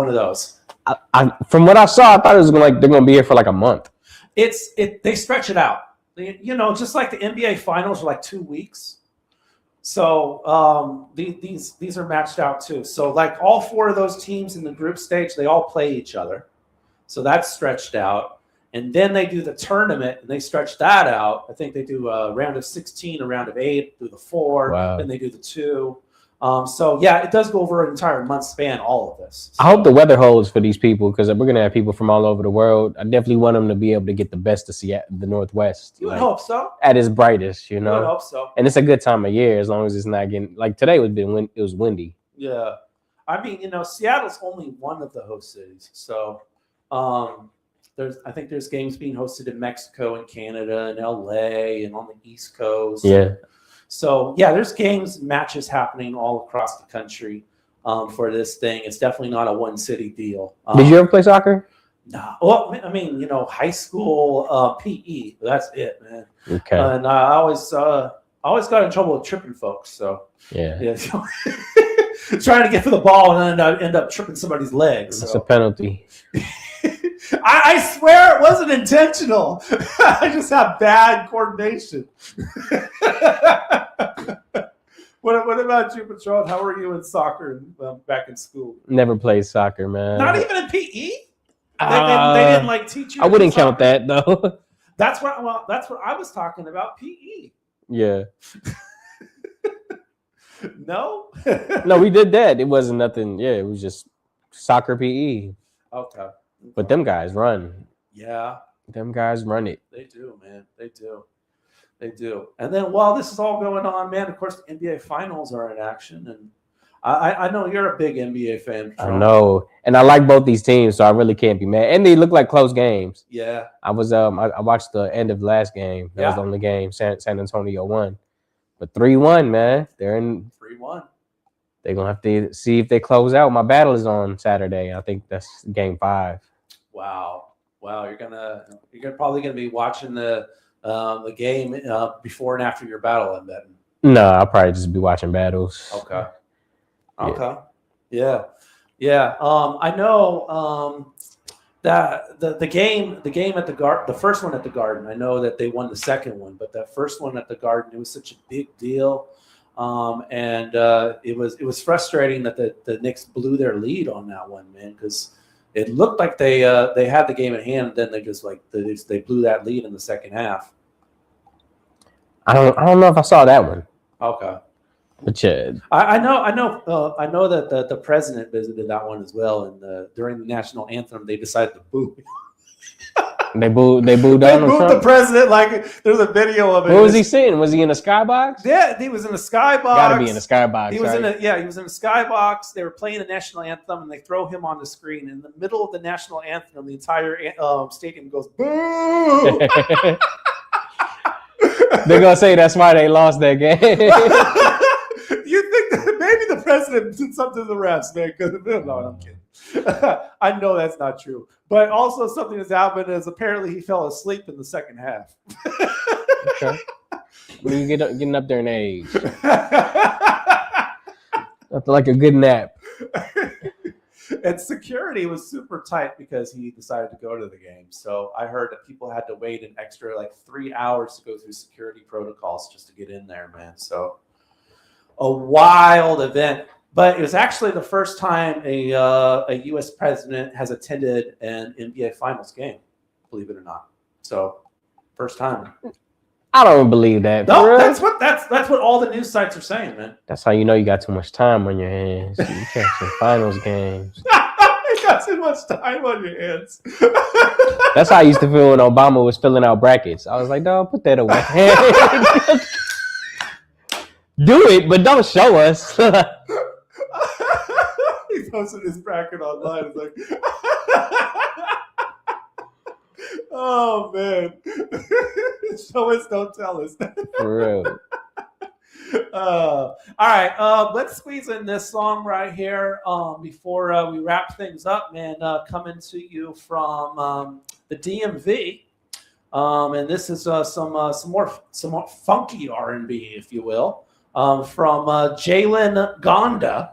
From what I saw, I thought it was they're going to be here for like a month. They stretch it out. Just like the NBA finals are like 2 weeks. So these are matched out too. So like all 4 of those teams in the group stage, they all play each other. So that's stretched out. And then they do the tournament and they stretch that out. I think they do a round of 16, a round of 8, do the 4, wow. Then they do the 2. So yeah, it does go over an entire month span, all of this. So, I hope the weather holds for these people, because we're gonna have people from all over the world. I definitely want them to be able to get the best of Seattle, the Northwest. You would hope so. At its brightest, You would hope so. And it's a good time of year, as long as it's not getting like today it was windy. Yeah, I mean, Seattle's only one of the host cities, so I think there's games being hosted in Mexico and Canada and LA and on the East Coast. Yeah. So yeah, there's matches happening all across the country. for this thing. It's definitely not a one city deal. Did you ever play soccer? No. Well, I mean, high school PE. That's it, man. Okay. And I always got in trouble with tripping folks. So yeah. Trying to get for the ball and then I end up tripping somebody's legs. It's a penalty. I swear it wasn't intentional. I just have bad coordination. What about you, Patron? How were you in soccer back in school? Never played soccer, man. Not even in PE? They didn't like teach you. I wouldn't count that though. That's what I was talking about. PE. Yeah. No. No, we did that. It wasn't nothing. Yeah, it was just soccer PE. Okay. But them guys run. Yeah. Them guys run it. They do, man. They do. And then while this is all going on, man, of course, the NBA Finals are in action, and I know you're a big NBA fan. I know, and I like both these teams, so I really can't be mad. And they look like close games. Yeah. I was I watched the end of the last game. That was the only game San Antonio won, but 3-1, man. They're in 3-1. They're gonna have to see if they close out. My battle is on Saturday. I think that's game 5. Wow. You're probably gonna be watching the game before and after your battle, I'm betting. No, I'll probably just be watching battles. Okay. Yeah. I know that the game at the Garden, the first one at the Garden, I know that they won the second one, but that first one at the Garden, it was such a big deal. And it was frustrating that the Knicks blew their lead on that one, man, because it looked like they had the game at hand, and then they just they blew that lead in the second half. I don't know if I saw that one. Okay. But yeah, I know that the president visited that one as well, and during the national anthem, they decided to boo. They booed They Donald booed Trump. the president. Like there's a video of it. What was he saying? Was he in a skybox? Yeah, he was in a skybox. Gotta be in a skybox. He was right? he was in a skybox. They were playing the national anthem, and they throw him on the screen. In the middle of the national anthem, the entire stadium goes boo. They're gonna say that's why they lost that game. You think that maybe the president did something to the refs, man? No, I'm kidding. I know that's not true. But also something that's happened is apparently he fell asleep in the second half. Okay. When you getting up there in age, like a good nap. And security was super tight because he decided to go to the game. So I heard that people had to wait an extra 3 hours to go through security protocols just to get in there, man. So a wild event. But it was actually the first time a U.S. president has attended an NBA Finals game, believe it or not. So first time. I don't believe that. No, that's what all the news sites are saying, man. That's how you know you got too much time on your hands. You catch some finals games. You got too much time on your hands. That's how I used to feel when Obama was filling out brackets. I was like, no, put that away. Do it, but don't show us. He posted his bracket online. It's like, oh man, show us, don't tell us. For real. All right, let's squeeze in this song right here before we wrap things up, man. Coming to you from the DMV, and this is some more funky R&B, if you will, from Jalen Gonda.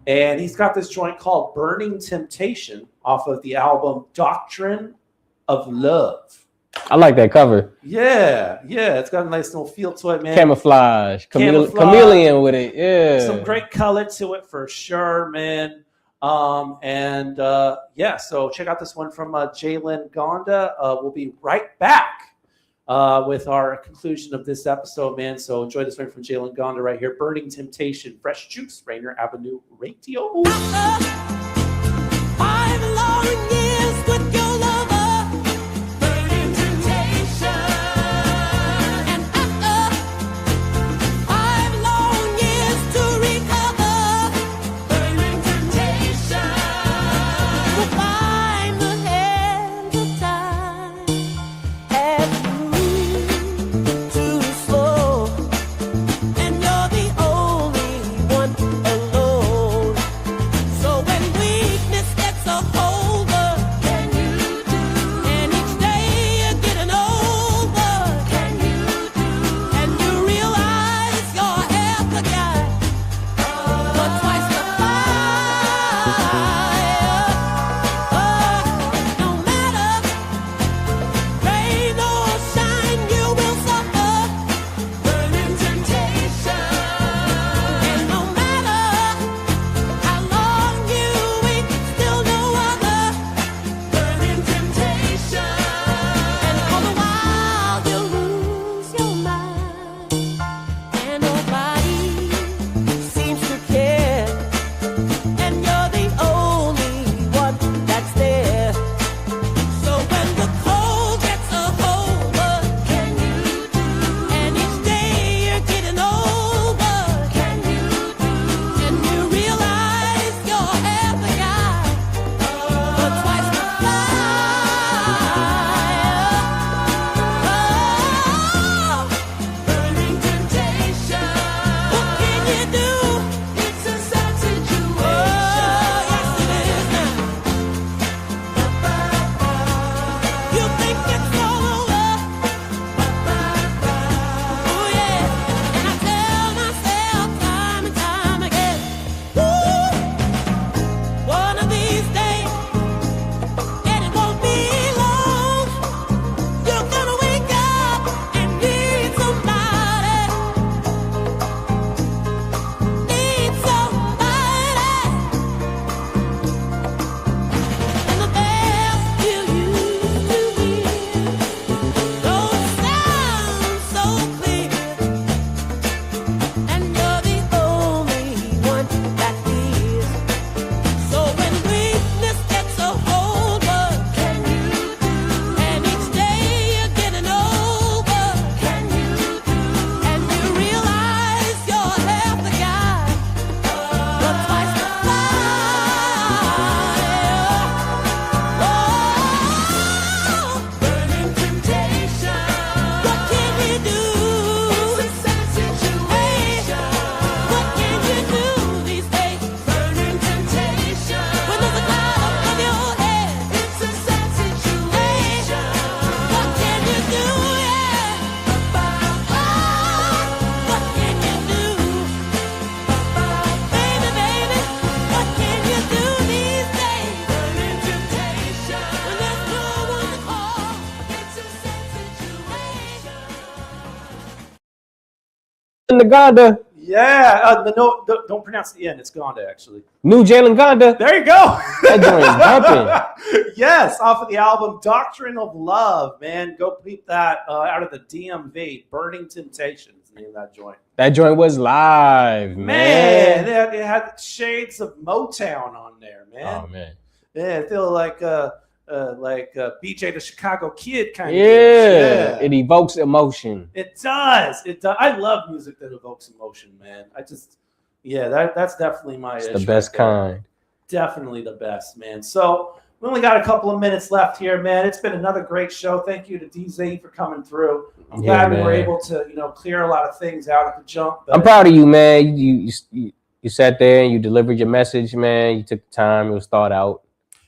And he's got this joint called Burning Temptation off of the album Doctrine of Love. I like that cover. Yeah. It's got a nice little feel to it, man. Camouflage. Chameleon with it. Yeah. Some great color to it for sure, man. So check out this one from Jalen Gonda. We'll be right back with our conclusion of this episode, man. So enjoy this one from Jalen Gonda right here. Burning Temptation, Fresh Juice, Rainier Avenue Radio. 5 long years with your lover, burning temptation. And 5 long years to recover, burning temptation. We'll find the hand of time has moved too slow, and you're the only one alone. Gonda. Yeah, no, don't pronounce the N. It's Gonda, actually. New Jalen Gonda. There you go. That joint is bumping. Yes, off of the album Doctrine of Love, man. Go peep that out of the DMV. Burning Temptations, name of that joint. That joint was live, man. It had shades of Motown on there, man. Oh man. Yeah, it feels like BJ the Chicago Kid kind of. Yeah, it evokes emotion. It does. It does. I love music that evokes emotion, man. That's definitely my. It's the best kind. Definitely the best, man. So we only got a couple of minutes left here, man. It's been another great show. Thank you to DZ for coming through. I'm glad we were able to, clear a lot of things out at the jump. I'm proud of you, man. You sat there and you delivered your message, man. You took the time. It was thought out.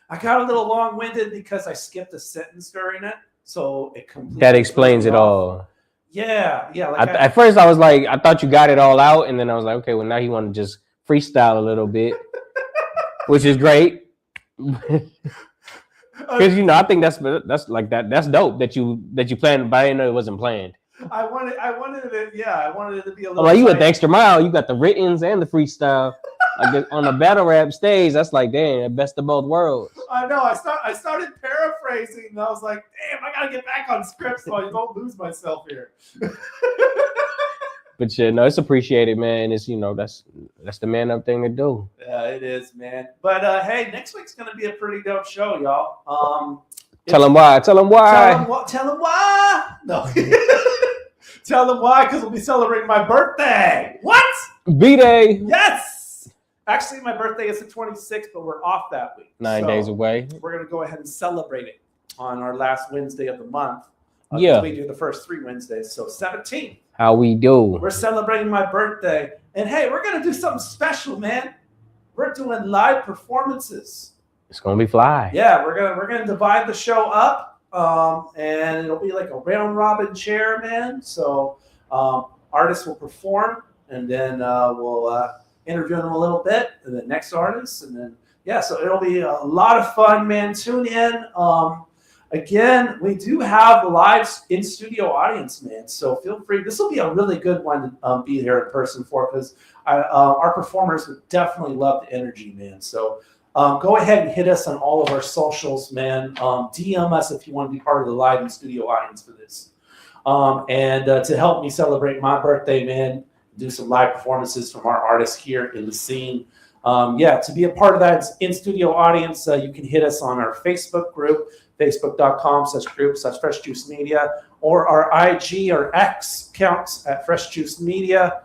I got a little long-winded because I skipped a sentence during it, so it completely. That explains it all. Yeah. At first, I was like, I thought you got it all out, and then I was like, okay, well now you want to just freestyle a little bit, which is great. Because I think that's like that. That's dope that you planned, but I didn't know it wasn't planned. I wanted it to be a little. Like you went the extra mile. You got the writtens and the freestyle. Like on the battle rap stage, that's like, damn, the best of both worlds. I know. I started paraphrasing, and I was like, damn, I gotta get back on script so I don't lose myself here. But yeah, no, it's appreciated, man. It's that's the man up thing to do. Yeah, it is, man. But hey, next week's gonna be a pretty dope show, y'all. Tell them why. Tell them why. Tell them why. No. Tell them why, because we'll be celebrating my birthday. What? B-Day. Yes. Actually, my birthday is the 26th, but we're off that week. 9 days away. We're going to go ahead and celebrate it on our last Wednesday of the month. Yeah. We do the first 3 Wednesdays. So 17th. How we do. We're celebrating my birthday. And hey, we're going to do something special, man. We're doing live performances. It's going to be fly. Yeah, we're gonna divide the show up. And it'll be like a round robin chair, man. So artists will perform, and then we'll interview them a little bit, and the next artist, and then so it'll be a lot of fun, man. Tune in. Again, we do have a live in studio audience, man. So feel free. This will be a really good one to be here in person for, because our performers would definitely love the energy, man. So. Go ahead and hit us on all of our socials, man. DM us if you want to be part of the live in studio audience for this. And to help me celebrate my birthday, man, do some live performances from our artists here in the scene. To be a part of that in studio audience, you can hit us on our Facebook group, facebook.com/group/Fresh Juice Media, or our IG or X accounts at Fresh Juice Media.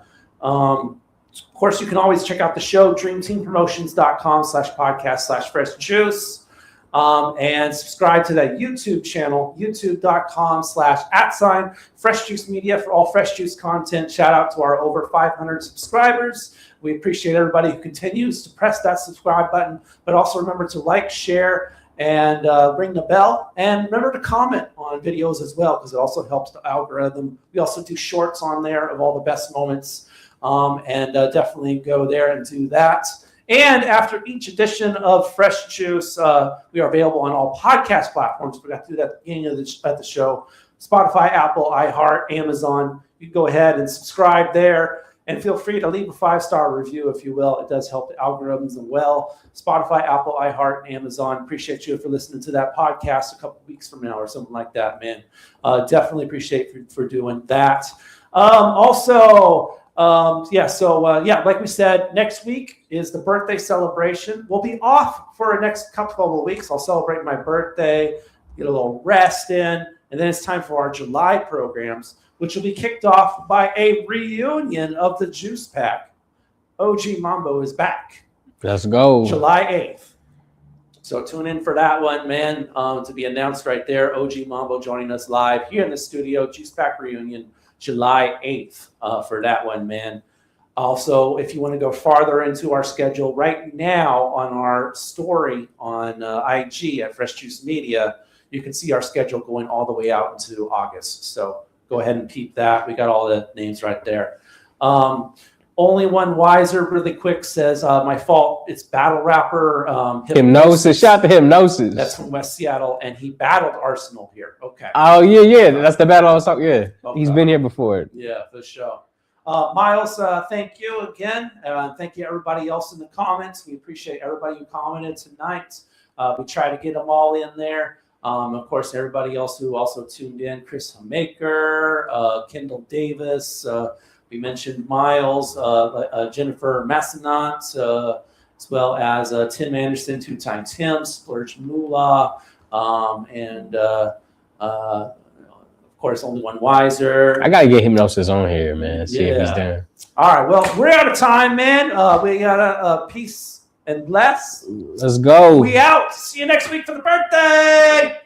Of course, you can always check out the show, dreamteampromotions.com/podcast/Fresh Juice. And subscribe to that YouTube channel, youtube.com/@Fresh Juice Media for all Fresh Juice content. Shout out to our over 500 subscribers. We appreciate everybody who continues to press that subscribe button, but also remember to like, share, and ring the bell. And remember to comment on videos as well, because it also helps the algorithm. We also do shorts on there of all the best moments. Definitely go there and do that. And after each edition of Fresh Juice, we are available on all podcast platforms. We got to do that at the beginning of the show. Spotify, Apple, iHeart, Amazon. You can go ahead and subscribe there. And feel free to leave a 5-star review, if you will. It does help the algorithms as well. Spotify, Apple, iHeart, and Amazon. Appreciate you for listening to that podcast a couple weeks from now or something like that, man. Definitely appreciate you for doing that. Like we said, next week is the birthday celebration. We'll be off for the next couple of weeks. I'll celebrate my birthday, get a little rest in, and then it's time for our July programs, which will be kicked off by a reunion of the Juice Pack. OG Mambo is back. Let's go. July 8th. So tune in for that one, man, to be announced right there. OG Mambo joining us live here in the studio, Juice Pack reunion. July 8th for that one, man. Also, if you want to go farther into our schedule right now on our story on IG at Fresh Juice Media, you can see our schedule going all the way out into August. So go ahead and peep that. We got all the names right there. Only One Wiser, really quick, says, my fault. It's battle rapper. Hypnosis. Shout out to Hypnosis. That's from West Seattle, and he battled Arsenal here. Okay. Oh, yeah. That's the battle I was talking. Yeah. Okay. He's been here before. Yeah, for sure. Miles, thank you again. Thank you everybody else in the comments. We appreciate everybody who commented tonight. We try to get them all in there. Of course, everybody else who also tuned in, Chris Hamaker, Kendall Davis, we mentioned Miles, Jennifer Massinant, as well as Tim Anderson, 2-time Tim, Splurge Moolah, and of course, Only One Wiser. I gotta get Hypnosis on here, man. See if he's down. All right, well, we're out of time, man. We got a peace and bless. Let's go. We out. See you next week for the birthday.